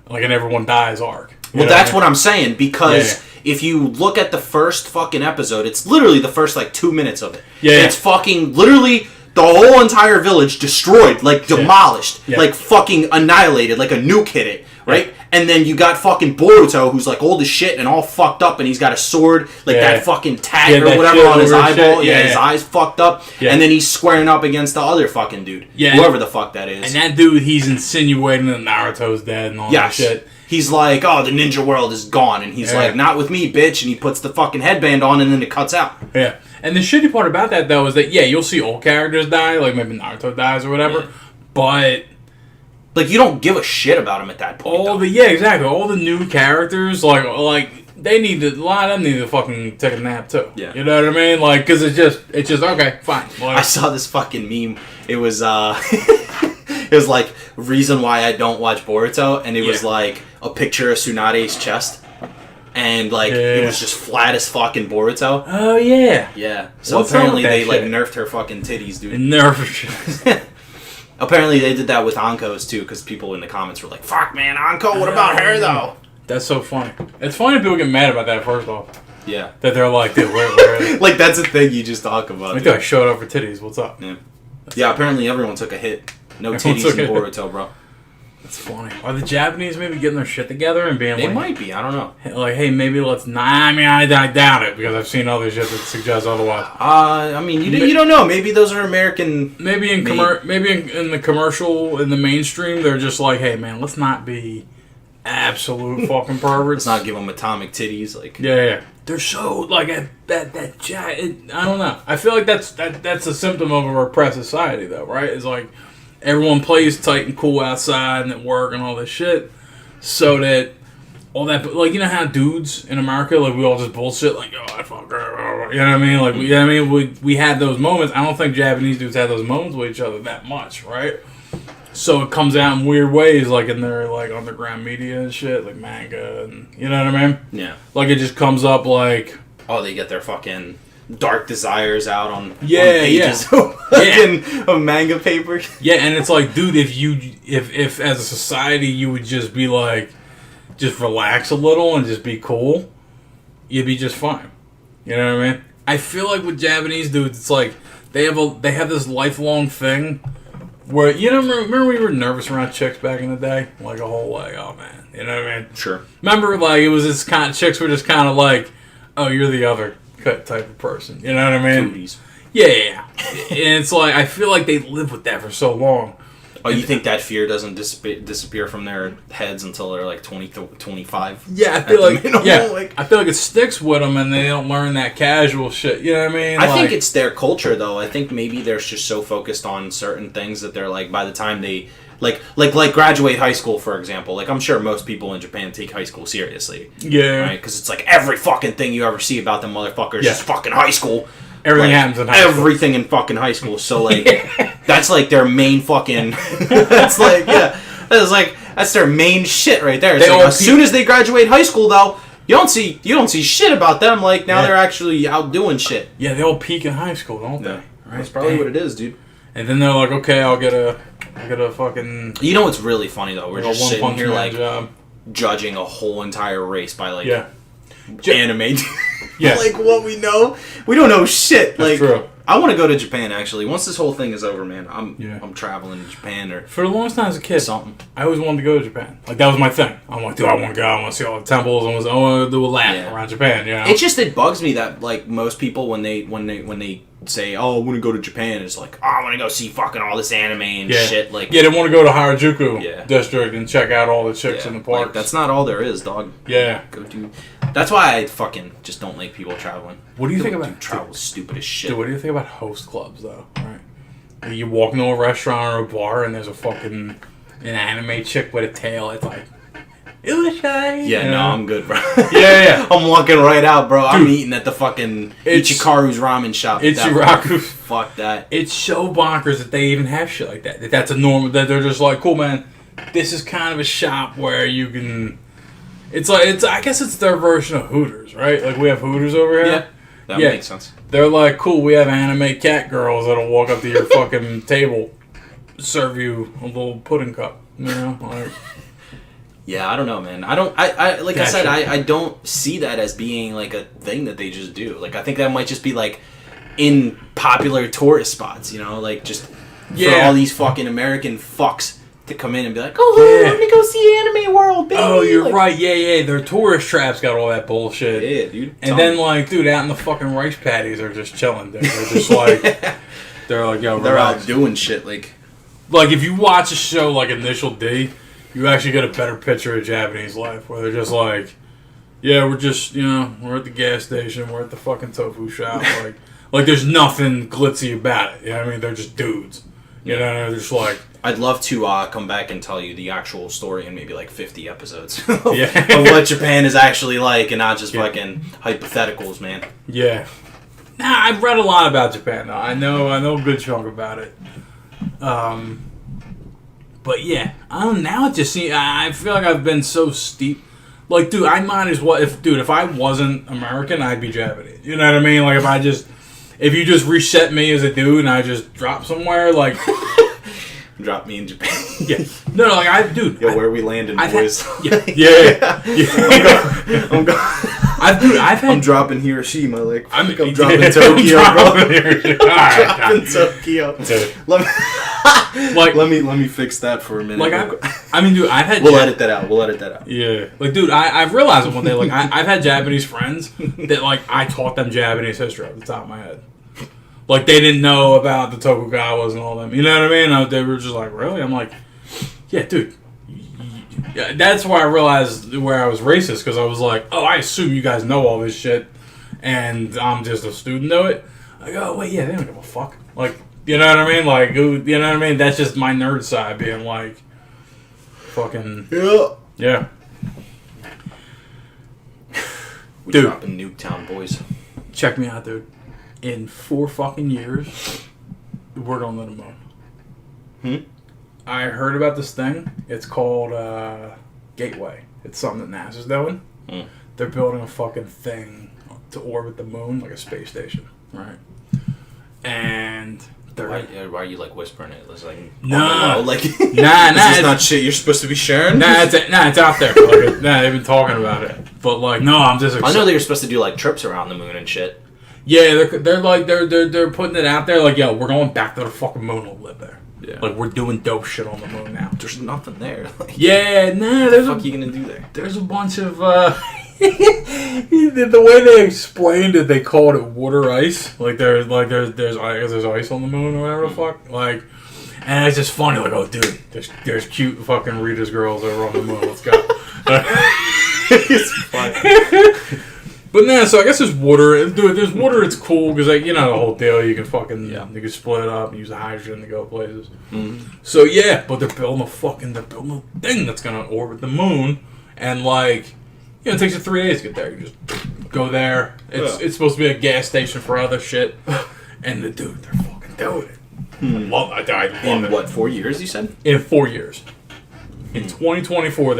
Speaker 1: like an everyone dies arc.
Speaker 2: Well, that's what I'm saying, because if you look at the first fucking episode, it's literally the first like 2 minutes of it.
Speaker 1: Yeah.
Speaker 2: It's fucking literally the whole entire village destroyed, like demolished, like fucking annihilated, like a nuke hit it, right? Yeah. And then you got fucking Boruto, who's like old as shit and all fucked up, and he's got a sword, like that fucking tag or whatever on his eyeball. Yeah, his eyes fucked up. Yeah. And then he's squaring up against the other fucking dude. Yeah. Whoever the fuck that is.
Speaker 1: And that dude, he's insinuating that Naruto's dead and all that shit.
Speaker 2: He's like, oh, the ninja world is gone. And he's like, not with me, bitch. And he puts the fucking headband on, and then it cuts out.
Speaker 1: Yeah. And the shitty part about that, though, is that, you'll see old characters die, like maybe Naruto dies or whatever, but...
Speaker 2: Like, you don't give a shit about him at that point.
Speaker 1: Exactly. All the new characters, like they need to, a lot of them need to fucking take a nap, too.
Speaker 2: Yeah.
Speaker 1: You know what I mean? Like, because it's just, okay, fine. Like,
Speaker 2: I saw this fucking meme. It was, it was like, reason why I don't watch Boruto, and it was like a picture of Tsunade's chest. And, like, it was just flat as fucking Boruto.
Speaker 1: Oh, yeah.
Speaker 2: Yeah. So apparently they, like, nerfed her fucking titties, dude.
Speaker 1: Nerfed her.
Speaker 2: Apparently they did that with Anko's, too, because people in the comments were like, fuck, man, Anko, what about her, though?
Speaker 1: That's so funny. It's funny people get mad about that, first off.
Speaker 2: Yeah.
Speaker 1: That they're like, dude, where
Speaker 2: like, that's a thing you just talk about.
Speaker 1: Like, dude, I showed up for titties. What's up?
Speaker 2: Yeah, apparently everyone took a hit. No titties in Boruto, bro.
Speaker 1: That's funny. Are the Japanese maybe getting their shit together and being
Speaker 2: they might be, I don't know.
Speaker 1: Like, hey, maybe let's not... I mean, I doubt it, because I've seen other shit that suggests otherwise.
Speaker 2: I mean, you don't know. Maybe those are American...
Speaker 1: Maybe in the commercial, in the mainstream, they're just like, hey, man, let's not be absolute fucking perverts.
Speaker 2: Let's not give them atomic titties, like...
Speaker 1: Yeah. They're so, like, I don't know. I feel like that's a symptom of a repressed society, though, right? It's like... Everyone plays tight and cool outside and at work and all this shit, so that all that, like, you know how dudes in America, like, we all just bullshit, like, oh, I fuck her, you know what I mean? Like, you know what I mean? We had those moments. I don't think Japanese dudes had those moments with each other that much, right? So it comes out in weird ways, like in their, like, underground media and shit, like manga, and you know what I mean?
Speaker 2: Yeah.
Speaker 1: Like, it just comes up like,
Speaker 2: oh, they get their fucking dark desires out on pages of manga paper.
Speaker 1: Yeah, and it's like, dude, if as a society you would just be like, just relax a little and just be cool, you'd be just fine. You know what I mean? I feel like with Japanese dudes, it's like they have this lifelong thing where, you know, remember we were nervous around chicks back in the day, like a whole like, oh man, you know what I mean?
Speaker 2: Sure.
Speaker 1: Remember, like, it was this kind of chicks were just kind of like, oh, you're the other cut type of person. You know what I mean?
Speaker 2: Cooties.
Speaker 1: Yeah. And it's like, I feel like they live with that for so long.
Speaker 2: Oh, you think that fear doesn't disappear from their heads until they're like 20, 25?
Speaker 1: Yeah, I feel like, I feel like it sticks with them and they don't learn that casual shit. You know what I mean?
Speaker 2: I think it's their culture, though. I think maybe they're just so focused on certain things that they're like, by the time they... Like graduate high school, for example. Like, I'm sure most people in Japan take high school seriously.
Speaker 1: Yeah.
Speaker 2: Right? Because it's like every fucking thing you ever see about them motherfuckers is fucking high school.
Speaker 1: Everything happens in high school.
Speaker 2: Everything in fucking high school. So, like, that's like their main fucking... that's like, that's their main shit right there. Like, as soon as they graduate high school, though, You don't see shit about them. Like now
Speaker 1: Yeah.
Speaker 2: they're actually out doing shit.
Speaker 1: Yeah, they all peak in high school, don't they?
Speaker 2: Yeah.
Speaker 1: Right?
Speaker 2: That's probably what it is, dude.
Speaker 1: And then they're like, okay, I'll get a fucking
Speaker 2: You know what's really funny though? We're
Speaker 1: a
Speaker 2: just sitting here
Speaker 1: man
Speaker 2: like
Speaker 1: job.
Speaker 2: judging a whole entire race by like
Speaker 1: Yeah.
Speaker 2: anime.
Speaker 1: Yeah.
Speaker 2: Like what we know, we don't know shit.
Speaker 1: That's
Speaker 2: Like
Speaker 1: true.
Speaker 2: I want to go to Japan actually. Once this whole thing is over, man,
Speaker 1: Yeah.
Speaker 2: I'm traveling to Japan or
Speaker 1: For the longest time as a kid,
Speaker 2: something.
Speaker 1: I always wanted to go to Japan. Like that was my thing. I'm like, dude, I want to go. I want to see all the temples. I want to do a lap
Speaker 2: Yeah.
Speaker 1: around Japan. You know?
Speaker 2: It bugs me that like most people when they say, oh, I want to go to Japan, it's like, oh, I want to go see fucking all this anime and
Speaker 1: Yeah.
Speaker 2: shit. Like
Speaker 1: Yeah, they want to go to Harajuku
Speaker 2: Yeah.
Speaker 1: district and check out all the chicks in the park.
Speaker 2: like, that's not all there is, dog.
Speaker 1: Yeah.
Speaker 2: Go do. That's why I fucking just don't like people traveling.
Speaker 1: What do you think
Speaker 2: Dude,
Speaker 1: about
Speaker 2: travel? Stupid as shit.
Speaker 1: Dude, what do you think about host clubs though? Right? You walk into a restaurant or a bar and there's a fucking an anime chick with a tail. It's like, Illushai.
Speaker 2: Yeah,
Speaker 1: you
Speaker 2: no,
Speaker 1: know?
Speaker 2: I'm good, bro.
Speaker 1: Yeah.
Speaker 2: I'm walking right out, bro. I'm
Speaker 1: Dude,
Speaker 2: eating at the fucking
Speaker 1: it's-
Speaker 2: Ichikaru's ramen shop.
Speaker 1: Ichiraku's.
Speaker 2: Fuck that.
Speaker 1: It's so bonkers that they even have shit like that. That's a normal. That they're just like, cool, man. This is kind of a shop where you can. It's like I guess it's their version of Hooters, right? Like we have Hooters over here.
Speaker 2: Yeah, that
Speaker 1: Yeah.
Speaker 2: makes sense.
Speaker 1: They're like, cool. We have anime cat girls that'll walk up to your fucking table, serve you a little pudding cup. You know, like.
Speaker 2: Yeah, I don't know, man. I like I
Speaker 1: That
Speaker 2: said,
Speaker 1: shit.
Speaker 2: I don't see that as being like a thing that they just do. Like I think that might just be like in popular tourist spots, you know, like just for
Speaker 1: Yeah.
Speaker 2: all these fucking American fucks to come in and be like, oh,
Speaker 1: Yeah.
Speaker 2: let me go see Anime World, baby.
Speaker 1: Oh, you're
Speaker 2: Like,
Speaker 1: right. Yeah. Their tourist traps got all that bullshit.
Speaker 2: Yeah, dude.
Speaker 1: And then, like, dude, out in the fucking rice paddies, they're just chilling. They're just like, they're like, yo,
Speaker 2: they're
Speaker 1: relax.
Speaker 2: out doing shit. Like,
Speaker 1: Like, if you watch a show like Initial D, you actually get a better picture of Japanese life, where they're just like, yeah, we're just, you know, we're at the gas station, we're at the fucking tofu shop, like there's nothing glitzy about it. You know what I mean? They're just dudes. You know, they're just like,
Speaker 2: I'd love to come back and tell you the actual story in maybe like 50 episodes
Speaker 1: Yeah.
Speaker 2: of what Japan is actually like and not just
Speaker 1: Yeah.
Speaker 2: fucking hypotheticals, man.
Speaker 1: yeah. Nah, I've read a lot about Japan, though. I know a good chunk about it. But yeah, now it just seems, I feel like I've been so steep. Like, dude, I might as well, if I wasn't American, I'd be Japanese. You know what I mean? Like, if you just reset me as a dude and I just drop somewhere, like,
Speaker 2: Drop me in Japan.
Speaker 1: yeah. No, like, dude.
Speaker 2: Yo, where we landing,
Speaker 1: I've
Speaker 2: boys?
Speaker 1: Had, yeah.
Speaker 2: I'm going.
Speaker 1: I've had.
Speaker 2: I'm dropping Hiroshima. Like,
Speaker 1: I'm
Speaker 2: dropping
Speaker 1: yeah,
Speaker 2: Tokyo,
Speaker 1: I'm
Speaker 2: bro.
Speaker 1: dropping here. All right,
Speaker 2: Dropping Tokyo.
Speaker 1: Dude.
Speaker 2: Let me,
Speaker 1: Like-
Speaker 2: let me fix that for a minute.
Speaker 1: Like, I mean, dude, I've had.
Speaker 2: we'll edit that out.
Speaker 1: Yeah, like, dude, I've realized it one day. Like, I've had Japanese friends that, like, I taught them Japanese history off the top of my head. Like, they didn't know about the Tokugawas and all them. You know what I mean? They were just like, really? I'm like, yeah, dude. Yeah, that's why I realized where I was racist, because I was like, oh, I assume you guys know all this shit, and I'm just a student of it. Like, oh, wait, yeah, they don't give a fuck. Like, you know what I mean? Like, you know what I mean? That's just my nerd side being like, fucking,
Speaker 2: Yeah.
Speaker 1: yeah.
Speaker 2: We
Speaker 1: Dude.
Speaker 2: dropping Nuketown, boys.
Speaker 1: Check me out, dude. In 4 fucking years, we're going to the moon. I heard about this thing. It's called Gateway. It's something that NASA's doing. They're building a fucking thing to orbit the moon, like a space station, right? And they're
Speaker 2: Why are you like whispering it? It's like
Speaker 1: Nah.
Speaker 2: oh, like
Speaker 1: Nah,
Speaker 2: is
Speaker 1: nah,
Speaker 2: this
Speaker 1: it's-
Speaker 2: not shit you're supposed to be sharing?
Speaker 1: it's out there. Like, they've been talking about it, but like, no, I'm just.
Speaker 2: I know they were supposed to do like trips around the moon and shit.
Speaker 1: Yeah, they're putting it out there. Like, yo, we're going back to the fucking moon to live there.
Speaker 2: Yeah.
Speaker 1: Like, we're doing dope shit on the moon now.
Speaker 2: There's nothing there. Like,
Speaker 1: Yeah, nah,
Speaker 2: what
Speaker 1: there's
Speaker 2: the fuck you gonna do there?
Speaker 1: there's a bunch of the way they explained it, they called it water ice. Like there's ice on the moon or whatever the fuck. Like, and it's just funny. Like, oh, dude, there's cute fucking Rita's girls over on the moon. Let's go.
Speaker 2: It's fun.
Speaker 1: But nah, so I guess there's water. Dude, there's water. It's cool because, like, you know, the whole deal. You can fucking you can split it up and use the hydrogen to go places. So yeah, but they're building a thing that's gonna orbit the moon, and like, you know, it takes you 3 days to get there. You just go there. It's supposed to be a gas station for other shit, and they're fucking doing it. I love
Speaker 2: In
Speaker 1: it.
Speaker 2: what, 4 years? You said?
Speaker 1: In 4 years. In 2024,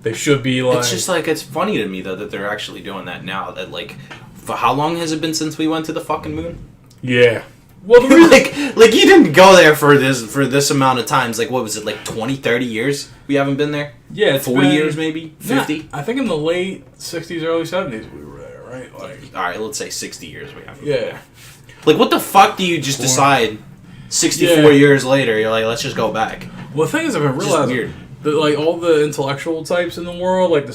Speaker 1: They should be like.
Speaker 2: It's just like, it's funny to me though that they're actually doing that now. That like, for how long has it been since we went to the fucking moon?
Speaker 1: Yeah. Well, the reason,
Speaker 2: like you didn't go there for this amount of times. Like, what was it, like 20, 30 years? We haven't been there.
Speaker 1: yeah, it's
Speaker 2: 40
Speaker 1: been-
Speaker 2: years maybe, 50.
Speaker 1: Yeah, I think in the late '60s, early '70s, we were there, right? Like,
Speaker 2: All right, let's say 60 years we haven't. Been
Speaker 1: yeah.
Speaker 2: there. Like, what the fuck do you just decide? 64
Speaker 1: Yeah.
Speaker 2: years later, you're like, let's just go back.
Speaker 1: Well, the thing is, I've been
Speaker 2: It's just
Speaker 1: realizing
Speaker 2: weird.
Speaker 1: that like all the intellectual types in the world, like the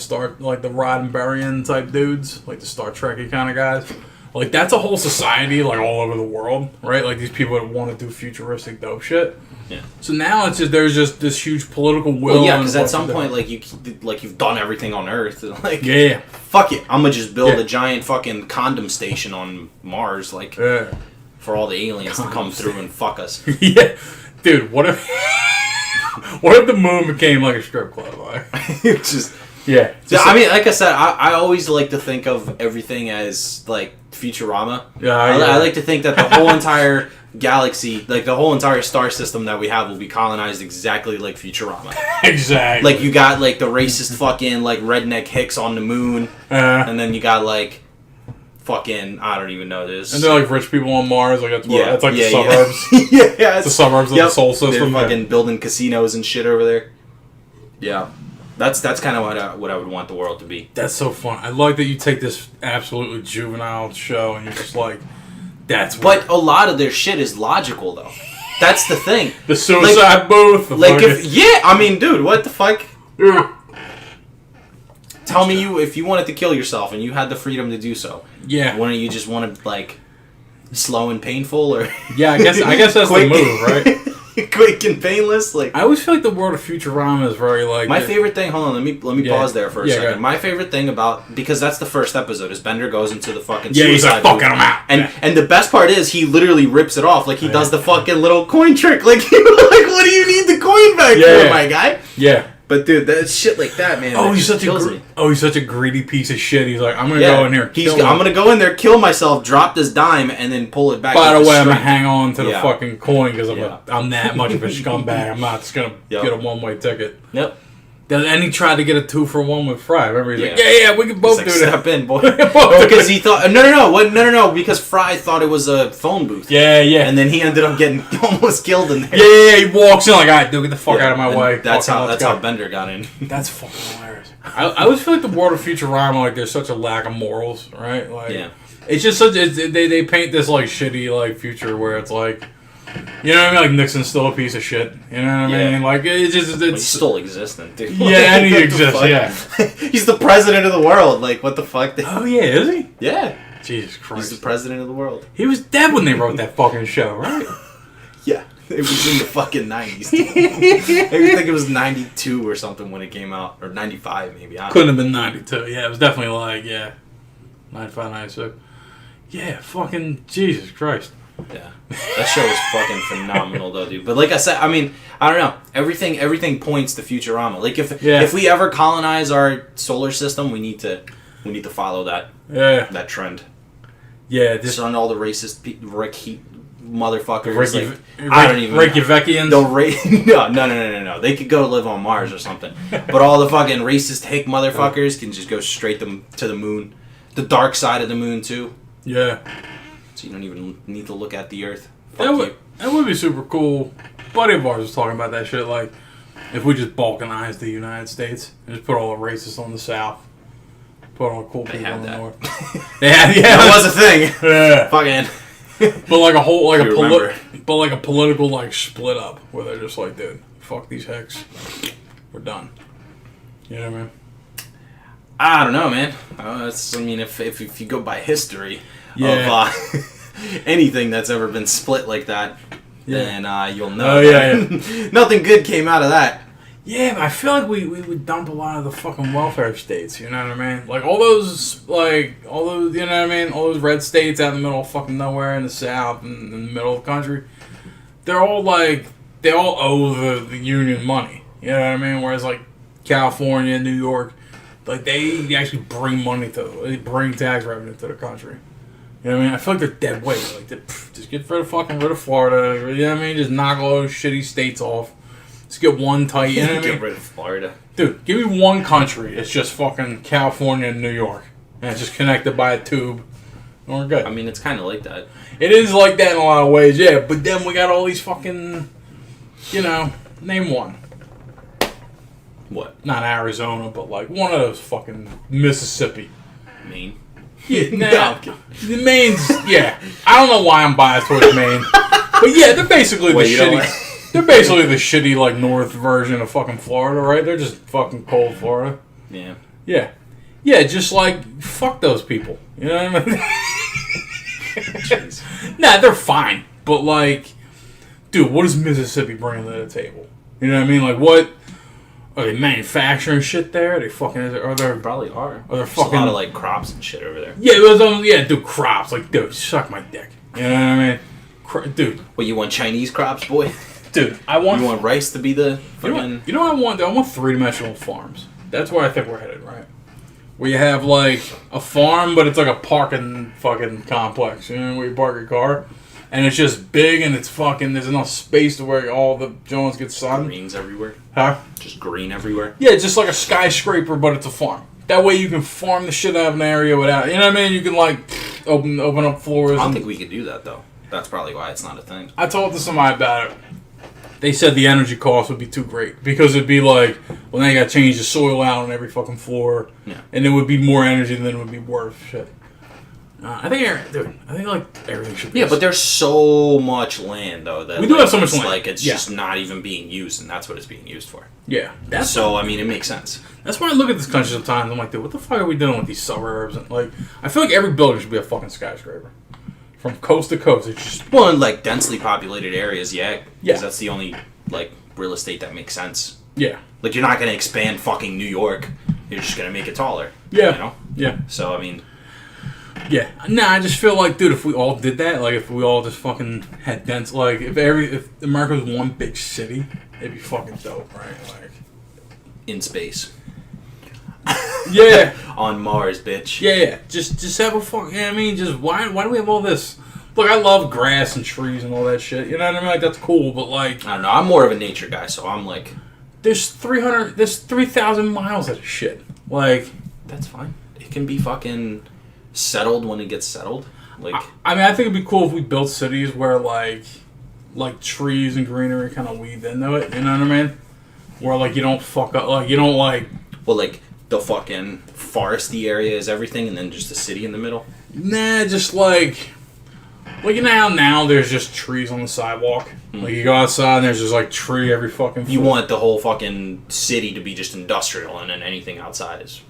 Speaker 1: Roddenberryan type dudes, like the Star Trekky kind of guys, like that's a whole society, like all over the world, right? Like these people that want to do futuristic dope shit.
Speaker 2: Yeah.
Speaker 1: So now it's just there's just this huge political will.
Speaker 2: Well, yeah,
Speaker 1: and
Speaker 2: because at
Speaker 1: what
Speaker 2: some
Speaker 1: to do.
Speaker 2: point, you've done everything on Earth. Like,
Speaker 1: yeah,
Speaker 2: fuck it, I'm gonna just build
Speaker 1: Yeah.
Speaker 2: a giant fucking condom station on Mars, like
Speaker 1: yeah,
Speaker 2: for all the aliens to come
Speaker 1: Condom
Speaker 2: through and fuck us.
Speaker 1: yeah, dude. What if what if the moon became like a strip club? Like,
Speaker 2: It's just.
Speaker 1: yeah, just
Speaker 2: I mean, like I said, I always like to think of everything as like Futurama.
Speaker 1: Yeah,
Speaker 2: I
Speaker 1: yeah.
Speaker 2: like to think that the whole entire galaxy, like the whole entire star system that we have, will be colonized exactly like Futurama.
Speaker 1: exactly.
Speaker 2: Like you got like the racist fucking like redneck hicks on the moon, and then you got like fucking I don't even know this.
Speaker 1: and they're like rich people on Mars. Like that's
Speaker 2: yeah,
Speaker 1: that's like
Speaker 2: yeah,
Speaker 1: the suburbs.
Speaker 2: yeah,
Speaker 1: It's the suburbs of the soul system.
Speaker 2: They're fucking building casinos and shit over there. Yeah, that's kind of what I would want the world to be.
Speaker 1: That's so fun. I like that you take this absolutely juvenile show and you're just like, that's what
Speaker 2: But a lot of their shit is logical though. That's the thing.
Speaker 1: the suicide booth. The
Speaker 2: Like
Speaker 1: fucking-
Speaker 2: I mean, dude, what the fuck?
Speaker 1: yeah.
Speaker 2: Tell me if you wanted to kill yourself and you had the freedom to do so.
Speaker 1: Yeah,
Speaker 2: Wouldn't you just want to like slow and painful or
Speaker 1: yeah. I guess that's
Speaker 2: quick,
Speaker 1: the move, right?
Speaker 2: quick and painless. Like
Speaker 1: I always feel like the world of Futurama is very like
Speaker 2: my favorite thing. Hold on, let me
Speaker 1: Yeah.
Speaker 2: pause there for a
Speaker 1: Yeah, go
Speaker 2: second.
Speaker 1: ahead.
Speaker 2: My favorite thing about because that's the first episode is Bender goes into the fucking
Speaker 1: Yeah, he's
Speaker 2: suicide
Speaker 1: like fucking
Speaker 2: booth.
Speaker 1: him out.
Speaker 2: And
Speaker 1: Yeah.
Speaker 2: and the best part is he literally rips it off like he
Speaker 1: Yeah.
Speaker 2: does the fucking little coin trick. Like like what do you need the coin back
Speaker 1: Yeah.
Speaker 2: for, my guy?
Speaker 1: Yeah.
Speaker 2: But dude, that shit like that, man.
Speaker 1: Oh,
Speaker 2: that
Speaker 1: he's
Speaker 2: just
Speaker 1: such
Speaker 2: kills me.
Speaker 1: he's such a greedy piece of shit. He's like, I'm gonna
Speaker 2: Yeah,
Speaker 1: go in here. kill him.
Speaker 2: I'm gonna go in there, kill myself, drop this dime, and then pull it back.
Speaker 1: By
Speaker 2: with
Speaker 1: the way, I'm gonna
Speaker 2: string.
Speaker 1: hang on to the
Speaker 2: Yeah.
Speaker 1: fucking coin because
Speaker 2: Yeah.
Speaker 1: I'm that much of a scumbag. I'm not just gonna
Speaker 2: Yep.
Speaker 1: get a one-way ticket.
Speaker 2: Yep.
Speaker 1: And he tried to get a 2-for-1 with Fry. Remember, he's like,
Speaker 2: Yeah.
Speaker 1: yeah, we can both
Speaker 2: He's like,
Speaker 1: do that.
Speaker 2: step in, boy.
Speaker 1: Both
Speaker 2: Oh,
Speaker 1: do
Speaker 2: because
Speaker 1: it.
Speaker 2: he thought no, because Fry thought it was a phone booth.
Speaker 1: Yeah, yeah.
Speaker 2: And then he ended up getting almost killed in there.
Speaker 1: yeah, he walks in like, all right, dude, get the fuck
Speaker 2: Yeah,
Speaker 1: out of my
Speaker 2: and
Speaker 1: way.
Speaker 2: That's
Speaker 1: Fucking
Speaker 2: how
Speaker 1: let's
Speaker 2: that's
Speaker 1: go.
Speaker 2: how Bender got in.
Speaker 1: That's fucking hilarious. I always feel like the world of Futurama, like, there's such a lack of morals, right? Like,
Speaker 2: Yeah.
Speaker 1: it's just such. They paint this like shitty like future where it's like, you know what I mean? Like Nixon's still a piece of shit. You know what I
Speaker 2: Yeah.
Speaker 1: mean? Like it's just
Speaker 2: But he's
Speaker 1: it's.
Speaker 2: still existent, dude.
Speaker 1: Yeah, and he
Speaker 2: What the
Speaker 1: exists,
Speaker 2: fuck?
Speaker 1: yeah.
Speaker 2: He's the president of the world. Like, what the fuck?
Speaker 1: Oh yeah, is he?
Speaker 2: Yeah.
Speaker 1: Jesus
Speaker 2: He's
Speaker 1: Christ.
Speaker 2: the president of the world.
Speaker 1: He was dead when they wrote that fucking show, right?
Speaker 2: Yeah. It was in the fucking 90s. Dude. I think it was 92 or something when it came out. Or 95, maybe. I don't know.
Speaker 1: Couldn't have been 92. Yeah, it was definitely like, 95, 96. Yeah, fucking Jesus Christ.
Speaker 2: Yeah, that show was fucking phenomenal, though, dude. But like I said, I mean, I don't know. Everything points to Futurama. Like if we ever colonize our solar system, we need to follow that
Speaker 1: Yeah.
Speaker 2: trend.
Speaker 1: Yeah,
Speaker 2: Just
Speaker 1: this
Speaker 2: on all the racist motherfuckers.
Speaker 1: Reiki,
Speaker 2: like, I don't even know.
Speaker 1: Reykjavikians.
Speaker 2: No. They could go live on Mars or something. But all the fucking racist hick motherfuckers can just go straight to the moon, the dark side of the moon too.
Speaker 1: Yeah.
Speaker 2: So you don't even need to look at the Earth.
Speaker 1: That
Speaker 2: Fuck
Speaker 1: would,
Speaker 2: you.
Speaker 1: that would be super cool. A buddy of ours was talking about that shit. Like, if we just balkanize the United States and just put all the racists on the South, put all the cool people
Speaker 2: had
Speaker 1: on the
Speaker 2: that.
Speaker 1: North. They had, yeah,
Speaker 2: That was a thing.
Speaker 1: yeah.
Speaker 2: Fucking.
Speaker 1: But like a whole, like a
Speaker 2: You remember.
Speaker 1: but like a political like split up where they're just like, dude, fuck these hicks, we're done. You know what I mean?
Speaker 2: I don't know, man. I mean, if you go by history
Speaker 1: Yeah.
Speaker 2: of anything that's ever been split like that,
Speaker 1: Yeah.
Speaker 2: then you'll know.
Speaker 1: Oh, yeah,
Speaker 2: that nothing good came out of that.
Speaker 1: Yeah, but I feel like we would dump a lot of the fucking welfare states, you know what I mean? Like all those, you know what I mean? All those red states out in the middle of fucking nowhere in the South and in the middle of the country, they're all like, they all owe the union money, you know what I mean? Whereas like California, New York, like they actually bring money they bring tax revenue to the country. You know what I mean? I feel like they're dead weight. Like, just get rid of Florida, you know what I mean? Just knock all those shitty states off. Just get one tight. You know what I
Speaker 2: Get
Speaker 1: mean?
Speaker 2: rid of Florida.
Speaker 1: Dude, give me one country. It's just fucking California and New York. And it's just connected by a tube. And we're good.
Speaker 2: I mean, it's kind of like that.
Speaker 1: It is like that in a lot of ways, yeah. But then we got all these fucking, name one.
Speaker 2: What?
Speaker 1: Not Arizona, but like one of those fucking Mississippi.
Speaker 2: Maine?
Speaker 1: Yeah, nah, the Maine's, yeah. I don't know why I'm biased towards Maine. But yeah, they're basically the shitty. They're basically the shitty, like, north version of fucking Florida, right? They're just fucking cold Florida.
Speaker 2: Yeah.
Speaker 1: Yeah. Yeah, just like, fuck those people. You know what I mean?
Speaker 2: Jeez.
Speaker 1: Nah, they're fine. But, like, dude, what does Mississippi bring to the table? You know what I mean? Like, what? Are they manufacturing shit there? Are they fucking? Are there?
Speaker 2: Probably are.
Speaker 1: Are there
Speaker 2: There's
Speaker 1: fucking?
Speaker 2: a lot of like crops and shit over there.
Speaker 1: Yeah, it was, yeah, dude, crops. Like, dude, suck my dick. You know what I mean? Dude.
Speaker 2: Well, you want Chinese crops, boy?
Speaker 1: Dude, I want.
Speaker 2: You want rice to be the fucking.
Speaker 1: You know what I want? I want 3-dimensional farms. That's where I think we're headed, right? Where you have like a farm, but it's like a parking fucking complex. You know, where you park your car, and it's just big and it's fucking. There's enough space to where all the Jones get sun.
Speaker 2: Greens everywhere.
Speaker 1: Huh?
Speaker 2: Just green everywhere.
Speaker 1: Yeah, just like a skyscraper, but it's a farm. That way you can farm the shit out of an area without. You know what I mean? You can like open up floors.
Speaker 2: I don't think we could do that though. That's probably why it's not a thing.
Speaker 1: I talked to somebody about it. They said the energy cost would be too great because it'd be like, well, now you got to change the soil out on every fucking floor, and it would be more energy than it would be worth. Shit. I think like everything should be.
Speaker 2: Yeah, but there's so much land though that
Speaker 1: we do
Speaker 2: like,
Speaker 1: have so much land.
Speaker 2: Like it's just not even being used, and that's what it's being used for.
Speaker 1: Yeah,
Speaker 2: I mean, it makes sense.
Speaker 1: That's why I look at this country sometimes. I'm like, dude, what the fuck are we doing with these suburbs? And like, I feel like every building should be a fucking skyscraper. From coast to coast, it's just
Speaker 2: Well, in like densely populated areas, yeah.
Speaker 1: Yeah.
Speaker 2: That's the only like real estate that makes sense.
Speaker 1: yeah,
Speaker 2: Like you're not gonna expand fucking New York. You're just gonna make it taller.
Speaker 1: yeah,
Speaker 2: You know.
Speaker 1: yeah,
Speaker 2: So I mean,
Speaker 1: yeah. Nah, I just feel like, dude, if we all did that, like if we all just fucking had dense, like if America was one big city, it'd be fucking dope, right? Like,
Speaker 2: in space.
Speaker 1: yeah.
Speaker 2: On Mars, bitch.
Speaker 1: Yeah. Just have a fuck. Yeah, I mean, just why do we have all this? Look, I love grass and trees and all that shit. You know what I mean? Like that's cool, but like,
Speaker 2: I don't know. I'm more of a nature guy, so I'm like,
Speaker 1: there's 3,000 miles of shit. Like,
Speaker 2: that's fine. It can be fucking settled when it gets settled. Like,
Speaker 1: I mean, I think it'd be cool if we built cities where like trees and greenery kind of weave into it. You know what I mean? Where like you don't fuck up, like you don't like.
Speaker 2: well, like the fucking foresty area is everything, and then just the city in the middle.
Speaker 1: Nah, just like you know how now there's just trees on the sidewalk. Like you go outside and there's just like tree every fucking.
Speaker 2: You want the whole fucking city to be just industrial, and then anything outside is.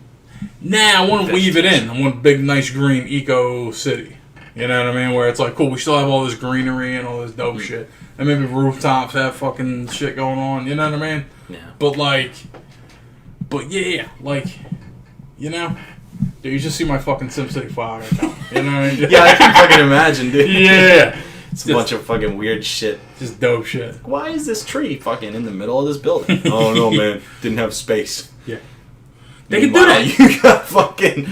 Speaker 1: Nah, I want to weave it in. I want a big, nice, green eco city. You know what I mean? Where it's like, cool, we still have all this greenery and all this dope shit. And maybe rooftops have fucking shit going on. You know what I mean?
Speaker 2: Yeah.
Speaker 1: But yeah, like, you know? Dude, you just see my fucking SimCity file account. You know what I mean?
Speaker 2: Yeah, I can fucking imagine, dude.
Speaker 1: Yeah.
Speaker 2: It's a bunch of fucking weird shit.
Speaker 1: Just dope shit.
Speaker 2: Why is this tree fucking in the middle of this building? Oh no, man. Didn't have space.
Speaker 1: Yeah. They can do
Speaker 2: Meanwhile,
Speaker 1: that.
Speaker 2: You got fucking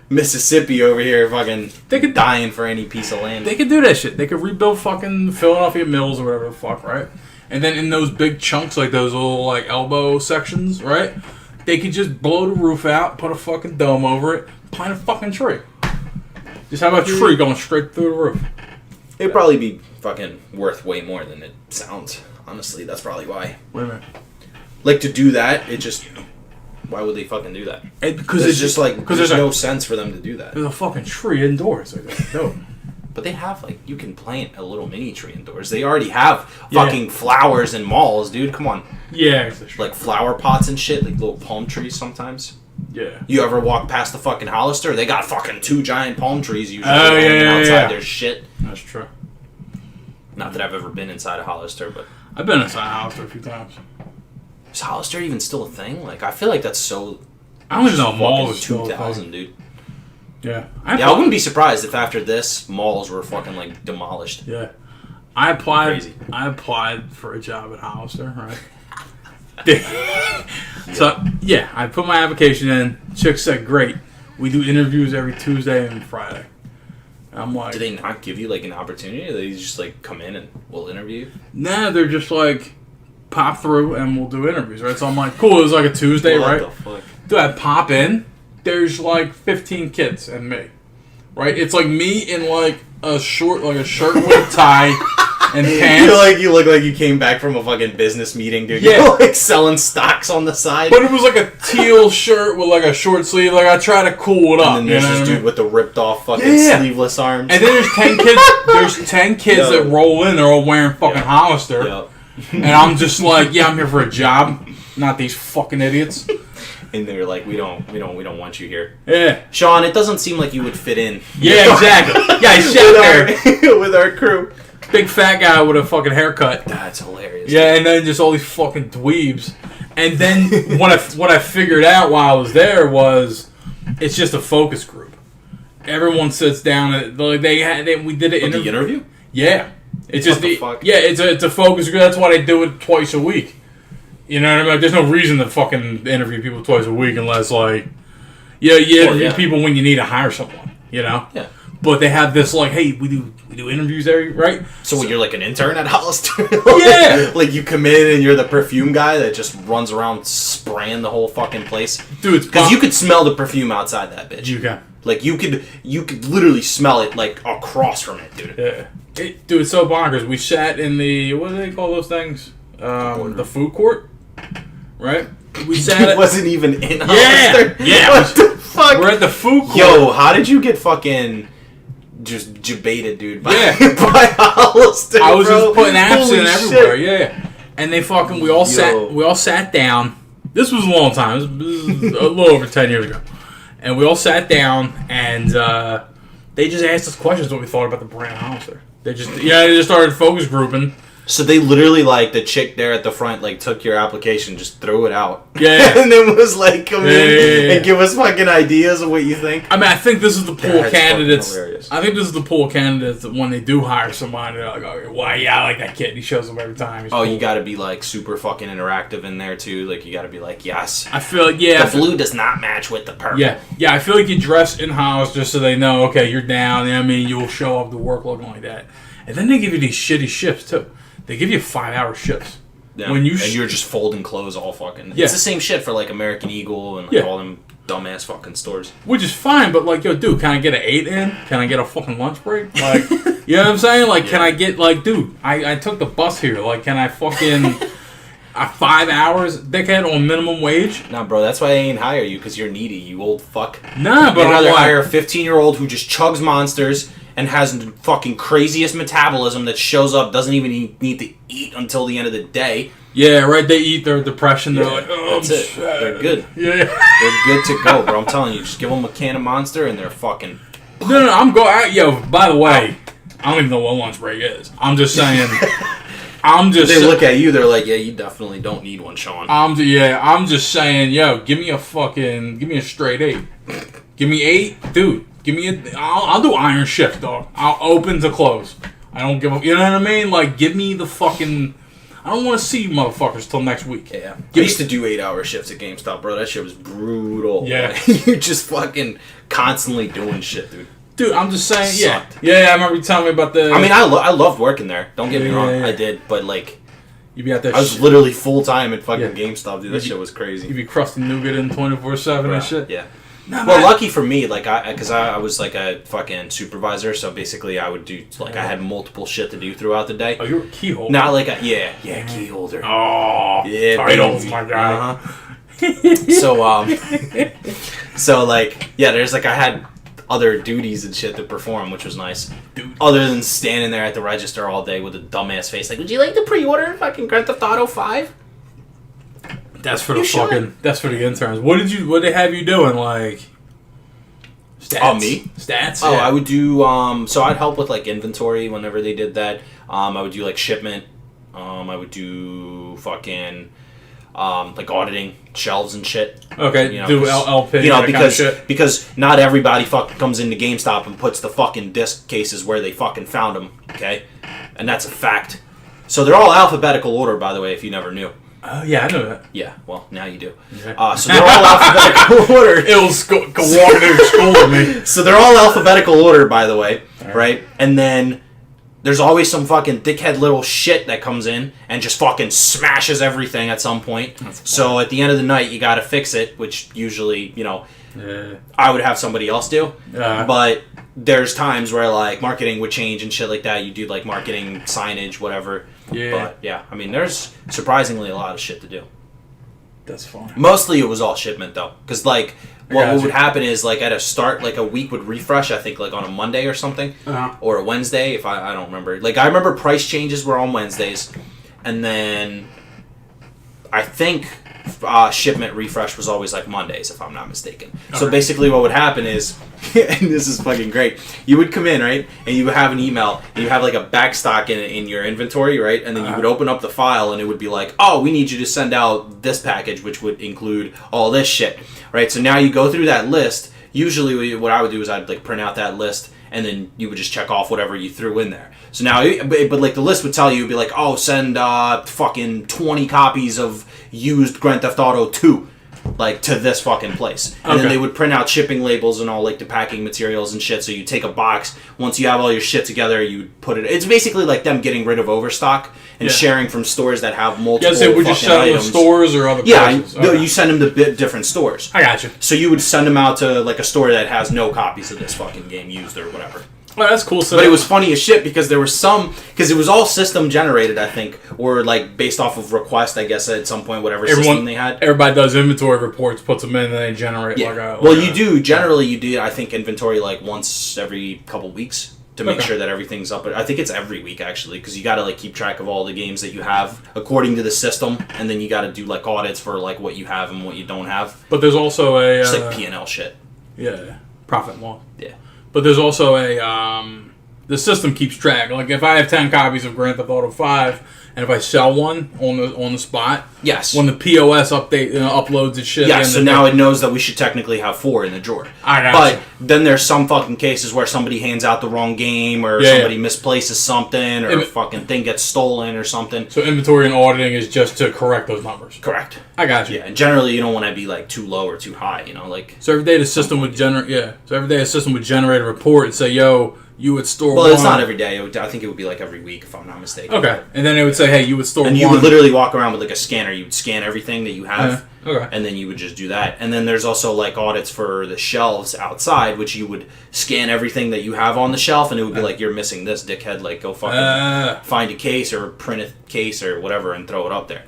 Speaker 2: Mississippi over here fucking dying for any piece of land.
Speaker 1: They could do that shit. They could rebuild fucking Philadelphia Mills or whatever the fuck, right? And then in those big chunks, like those little like elbow sections, right? They could just blow the roof out, put a fucking dome over it, plant a fucking tree. Just have a tree going straight through the roof.
Speaker 2: It'd probably be fucking worth way more than it sounds. Honestly, that's probably why.
Speaker 1: Wait a minute.
Speaker 2: Like to do that, it just. Why would they fucking do that?
Speaker 1: Because
Speaker 2: It's just like
Speaker 1: because
Speaker 2: there's no sense for them to do that.
Speaker 1: there's a fucking tree indoors. Like that's dope.
Speaker 2: But they have like you can plant a little mini tree indoors. They already have
Speaker 1: Yeah.
Speaker 2: fucking flowers in malls, dude. Come on,
Speaker 1: Yeah, it's a tree.
Speaker 2: like flower pots and shit, like little palm trees. Sometimes
Speaker 1: Yeah.
Speaker 2: you ever walk past the fucking Hollister? They got fucking 2 giant palm trees usually
Speaker 1: Oh,
Speaker 2: hanging
Speaker 1: yeah,
Speaker 2: outside
Speaker 1: yeah.
Speaker 2: their shit.
Speaker 1: That's true.
Speaker 2: Not that I've ever been inside a Hollister, but
Speaker 1: I've been inside a house a few times.
Speaker 2: is Hollister even still a thing? Like I feel like that's so.
Speaker 1: I don't even know if malls
Speaker 2: Fucking
Speaker 1: are still a
Speaker 2: 2000,
Speaker 1: thing.
Speaker 2: dude.
Speaker 1: Yeah.
Speaker 2: Yeah, I wouldn't be surprised if after this malls were fucking like demolished.
Speaker 1: Yeah. I applied.
Speaker 2: Crazy.
Speaker 1: I applied for a job at Hollister, right? So yeah, I put my application in. Chick said, "Great, we do interviews every Tuesday and Friday." And I'm like,
Speaker 2: Do they not give you like an opportunity? They just like come in and we'll interview you?
Speaker 1: "Nah." They're just like, pop through and we'll do interviews, right? So I'm like, cool. It was like a Tuesday,
Speaker 2: What
Speaker 1: right?
Speaker 2: the fuck?
Speaker 1: Dude, I pop in. There's like 15 kids and me, right? It's like me in like a shirt with tie and pants.
Speaker 2: You look like you came back from a fucking business meeting, dude.
Speaker 1: Yeah.
Speaker 2: You're like selling stocks on the side.
Speaker 1: But it was like a teal shirt with like a short sleeve. Like I try to cool it up.
Speaker 2: And then there's this dude with the ripped off fucking
Speaker 1: Yeah.
Speaker 2: sleeveless arms.
Speaker 1: And then there's 10 kids. There's 10 kids
Speaker 2: Yo.
Speaker 1: that roll in. They're all wearing fucking Hollister.
Speaker 2: Yep.
Speaker 1: And I'm just like, yeah, I'm here for a job, not these fucking idiots.
Speaker 2: And they're like, we don't want you here.
Speaker 1: Yeah.
Speaker 2: Sean, it doesn't seem like you would fit in.
Speaker 1: Yeah, exactly. Yeah, I sat there.
Speaker 2: with our crew.
Speaker 1: Big fat guy with a fucking haircut.
Speaker 2: That's hilarious.
Speaker 1: Yeah, and then just all these fucking dweebs. And then what I figured out while I was there was it's just a focus group. Everyone sits down and we did an
Speaker 2: The interview?
Speaker 1: Yeah. It's just
Speaker 2: What the fuck?
Speaker 1: Yeah, it's a focus group. That's why they do it twice a week. You know what I mean? Like, there's no reason to fucking interview people twice a week unless like you interview people when you need to hire someone, you know?
Speaker 2: Yeah.
Speaker 1: But they have this like, hey, we do interviews there, right?
Speaker 2: So you're like an intern at Hollister?
Speaker 1: Yeah.
Speaker 2: Like you come in and you're the perfume guy that just runs around spraying the whole fucking place?
Speaker 1: Dude, it's
Speaker 2: Because you could smell the perfume outside that bitch.
Speaker 1: You can.
Speaker 2: Like you could literally smell it like across from it, dude.
Speaker 1: Yeah. Dude, it's so bonkers. We sat in the, what do they call those things? The food court, right? We sat
Speaker 2: It wasn't even in
Speaker 1: Yeah,
Speaker 2: Hollister.
Speaker 1: yeah.
Speaker 2: What the fuck?
Speaker 1: We're at the food court.
Speaker 2: Yo, how did you get fucking just debated, dude? By,
Speaker 1: Yeah.
Speaker 2: by Hollister,
Speaker 1: I was
Speaker 2: bro?
Speaker 1: just putting apps
Speaker 2: Holy
Speaker 1: in
Speaker 2: shit.
Speaker 1: everywhere, yeah. And they fucking, we all sat down. This was a long time. This was a little over 10 years ago. And we all sat down, and they just asked us questions what we thought about the brand Hollister. They just started focus grouping.
Speaker 2: So they literally, like, the chick there at the front, like, took your application, just threw it out.
Speaker 1: Yeah.
Speaker 2: And then was like, come in
Speaker 1: Yeah.
Speaker 2: and give us fucking ideas of what you think.
Speaker 1: I mean, I think this is the pool of
Speaker 2: That's
Speaker 1: candidates.
Speaker 2: fucking hilarious.
Speaker 1: I think this is the pool of candidates that when they do hire somebody, they're like, oh, why, yeah, I like that kid. He shows up every time. He's
Speaker 2: Oh,
Speaker 1: cool.
Speaker 2: you gotta be, like, super fucking interactive in there, too. Like, you gotta be like, yes.
Speaker 1: I feel like, yeah.
Speaker 2: The blue does not match with the purple.
Speaker 1: Yeah, I feel like you dress in-house just so they know, okay, you're down. You know what I mean? You'll show up to work looking like that. And then they give you these shitty shifts, too. They give you 5-hour shifts.
Speaker 2: Yeah.
Speaker 1: When
Speaker 2: and you're just folding clothes all fucking...
Speaker 1: Yeah.
Speaker 2: It's the same shit for, like, American Eagle and, like,
Speaker 1: Yeah.
Speaker 2: all them dumbass fucking stores.
Speaker 1: Which is fine, but, like, yo, dude, can I get an 8 in? Can I get a fucking lunch break? Like, you know what I'm saying? Like, can I get, like, dude, I took the bus here. Like, can I fucking... 5 hours, dickhead, on minimum wage?
Speaker 2: Nah, bro, that's why I ain't hire you, because you're needy, you old fuck.
Speaker 1: Nah, but
Speaker 2: I'd
Speaker 1: I'm
Speaker 2: rather
Speaker 1: like,
Speaker 2: hire a 15-year-old who just chugs monsters and has the fucking craziest metabolism that shows up, doesn't even need to eat until the end of the day.
Speaker 1: yeah, right, they eat their depression. They're like, oh,
Speaker 2: That's
Speaker 1: I'm
Speaker 2: it.
Speaker 1: sad.
Speaker 2: They're good.
Speaker 1: Yeah.
Speaker 2: They're good to go, bro. I'm telling you, just give them a can of Monster and they're fucking...
Speaker 1: No, I'm going. Yo, by the way, I don't even know what lunch break is. I'm just saying.
Speaker 2: They look at you, they're like, yeah, you definitely don't need one, Sean.
Speaker 1: I'm just saying, yo, give me a straight 8. Give me 8, dude. I'll do iron shift, dog. I'll open to close. I don't give a, you know what I mean? Like, give me the fucking, I don't want to see you motherfuckers till next week.
Speaker 2: Yeah. I used to do 8-hour shifts at GameStop, bro. That shit was brutal.
Speaker 1: Yeah.
Speaker 2: Like, you're just fucking constantly doing shit, dude.
Speaker 1: Dude, I'm just saying,
Speaker 2: Sucked.
Speaker 1: yeah. I remember you telling me about the.
Speaker 2: I mean, I loved working there. Don't get me
Speaker 1: Yeah,
Speaker 2: wrong.
Speaker 1: yeah.
Speaker 2: I did, but, like,
Speaker 1: you be out there.
Speaker 2: I was literally full-time at fucking
Speaker 1: Yeah.
Speaker 2: GameStop, dude. That shit was crazy.
Speaker 1: You be crusting nougat in 24/7 and shit.
Speaker 2: Yeah.
Speaker 1: Nah,
Speaker 2: Well,
Speaker 1: man.
Speaker 2: lucky for me, like, because I was, like, a fucking supervisor, so basically I would do, like, I had multiple shit to do throughout the day.
Speaker 1: Oh, you're a keyhole.
Speaker 2: Not like a, key holder.
Speaker 1: Oh,
Speaker 2: Yeah,
Speaker 1: titles,
Speaker 2: baby.
Speaker 1: my guy.
Speaker 2: So, like, yeah, there's, like, I had other duties and shit to perform, which was nice.
Speaker 1: Dude.
Speaker 2: Other than standing there at the register all day with a dumbass face, like, would you like to pre-order fucking Grand Theft Auto 5?
Speaker 1: That's for the
Speaker 2: You should.
Speaker 1: fucking. That's for the interns. What did they have you doing? Like stats?
Speaker 2: Oh, me?
Speaker 1: Stats?
Speaker 2: Oh,
Speaker 1: yeah.
Speaker 2: I would do, so I'd help with, like, inventory whenever they did that. I would do, like, shipment. I would do fucking, like, auditing shelves and shit.
Speaker 1: Okay,
Speaker 2: You know,
Speaker 1: do
Speaker 2: 'cause-
Speaker 1: LP.
Speaker 2: You know,
Speaker 1: that kind of shit.
Speaker 2: because not everybody fucking comes into GameStop and puts the fucking disc cases where they fucking found them, okay? And that's a fact. So they're all alphabetical order, by the way, if you never knew.
Speaker 1: Oh yeah, I know that.
Speaker 2: Yeah, well, now you do.
Speaker 1: Okay.
Speaker 2: So they're all alphabetical order.
Speaker 1: It'll go walking through school with me.
Speaker 2: So they're all alphabetical order, by the way, right? And then there's always some fucking dickhead little shit that comes in and just fucking smashes everything at some point. So at the end of the night, you gotta fix it, which usually, you know, I would have somebody else do. But there's times where, like, marketing would change and shit like that. You do, like, marketing, signage, whatever.
Speaker 1: Yeah.
Speaker 2: But, yeah, I mean, there's surprisingly a lot of shit to do.
Speaker 1: That's fine.
Speaker 2: Mostly it was all shipment, though. Because, like, what
Speaker 1: Gotcha.
Speaker 2: would happen is, like, at a start, like, a week would refresh, I think, like, on a Monday or something. Or a Wednesday, if I don't remember. Like, I remember price changes were on Wednesdays. And then I think shipment refresh was always, like, Mondays, if I'm not mistaken. So basically what would happen is, and this is fucking great, you would come in, right? And you would have an email, and you have, like, a backstock in your inventory, right? And then you would open up the file, and it would be like, oh, we need you to send out this package, which would include all this shit, right? So now you go through that list. Usually what I would do is I'd, like, print out that list, and then you would just check off whatever you threw in there. So now, but like, the list would tell you, it'd be like, oh, send fucking 20 copies of used Grand Theft Auto 2, like, to this fucking place. And then they would print out shipping labels and all, like, the packing materials and shit. So you take a box. Once you have all your shit together, you put it. It's basically like them getting rid of overstock and sharing from stores that have multiple.
Speaker 1: Yes, would you send them to stores or other places?
Speaker 2: No, you send them to different stores.
Speaker 1: I got you.
Speaker 2: So you would send them out to, like, a store that has no copies of this fucking game used or whatever.
Speaker 1: Well, that's cool. So
Speaker 2: but it was funny as shit because there was because it was all system generated, I think, or, like, based off of request, I guess, at some point, whatever system they had.
Speaker 1: Everybody does inventory reports, puts them in, and they generate
Speaker 2: Generally you do, I think, inventory, like, once every couple weeks to make sure that everything's up. I think it's every week, actually, because you got to, like, keep track of all the games that you have according to the system, and then you got to do, like, audits for, like, what you have and what you don't have.
Speaker 1: But there's also a...
Speaker 2: It's like P&L shit.
Speaker 1: Yeah, profit and loss.
Speaker 2: Yeah.
Speaker 1: But there's also the system keeps track. Like, if I have 10 copies of Grand Theft Auto 5, and if I sell one on the spot,
Speaker 2: yes,
Speaker 1: when the POS uploads its shit,
Speaker 2: so now it knows that we should technically have 4 in the drawer. But then there's some fucking cases where somebody hands out the wrong game, or somebody misplaces something, or a fucking thing gets stolen or something.
Speaker 1: So inventory and auditing is just to correct those numbers.
Speaker 2: Correct.
Speaker 1: I got you.
Speaker 2: Yeah, and generally you don't want to be, like, too low or too high, you know, like.
Speaker 1: So every day the system would generate. So every day a system would generate a report and say, "Yo, you would store."
Speaker 2: Well, it's not every day. I think it would be, like, every week, if I'm not mistaken.
Speaker 1: Okay, and then it would say, "Hey, you would store."
Speaker 2: And you would literally walk around with, like, a scanner. You would scan everything that you have.
Speaker 1: Okay.
Speaker 2: And then you would just do that. And then there's also, like, audits for the shelves outside, which you would scan everything that you have on the shelf, and it would be like, you're missing this, dickhead. Like, go fucking find a case or print a case or whatever and throw it up there.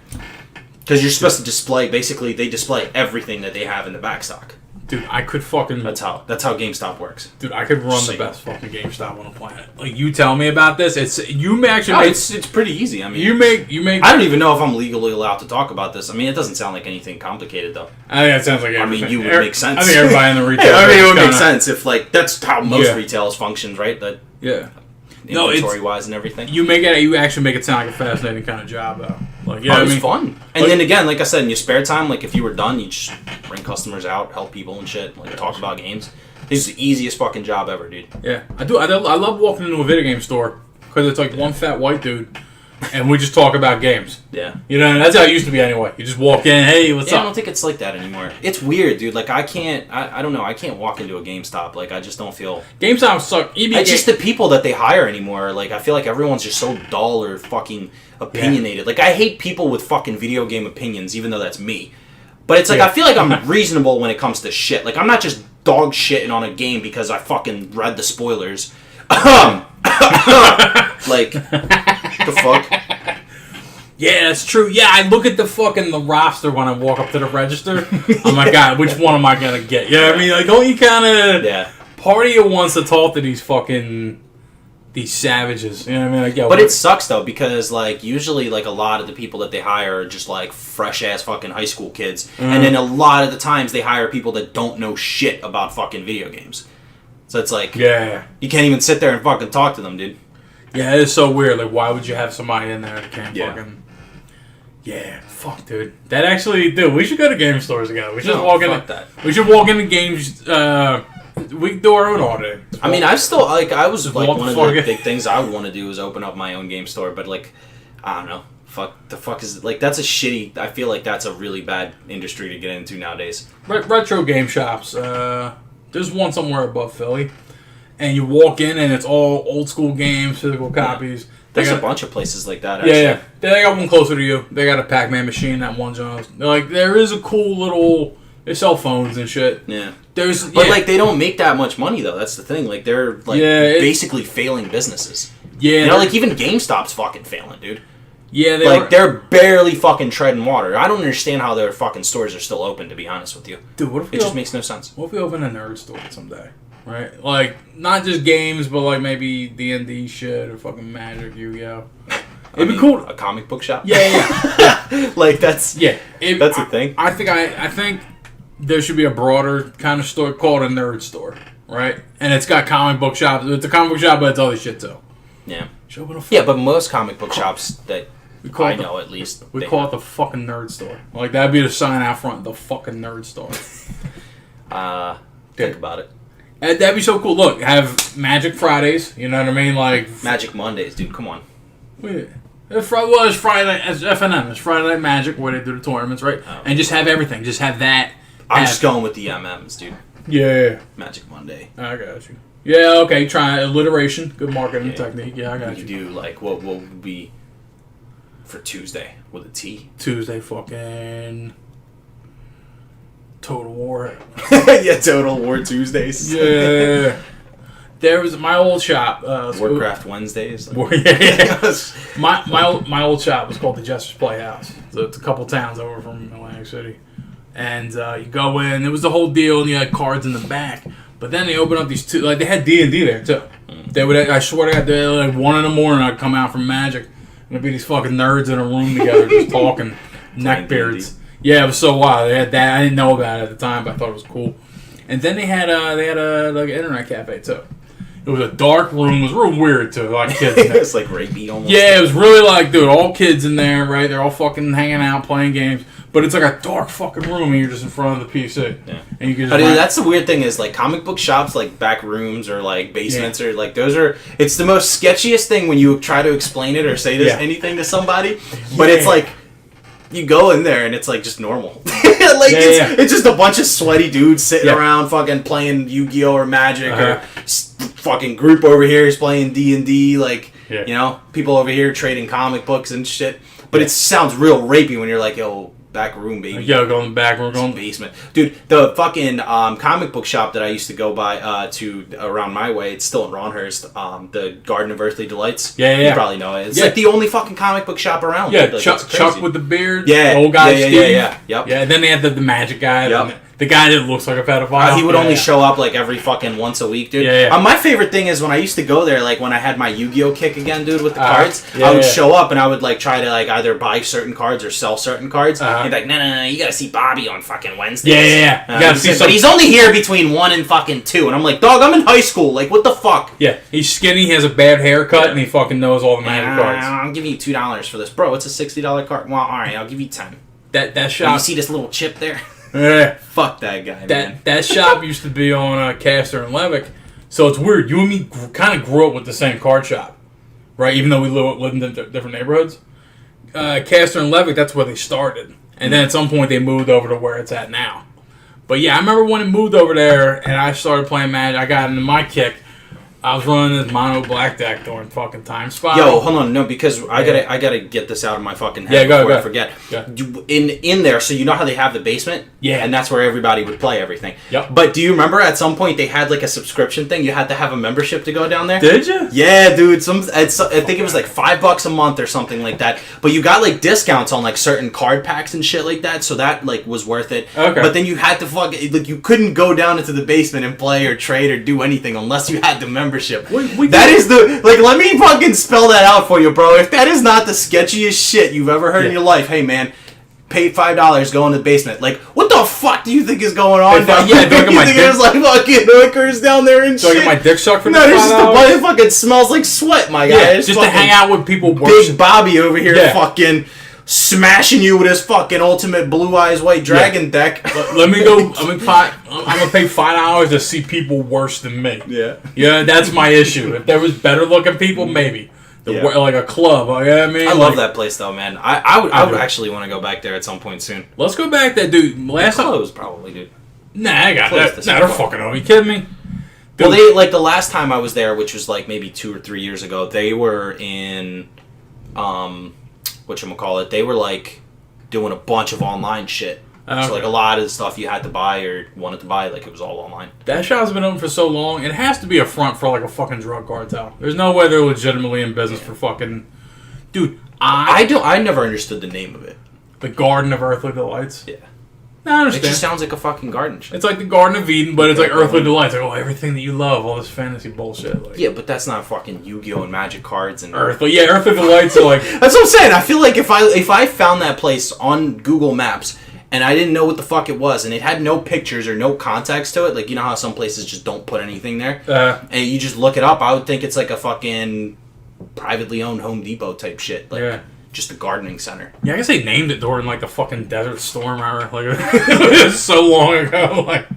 Speaker 2: Because you're supposed to display, basically, they display everything that they have in the backstock.
Speaker 1: Dude, I could fucking...
Speaker 2: That's how GameStop works.
Speaker 1: Dude, I could run the best fucking GameStop on the planet. Like, you tell me about this, it's
Speaker 2: pretty easy. I mean,
Speaker 1: you make.
Speaker 2: I don't even know if I'm legally allowed to talk about this. I mean, it doesn't sound like anything complicated, though.
Speaker 1: I think it sounds like everything.
Speaker 2: I mean, you would make sense.
Speaker 1: I think everybody in the retail...
Speaker 2: it would make sense if, like, that's how most retailers functions, right? Inventory-wise and everything.
Speaker 1: You actually make it sound like a fascinating kind of job, though. Like,
Speaker 2: it was fun. And then again, like I said, in your spare time, like, if you were done, you just bring customers out, help people and shit, like, talk about games. This is the easiest fucking job ever, dude.
Speaker 1: Yeah, I do. I love walking into a video game store because it's like one fat white dude, and we just talk about games.
Speaker 2: Yeah.
Speaker 1: You know, that's how it used to be anyway. You just walk in, hey, what's up?
Speaker 2: I don't think it's like that anymore. It's weird, dude. Like, I don't know, I can't walk into a GameStop. Like, I just don't feel...
Speaker 1: GameStop suck.
Speaker 2: It's just the people that they hire anymore. Like, I feel like everyone's just so dull or fucking opinionated. Yeah. Like, I hate people with fucking video game opinions, even though that's me. But it's like, I feel like I'm reasonable when it comes to shit. Like, I'm not just dog shitting on a game because I fucking read the spoilers. Like, the fuck?
Speaker 1: Yeah, that's true. Yeah, I look at the roster when I walk up to the register. I'm like, God, which one am I gonna get? You know what I mean? Like, don't you kind of...
Speaker 2: Yeah.
Speaker 1: Part of you wants to talk to these savages. You know what I mean? Like,
Speaker 2: but it sucks, though, because, like, usually, like, a lot of the people that they hire are just, like, fresh-ass fucking high school kids. Mm. And then a lot of the times they hire people that don't know shit about fucking video games. So it's like...
Speaker 1: Yeah.
Speaker 2: You can't even sit there and fucking talk to them, dude.
Speaker 1: Yeah, it's so weird. Like, why would you have somebody in there that can't fucking... Yeah, fuck, dude. That actually... Dude, we should go to game stores together. We should walk into games... we can do our own audit.
Speaker 2: I mean, I still... Like, I was... Like, one of the big things I would want to do is open up my own game store. But, like, I don't know. Fuck is... Like, that's a shitty... I feel like that's a really bad industry to get into nowadays.
Speaker 1: Retro game shops. There's one somewhere above Philly. and you walk in and it's all old school games, physical copies.
Speaker 2: There's a bunch of places like that.
Speaker 1: Yeah,
Speaker 2: Actually.
Speaker 1: yeah. They got one closer to you. They got a Pac-Man machine, that one zone. Like, there is a cool little... They sell phones and shit.
Speaker 2: Yeah.
Speaker 1: But
Speaker 2: like, they don't make that much money, though. That's the thing. Like, they're, like, basically failing businesses.
Speaker 1: Yeah.
Speaker 2: You know, like, even GameStop's fucking failing, dude.
Speaker 1: Yeah,
Speaker 2: they're barely fucking treading water. I don't understand how their fucking stores are still open, to be honest with you.
Speaker 1: Dude, what if
Speaker 2: it just makes no sense.
Speaker 1: What if we open a nerd store someday? Right? Like, not just games, but, like, maybe D&D shit or fucking Magic, Yu-Gi-Oh! It'd be cool.
Speaker 2: A comic book shop?
Speaker 1: Yeah.
Speaker 2: Like, that's...
Speaker 1: Yeah.
Speaker 2: That's a thing.
Speaker 1: I think there should be a broader kind of store called a nerd store, right? And it's got comic book shops. It's a comic book shop, but it's other shit too.
Speaker 2: Yeah.
Speaker 1: Yeah,
Speaker 2: but most comic book shops that I know, at least,
Speaker 1: we call it the fucking nerd store. Like, that'd be the sign out front, the fucking nerd store.
Speaker 2: Think about it.
Speaker 1: That'd be so cool. Look, have Magic Fridays. You know what I mean? Like
Speaker 2: Magic Mondays, dude. Come on.
Speaker 1: Wait. It's Friday night. It's FNM. It's Friday Night Magic where they do the tournaments, right?
Speaker 2: Oh.
Speaker 1: And just have everything. Just have that.
Speaker 2: I'm just going with the MMs, dude.
Speaker 1: Yeah.
Speaker 2: Magic Monday.
Speaker 1: I got you. Yeah, okay. Try alliteration. Good marketing technique. Yeah, I got you.
Speaker 2: You do, like, what would be for Tuesday with a T?
Speaker 1: Tuesday fucking... Total War.
Speaker 2: Yeah, Total War Tuesdays.
Speaker 1: Yeah. There was my old shop.
Speaker 2: Warcraft Wednesdays.
Speaker 1: Yeah. my old shop was called the Jester's Playhouse. So it's a couple towns over from Atlantic City. And you go in, it was the whole deal, and you had cards in the back. But then they opened up these two, like they had D&D there too. They would, I swear to God, they like 1 in the morning I'd come out from Magic, and there'd be these fucking nerds in a room together just talking, neckbeards. Yeah, it was so wild. They had that. I didn't know about it at the time, but I thought it was cool. And then they had a like an internet cafe too. It was a dark room. It was real weird too. Like kids. In there.
Speaker 2: It's like rapey almost.
Speaker 1: Yeah, it was really like, dude, all kids in there, right? They're all fucking hanging out, playing games. But it's like a dark fucking room, and you're just in front of the PC.
Speaker 2: Yeah.
Speaker 1: And you can just.
Speaker 2: But dude, that's the weird thing is like comic book shops, like back rooms or like basements or like those are. It's the most sketchiest thing when you try to explain it or say this anything to somebody. But it's like. You go in there and it's like just normal. It's just a bunch of sweaty dudes sitting around fucking playing Yu-Gi-Oh or Magic or fucking group over here is playing D&D. Like, you know, people over here trading comic books and shit. But it sounds real rapey when you're like, yo, back room, baby.
Speaker 1: Yeah, go in the back room, go in
Speaker 2: the basement. Dude, the fucking comic book shop that I used to go by to around my way, it's still in Ronhurst, the Garden of Earthly Delights.
Speaker 1: Yeah.
Speaker 2: You probably know it. It's like the only fucking comic book shop around.
Speaker 1: Yeah,
Speaker 2: like,
Speaker 1: Chuck with the beard.
Speaker 2: Yeah.
Speaker 1: The old guy Steve.
Speaker 2: Yeah. Yep.
Speaker 1: Yeah, then they had the Magic guy.
Speaker 2: Yep.
Speaker 1: The guy that looks like a pedophile.
Speaker 2: He would only show up like every fucking once a week, dude.
Speaker 1: Yeah.
Speaker 2: My favorite thing is when I used to go there, like when I had my Yu-Gi-Oh kick again, dude, with the cards, I would show up and I would like try to like either buy certain cards or sell certain cards. And be like, no, you gotta see Bobby on fucking Wednesdays.
Speaker 1: Yeah. You gotta see
Speaker 2: but he's only here between 1 and fucking 2. And I'm like, dog, I'm in high school. Like, what the fuck?
Speaker 1: Yeah, he's skinny, he has a bad haircut, and he fucking knows all the Magic cards.
Speaker 2: I'll give you $2 for this. Bro, it's a $60 card. Well, alright, I'll give you 10.
Speaker 1: That shop.
Speaker 2: You see this little chip there?
Speaker 1: Yeah.
Speaker 2: Fuck that guy, man.
Speaker 1: That shop used to be on Castor and Levick. So it's weird. You and me kind of grew up with the same card shop, right? Even though we lived in different neighborhoods. Castor and Levick, that's where they started. And then at some point they moved over to where it's at now. But yeah, I remember when it moved over there and I started playing Magic. I got into my kick. I was running this mono black deck during fucking Time Spot.
Speaker 2: Yo, hold on, no, because I gotta get this out of my fucking head
Speaker 1: before
Speaker 2: I forget.
Speaker 1: Yeah.
Speaker 2: In there, so you know how they have the basement?
Speaker 1: Yeah.
Speaker 2: And that's where everybody would play everything.
Speaker 1: Yep.
Speaker 2: But do you remember at some point they had like a subscription thing? You had to have a membership to go down there?
Speaker 1: Did you?
Speaker 2: Yeah, dude. I think it was like $5 a month or something like that. But you got like discounts on like certain card packs and shit like that, so that like was worth it.
Speaker 1: Okay.
Speaker 2: But then you had to like you couldn't go down into the basement and play or trade or do anything unless you had the membership. That is the, like, let me fucking spell that out for you, bro. If that is not the sketchiest shit you've ever heard in your life, hey, man, pay $5, go in the basement. Like, what the fuck do you think is going on?
Speaker 1: Do I get my dick?
Speaker 2: There's, like, fucking hookers down there and shit.
Speaker 1: Do I get my dick sucked for
Speaker 2: no,
Speaker 1: $5?
Speaker 2: No, it fucking smells like sweat, my guy.
Speaker 1: Yeah, just to hang out with people.
Speaker 2: Big Bobby over here fucking smashing you with his fucking ultimate blue eyes white dragon deck.
Speaker 1: Let me go. I'm gonna pay $5 to see people worse than me.
Speaker 2: Yeah,
Speaker 1: that's my issue. If there was better looking people, maybe like a club. I mean,
Speaker 2: I love that place though, man. I would actually want to go back there at some point soon.
Speaker 1: Let's go back there, dude. Last time
Speaker 2: closed, probably, dude.
Speaker 1: Nah, I got that. Nah, they're fucking over. You kidding me?
Speaker 2: Well, they like the last time I was there, which was like maybe 2 or 3 years ago. They were in, whatchamacallit, they were like doing a bunch of online shit.
Speaker 1: Okay.
Speaker 2: So like a lot of the stuff you had to buy or wanted to buy, like it was all online.
Speaker 1: That shop's been open for so long, it has to be a front for like a fucking drug cartel. There's no way they're legitimately in business for fucking... Dude,
Speaker 2: I never understood the name of it.
Speaker 1: The Garden of Earthly Delights?
Speaker 2: Yeah.
Speaker 1: No, I
Speaker 2: It
Speaker 1: understand.
Speaker 2: just sounds like a fucking garden shit.
Speaker 1: It's like the Garden of Eden, but it's like Earthly Delights. Like, oh, everything that you love, all this fantasy bullshit. Like,
Speaker 2: Yeah, but that's not fucking Yu-Gi-Oh! And Magic cards and
Speaker 1: Earthly Delights are like...
Speaker 2: That's what I'm saying. I feel like if I found that place on Google Maps and I didn't know what the fuck it was and it had no pictures or no context to it, like you know how some places just don't put anything there, and you just look it up, I would think it's like a fucking privately owned Home Depot type shit. Like,
Speaker 1: Yeah.
Speaker 2: just a gardening center.
Speaker 1: Yeah, I guess they named it during like the fucking Desert Storm era. Like, it was so long ago. Like,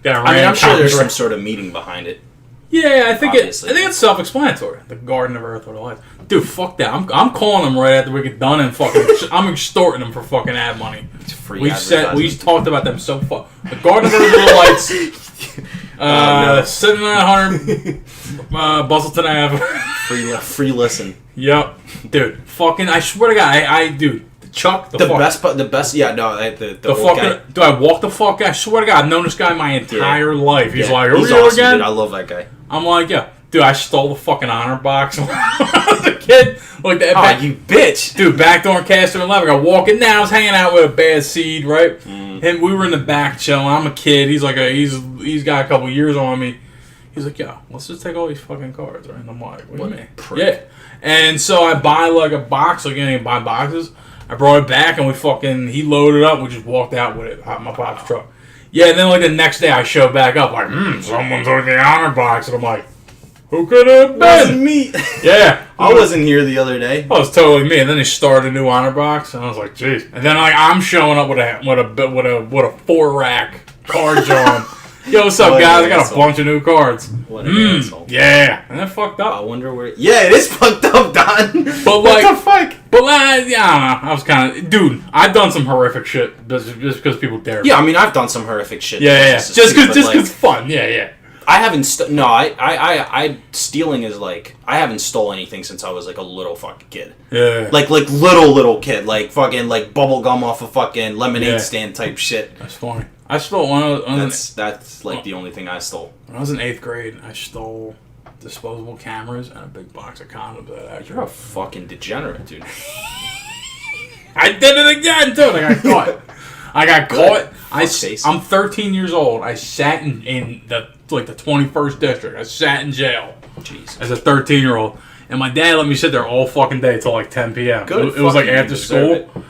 Speaker 2: I mean, I'm sure there's some sort of meaning behind it.
Speaker 1: Yeah, I think
Speaker 2: Obviously.
Speaker 1: it's self-explanatory. The Garden of Earthly Delights. Dude, fuck that. I'm calling them right after we get done and fucking I'm extorting them for fucking ad money.
Speaker 2: It's free.
Speaker 1: We talked about them so far. The Garden of Earthly Delights. 7900 Bustleton Ave.
Speaker 2: free listen.
Speaker 1: Yep, dude. Fucking, I swear to God, dude. Chuck,
Speaker 2: The best. Yeah, no, the
Speaker 1: the
Speaker 2: old
Speaker 1: fucking.
Speaker 2: guy.
Speaker 1: Do I walk the fuck? I swear to God, I've known this guy my entire life. He's like, are
Speaker 2: he's
Speaker 1: you
Speaker 2: awesome,
Speaker 1: again?
Speaker 2: dude. I love that guy.
Speaker 1: I'm like, yeah, dude. I stole the fucking honor box when I was a kid. Like that.
Speaker 2: Oh, you bitch.
Speaker 1: Dude, back door in Castor 11. I walk in now. I was hanging out with a bad seed, right? And we were in the back chilling. I'm a kid. He's like he's got a couple years on me. He's like, yo, let's just take all these fucking cards, right? And I'm like, what do you mean?
Speaker 2: Prick.
Speaker 1: Yeah. And so I buy like a box. Like, I buy boxes. I brought it back and he loaded it up. We just walked out with it out of my pop's truck. Yeah, and then like the next day I show back up like, someone took the honor box. And I'm like, who could it have
Speaker 2: Wasn't
Speaker 1: been?
Speaker 2: me.
Speaker 1: Yeah.
Speaker 2: I wasn't here the other day.
Speaker 1: Oh, it's totally me. And then they started a new honor box, and I was like, "Jeez!" And then like I'm showing up with a 4-rack card drawing. Yo, what's up,
Speaker 2: What
Speaker 1: guys? I
Speaker 2: an
Speaker 1: got
Speaker 2: asshole.
Speaker 1: a bunch of new cards.
Speaker 2: What an asshole.
Speaker 1: Yeah, and that fucked
Speaker 2: I
Speaker 1: up.
Speaker 2: wonder where. Yeah, it is fucked up, Don.
Speaker 1: But
Speaker 2: what
Speaker 1: like,
Speaker 2: the fuck?
Speaker 1: But like, yeah, I don't know. I was kind of, dude. I've done some horrific shit just because people dare.
Speaker 2: Yeah, I mean, I've done some horrific shit.
Speaker 1: Yeah.
Speaker 2: Just
Speaker 1: Just because
Speaker 2: like,
Speaker 1: it's fun. Yeah.
Speaker 2: I haven't. I stealing is like I haven't stole anything since I was like a little fucking kid.
Speaker 1: Yeah.
Speaker 2: Like little kid, like fucking like bubble gum off a fucking lemonade stand type shit.
Speaker 1: That's funny. I stole
Speaker 2: That's like the only thing I stole.
Speaker 1: when I was in 8th grade. I stole disposable cameras and a big box of condoms.
Speaker 2: You're a fucking degenerate, dude.
Speaker 1: I did it again, dude. I got caught. I'm 13 years old. I sat in the 21st district. I sat in jail
Speaker 2: Jesus.
Speaker 1: as a 13-year-old, and my dad let me sit there all fucking day till like 10 p.m.
Speaker 2: Good.
Speaker 1: It was like
Speaker 2: fucking
Speaker 1: after
Speaker 2: you deserve
Speaker 1: school.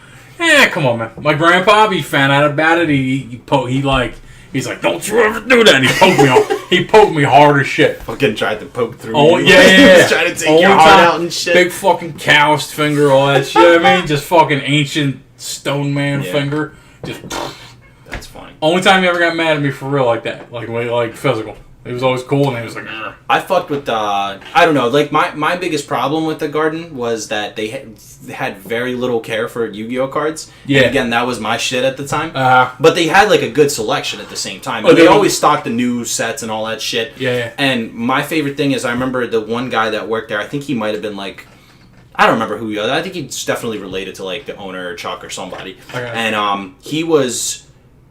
Speaker 1: Come on, man. My grandpa, he found out about it. He's like, don't you ever do that. And he poked me hard as shit.
Speaker 2: Fucking tried to poke through.
Speaker 1: Oh,
Speaker 2: you.
Speaker 1: yeah.
Speaker 2: He's trying to take
Speaker 1: Only
Speaker 2: your heart
Speaker 1: time-
Speaker 2: out and shit.
Speaker 1: Big fucking calloused finger, all that shit. You know what I mean? Just fucking ancient stone man
Speaker 2: Yeah.
Speaker 1: finger. Just
Speaker 2: That's funny.
Speaker 1: only time he ever got mad at me for real like that, like physical. He was always cool, and he was like, "Ugh."
Speaker 2: I fucked with I don't know. Like my biggest problem with the garden was that they had very little care for Yu-Gi-Oh cards.
Speaker 1: Yeah.
Speaker 2: And again, that was my shit at the time.
Speaker 1: Uh-huh.
Speaker 2: But they had like a good selection at the same time.
Speaker 1: Oh,
Speaker 2: And they
Speaker 1: they-
Speaker 2: always stocked the new sets and all that shit.
Speaker 1: Yeah.
Speaker 2: And my favorite thing is I remember the one guy that worked there. I think he might have been like. I don't remember who he was. I think he's definitely related to like the owner or Chuck or somebody.
Speaker 1: Okay.
Speaker 2: And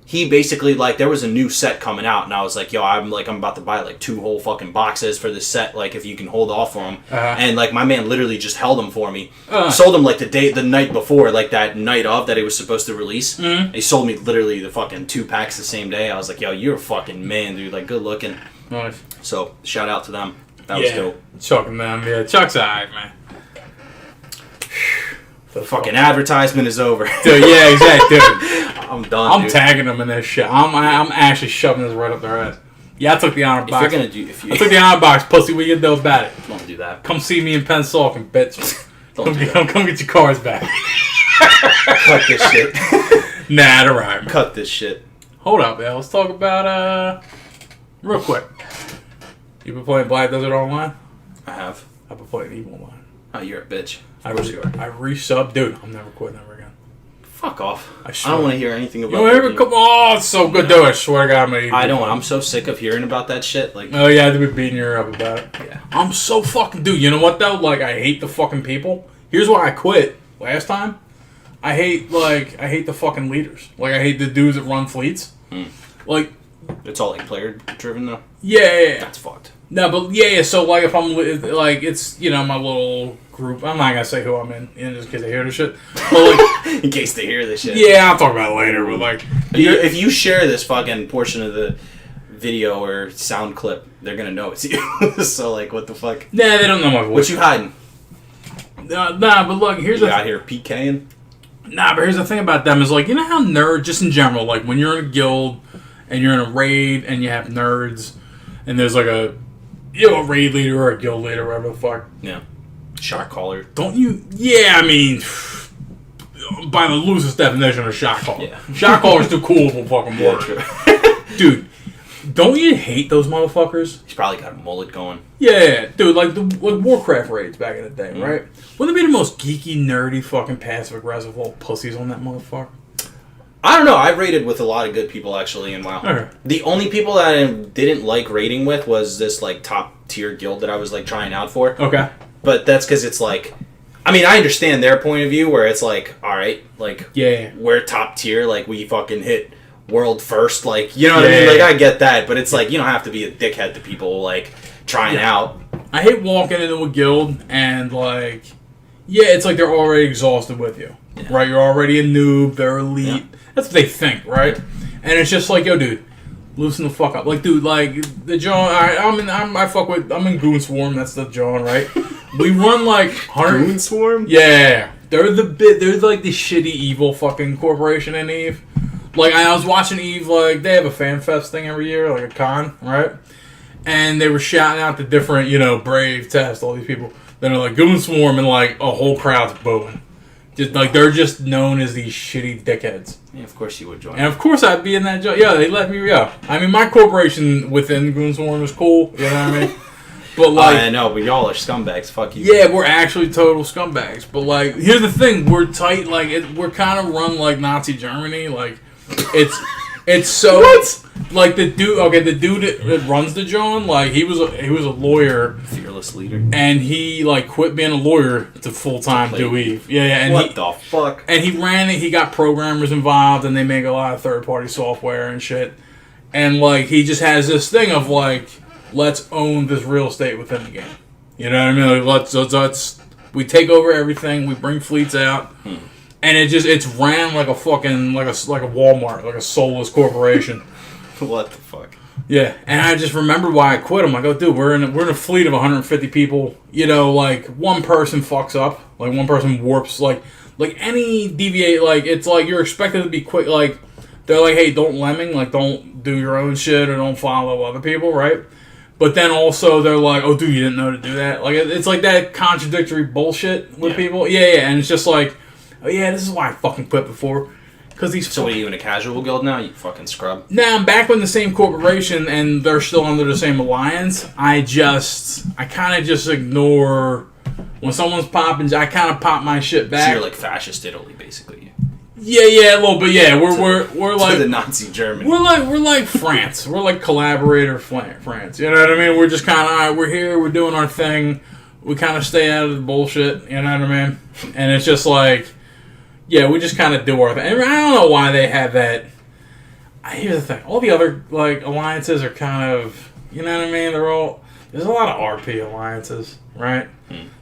Speaker 2: he basically like there was a new set coming out and I was like, yo, I'm about to buy like 2 whole fucking boxes for this set, like if you can hold off for them.
Speaker 1: Uh-huh.
Speaker 2: And like my man literally just held them for me. Sold them like the night before, like that night of that it was supposed to release.
Speaker 1: Mm-hmm.
Speaker 2: He sold me literally the fucking 2 packs the same day. I was like, yo, you're a fucking man, dude. Like good looking.
Speaker 1: Nice.
Speaker 2: So shout out to them. That was dope.
Speaker 1: Chuck and them. Yeah, Chuck's alright, man.
Speaker 2: The fucking advertisement is over.
Speaker 1: Dude, yeah, exactly, dude.
Speaker 2: I'm done.
Speaker 1: I'm
Speaker 2: dude.
Speaker 1: tagging them in this shit. I'm actually shoving this right up their ass. Yeah, I took the honor
Speaker 2: If
Speaker 1: box.
Speaker 2: you're gonna do, if you
Speaker 1: I took the honor box, pussy. What you do about it?
Speaker 2: don't do that,
Speaker 1: Come see me in Pennsauken, bitch.
Speaker 2: don't do that.
Speaker 1: Come get your cards back.
Speaker 2: Cut this shit.
Speaker 1: Nah, they're right, man.
Speaker 2: Cut this shit.
Speaker 1: Hold up, man. Let's talk about real quick. You been playing Black Desert Online?
Speaker 2: I have.
Speaker 1: I've been playing Evil Online.
Speaker 2: Oh, you're a bitch.
Speaker 1: I
Speaker 2: Of course you are.
Speaker 1: resubbed, dude. I'm never quitting ever again.
Speaker 2: Fuck off.
Speaker 1: I
Speaker 2: don't want to hear anything about
Speaker 1: You ever come? Oh, it's so good. Do it. Swear to God, mate.
Speaker 2: I don't. I'm so sick of hearing about that shit. Like,
Speaker 1: oh yeah, they've been beating you up about it.
Speaker 2: Yeah.
Speaker 1: I'm so fucking dude. You know what though? Like, I hate the fucking people. Here's why I quit last time. I hate the fucking leaders. Like, I hate the dudes that run fleets. Like,
Speaker 2: it's all like player driven though.
Speaker 1: Yeah.
Speaker 2: That's fucked.
Speaker 1: No, but yeah. So like, if I'm like, it's my little group. I'm not gonna say who I'm in just in case they hear this shit. But like,
Speaker 2: in case they hear this shit.
Speaker 1: Yeah, I'll talk about it later. But like,
Speaker 2: if you share this fucking portion of the video or sound clip, they're gonna know it's you. So like, what the fuck?
Speaker 1: Nah, they don't know my voice.
Speaker 2: What you hiding?
Speaker 1: Nah, but look, here's
Speaker 2: you out here PKing.
Speaker 1: Nah, but here's the thing about them is like, you know how nerds, just in general, like when you're in a guild and you're in a raid and you have nerds and there's like a raid leader or a guild leader, whatever the fuck.
Speaker 2: Yeah. Shot caller.
Speaker 1: Don't you? Yeah, I mean, by the loosest definition of shot caller.
Speaker 2: Yeah.
Speaker 1: Shot caller's too cool for fucking word. Dude, don't you hate those motherfuckers?
Speaker 2: He's probably got a mullet going.
Speaker 1: Yeah, dude, like Warcraft raids back in the day, right? Wouldn't it be the most geeky, nerdy, fucking passive-aggressive little pussies on that motherfucker?
Speaker 2: I don't know. I raided with a lot of good people, actually, in WoW.
Speaker 1: Okay.
Speaker 2: The only people that I didn't like raiding with was this, like, top-tier guild that I was, like, trying out for.
Speaker 1: Okay.
Speaker 2: But that's because it's, like... I mean, I understand their point of view, where it's, like, alright, like, we're top-tier, like, we fucking hit world first, like, you know what I mean? Like, I get that, but it's, like, you don't have to be a dickhead to people, like, trying out.
Speaker 1: I hate walking into a guild and, like... Yeah, it's like they're already exhausted with you, right? You're already a noob, they're elite. Yeah. That's what they think, right? And it's just like, yo, dude, loosen the fuck up. Like, dude, like, the John, I'm in Goon Swarm, that's the John, right? We run, like, 100...
Speaker 2: Goon Swarm?
Speaker 1: Yeah. They're like the shitty evil fucking corporation in EVE. Like, I was watching EVE, like, they have a fan fest thing every year, like a con, right? And they were shouting out the different, Brave, Test, all these people. Then they're like, Goon Swarm, and like, a whole crowd's booing. Just like, they're just known as these shitty dickheads.
Speaker 2: Yeah, of course you would join.
Speaker 1: And of course I'd be in that job. Yeah, they let me, I mean, my corporation within Goon Swarm is cool, you know what I mean? But like...
Speaker 2: I know, but y'all are scumbags, fuck you.
Speaker 1: Yeah, we're actually total scumbags. But like, here's the thing, we're tight, like, we're kind of run like Nazi Germany, like, it's so... What? Like, the dude that runs the John, like, he was a lawyer.
Speaker 2: Fearless leader.
Speaker 1: And he, like, quit being a lawyer to full-time do EVE. Yeah, and
Speaker 2: what the fuck?
Speaker 1: And he ran it, he got programmers involved, and they make a lot of third-party software and shit. And, like, he just has this thing of, like, let's own this real estate within the game. You know what I mean? Like, let's we take over everything, we bring fleets out, and it's ran like a fucking, like a Walmart, like a soulless corporation.
Speaker 2: What the fuck?
Speaker 1: Yeah, and I just remember why I quit. I'm like, oh, dude, we're in a fleet of 150 people. Like, one person fucks up, like one person warps, like any deviate, like it's like you're expected to be quick. Like they're like, hey, don't lemming, like don't do your own shit or don't follow other people, right? But then also they're like, oh, dude, you didn't know to do that. Like it's like that contradictory bullshit with people. Yeah, and it's just like, oh yeah, this is why I fucking quit before.
Speaker 2: So what, are you in a casual guild now? You fucking scrub?
Speaker 1: Nah, I'm back in the same corporation, and they're still under the same alliance. I kind of just ignore when someone's popping. I kind of pop my shit back.
Speaker 2: So you're like fascist Italy, basically.
Speaker 1: Yeah, a little bit. Yeah, we're like
Speaker 2: the Nazi Germany.
Speaker 1: We're like France. We're like collaborator France. You know what I mean? We're just kind of, all right, we're here. We're doing our thing. We kind of stay out of the bullshit. You know what I mean? And it's just like. Yeah, we just kind of do our thing. And I don't know why they have that. Here's the thing. All the other, like, alliances are kind of, you know what I mean? There's a lot of RP alliances, right?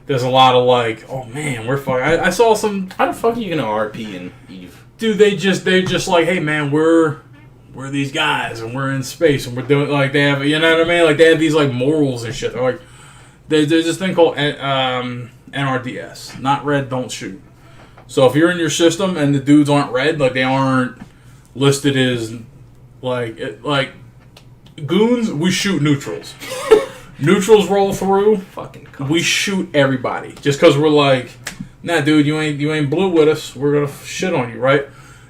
Speaker 1: There's a lot of, like, oh, man, we're fucking... I saw some...
Speaker 2: How the fuck are you going to RP in EVE?
Speaker 1: Dude, they're just like, hey, man, we're these guys, and we're in space, and we're doing, like, they have, you know what I mean? Like, they have these, like, morals and shit. They're like, there's this thing called NRDS. Not red, don't shoot. So if you're in your system and the dudes aren't red, like they aren't listed as like goons, we shoot neutrals. Neutrals roll through.
Speaker 2: Fucking cunts.
Speaker 1: We shoot everybody just because we're like, nah, dude, you ain't blue with us. We're gonna shit on you, right?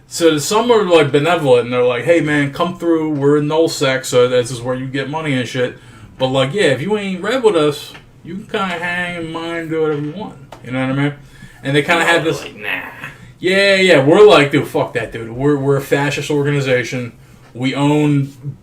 Speaker 1: So some are like benevolent and they're like, hey man, come through. We're in null-sec, so this is where you get money and shit. But like, yeah, if you ain't red with us, you can kind of hang and mine, do whatever you want. You know what I mean? And they kind of had this...
Speaker 2: Like, nah.
Speaker 1: Yeah. We're like, dude, fuck that, dude. We're a fascist organization. We own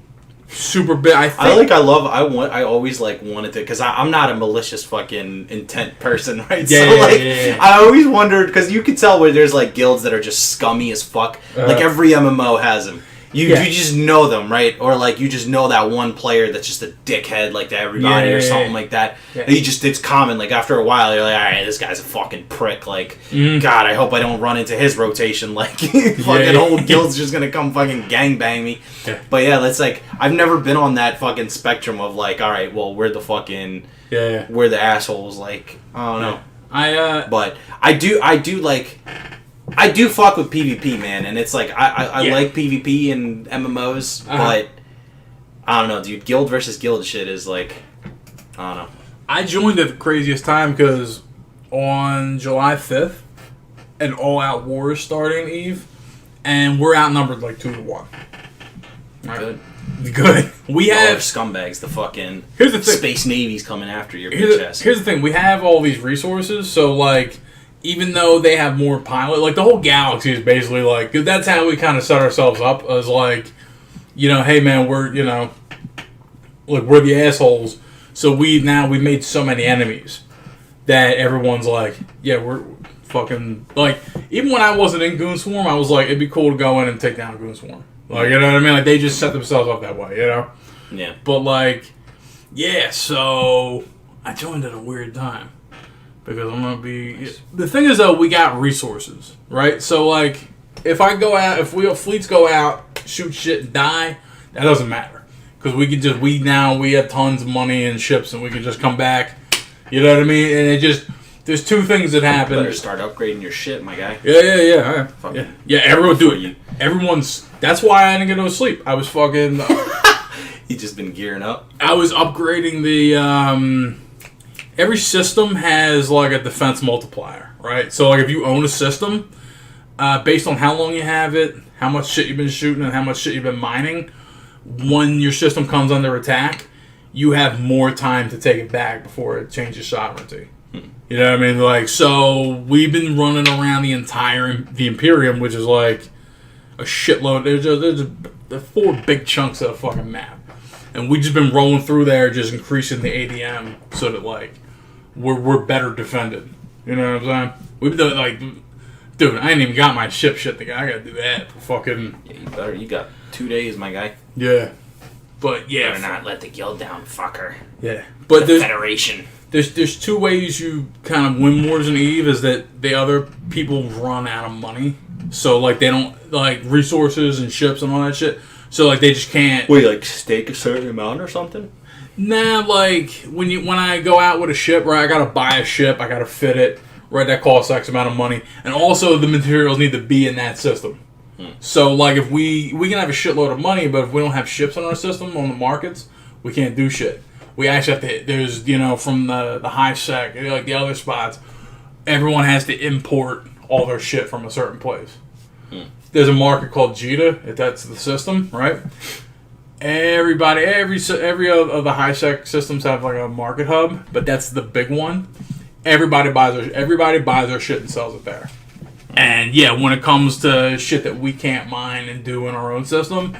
Speaker 1: super big. I
Speaker 2: always like wanted to, because I'm not a malicious fucking intent person, right?
Speaker 1: Yeah.
Speaker 2: I always wondered, because you could tell where there's like guilds that are just scummy as fuck. Like every MMO has them. You just know them, right? Or like you just know that one player that's just a dickhead like to everybody or something like that. Yeah. It's common. Like after a while, you're like, all right, this guy's a fucking prick. Like, God, I hope I don't run into his rotation. Like, fucking whole guild's just gonna come fucking gangbang me. Yeah. But yeah, that's like, I've never been on that fucking spectrum of like, all right, well, we're the fucking, we're the assholes. Like, I don't know. But I do like. I do fuck with PvP, man, and it's like I like PvP and MMOs, but I don't know, dude. Guild versus guild shit is like, I don't know.
Speaker 1: I joined at the craziest time because on July 5th, an all-out war is starting, Eve, and we're outnumbered like 2-1. Right? Good. We have
Speaker 2: scumbags. The fucking
Speaker 1: here's the thing.
Speaker 2: Space Navy's coming after your bitch ass.
Speaker 1: Here's the thing. We have all these resources, so like. Even though they have more pilot, like the whole galaxy is basically like, that's how we kind of set ourselves up as like, hey man, we're, like we're the assholes. So we made so many enemies that everyone's like, yeah, we're fucking, like, even when I wasn't in Goon Swarm, I was like, it'd be cool to go in and take down Goon Swarm. Like, you know what I mean? Like they just set themselves up that way,
Speaker 2: Yeah.
Speaker 1: But like, yeah, so I joined at a weird time. Because I'm going to be... Nice. The thing is, though, we got resources, right? So, like, if fleets go out, shoot shit, and die, that doesn't matter. Because we can just... We have tons of money and ships, and we can just come back. You know what I mean? And it just... There's two things that happen.
Speaker 2: You better start upgrading your shit, my guy.
Speaker 1: Yeah. Yeah, everyone do it. Everyone's... That's why I didn't get no sleep. I was fucking...
Speaker 2: You just been gearing up?
Speaker 1: I was upgrading the... Every system has like a defense multiplier, right? So like if you own a system, based on how long you have it, how much shit you've been shooting, and how much shit you've been mining, when your system comes under attack, you have more time to take it back before it changes sovereignty. You know what I mean? Like, so we've been running around the Imperium, which is like a shitload. There's 4 big chunks of the fucking map. And we've just been rolling through there, just increasing the ADM so that, like, we're better defended. You know what I'm saying? We've done, like, dude, I ain't even got my ship shit. I gotta do that for fucking...
Speaker 2: Yeah, you better. You got 2 days, my guy.
Speaker 1: Yeah. But, yeah.
Speaker 2: Better not let the guild down, fucker.
Speaker 1: Yeah. But
Speaker 2: the Federation.
Speaker 1: There's 2 ways you kind of win wars in Eve, is that the other people run out of money. So, like, they don't, like, resources and ships and all that shit. So like they just can't.
Speaker 2: Wait, like stake a certain amount or something?
Speaker 1: Nah, like when I go out with a ship, right? I gotta buy a ship, I gotta fit it, right? That costs X amount of money, and also the materials need to be in that system. So like if we can have a shitload of money, but if we don't have ships in our system on the markets, we can't do shit. We actually have to. There's from the high sec, like the other spots, everyone has to import all their shit from a certain place. There's a market called JITA, if that's the system, right? Every of the high sec systems have like a market hub, but that's the big one. Everybody buys their shit and sells it there. And yeah, when it comes to shit that we can't mine and do in our own system,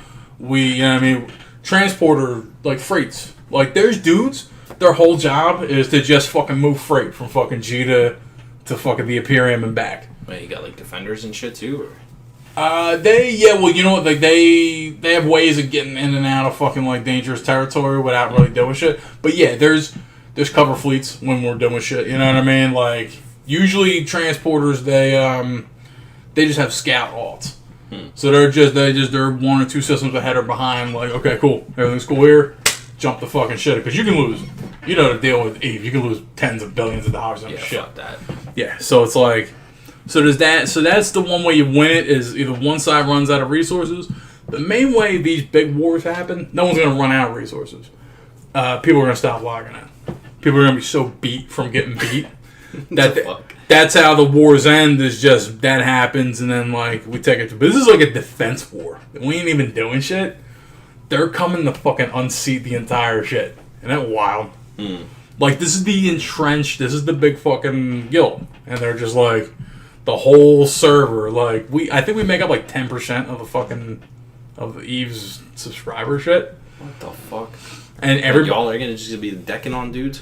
Speaker 1: transporter, like freights. Like there's dudes, their whole job is to just fucking move freight from fucking JITA to fucking the Imperium and back.
Speaker 2: Wait, you got like defenders and shit too, or?
Speaker 1: They have ways of getting in and out of fucking like dangerous territory without really doing shit. But yeah, there's cover fleets when we're doing shit. You know what I mean? Like usually transporters they just have scout alts. So they're 1 or 2 systems ahead or behind. Like okay, cool, everything's cool here. Jump the fucking shit because you can lose. You know the deal with Eve. You can lose tens of billions of dollars on shit.
Speaker 2: Fuck that.
Speaker 1: Yeah, so it's like. So there's that. So that's the one way you win it, is either one side runs out of resources. The main way these big wars happen, no one's going to run out of resources. People are going to stop logging in. People are going to be so beat from getting beat that's how the wars end. Is just that happens, and then like we take it to. But this is like a defense war. We ain't even doing shit. They're coming to fucking unseat the entire shit. Isn't that wild? Like this is the entrenched. This is the big fucking guild, and they're just like. the whole server. Like I think we make up like 10% of Eve's subscriber shit.
Speaker 2: What the fuck?
Speaker 1: And
Speaker 2: y'all are just gonna be decking on dudes?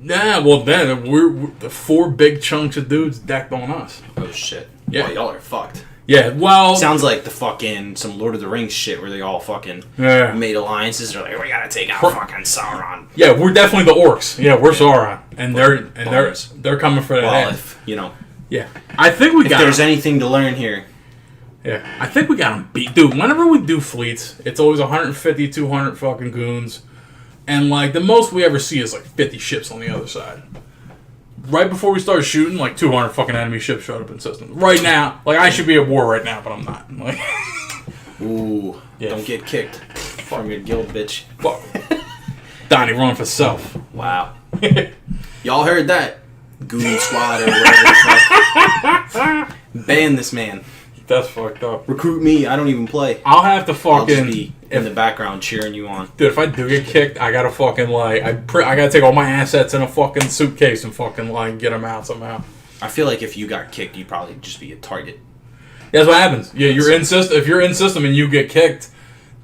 Speaker 1: Nah, well then we're the 4 big chunks of dudes decked on us.
Speaker 2: Oh shit.
Speaker 1: Yeah.
Speaker 2: Well, y'all are fucked.
Speaker 1: Yeah, well...
Speaker 2: Sounds like the fucking, some Lord of the Rings shit where they all fucking made alliances. They're like, we gotta take out fucking Sauron.
Speaker 1: Yeah, we're definitely the orcs. Yeah, we're Sauron. And they're coming for that
Speaker 2: Well,
Speaker 1: head.
Speaker 2: if, you know.
Speaker 1: Yeah. I think we got...
Speaker 2: If there's anything to learn here.
Speaker 1: Yeah. I think we got them beat. Dude, whenever we do fleets, it's always 150, 200 fucking goons. And, like, the most we ever see is, like, 50 ships on the other side. Right before we started shooting, like 200 fucking enemy ships showed up in systems. Right now, like I should be at war right now, but I'm not. Like,
Speaker 2: ooh, yeah. Don't get kicked from your guild, bitch.
Speaker 1: Fuck. Donnie run for self.
Speaker 2: Wow. Y'all heard that? Goon Squad or whatever the fuck. Ban this man.
Speaker 1: That's fucked up.
Speaker 2: Recruit me. I don't even play.
Speaker 1: I'll have to fucking...
Speaker 2: I'll just be in the background cheering you on.
Speaker 1: Dude, if I do get kicked, I gotta fucking, like... I gotta take all my assets in a fucking suitcase and fucking, like, get them out somehow.
Speaker 2: I feel like if you got kicked, you'd probably just be a target.
Speaker 1: That's what happens. Yeah, you're in system. If you're in system and you get kicked,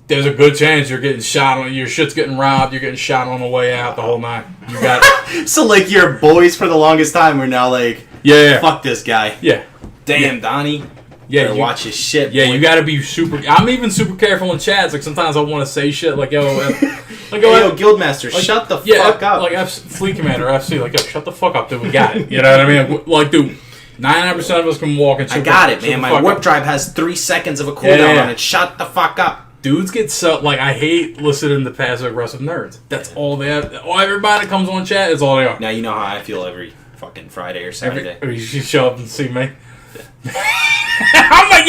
Speaker 1: there's a good chance you're getting shot on... Your shit's getting robbed, you're getting shot on the way out the whole night. You got...
Speaker 2: So, like, your boys for the longest time were now like...
Speaker 1: Yeah.
Speaker 2: Fuck this guy.
Speaker 1: Yeah.
Speaker 2: Damn, Donnie.
Speaker 1: Yeah,
Speaker 2: you watch his shit.
Speaker 1: Yeah,
Speaker 2: boy.
Speaker 1: you gotta be super... I'm even super careful in chats. Like, sometimes I want to say shit like, yo... like,
Speaker 2: hey, yo, Guildmaster, like, shut the fuck up.
Speaker 1: Like, Fleet Commander, FC, like, yo, shut the fuck up, dude, we got it. You know what I mean? Like, dude, 99% of us can walk and super...
Speaker 2: I got it, man. My warp drive has 3 seconds of a cooldown on it. Shut the fuck up.
Speaker 1: Dudes get so... Like, I hate listening to passive-aggressive nerds. That's all they have. Everybody that comes on chat is all they are.
Speaker 2: Now you know how I feel every fucking Friday or Saturday.
Speaker 1: You should show up and see me.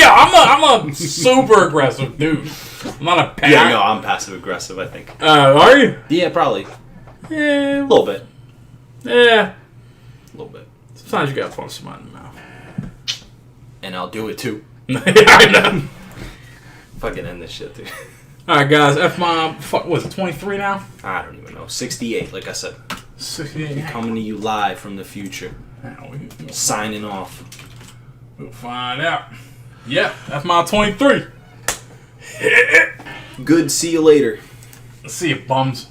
Speaker 1: I'm a super aggressive dude. I'm not a passive.
Speaker 2: Yeah, no, I'm passive aggressive, I think.
Speaker 1: Are you?
Speaker 2: Yeah, probably.
Speaker 1: Yeah.
Speaker 2: A little bit.
Speaker 1: Yeah.
Speaker 2: A little bit.
Speaker 1: Sometimes you gotta punch someone in the mouth.
Speaker 2: And I'll do it too.
Speaker 1: I know.
Speaker 2: Fucking end this shit, dude.
Speaker 1: Alright, guys. F-Mob, what is it, 23 now?
Speaker 2: I don't even know. 68, like I said.
Speaker 1: 68.
Speaker 2: Coming to you live from the future. Signing off.
Speaker 1: We'll find out. Yep, F-Mob 23.
Speaker 2: Good, see you later.
Speaker 1: Let's see you, bums.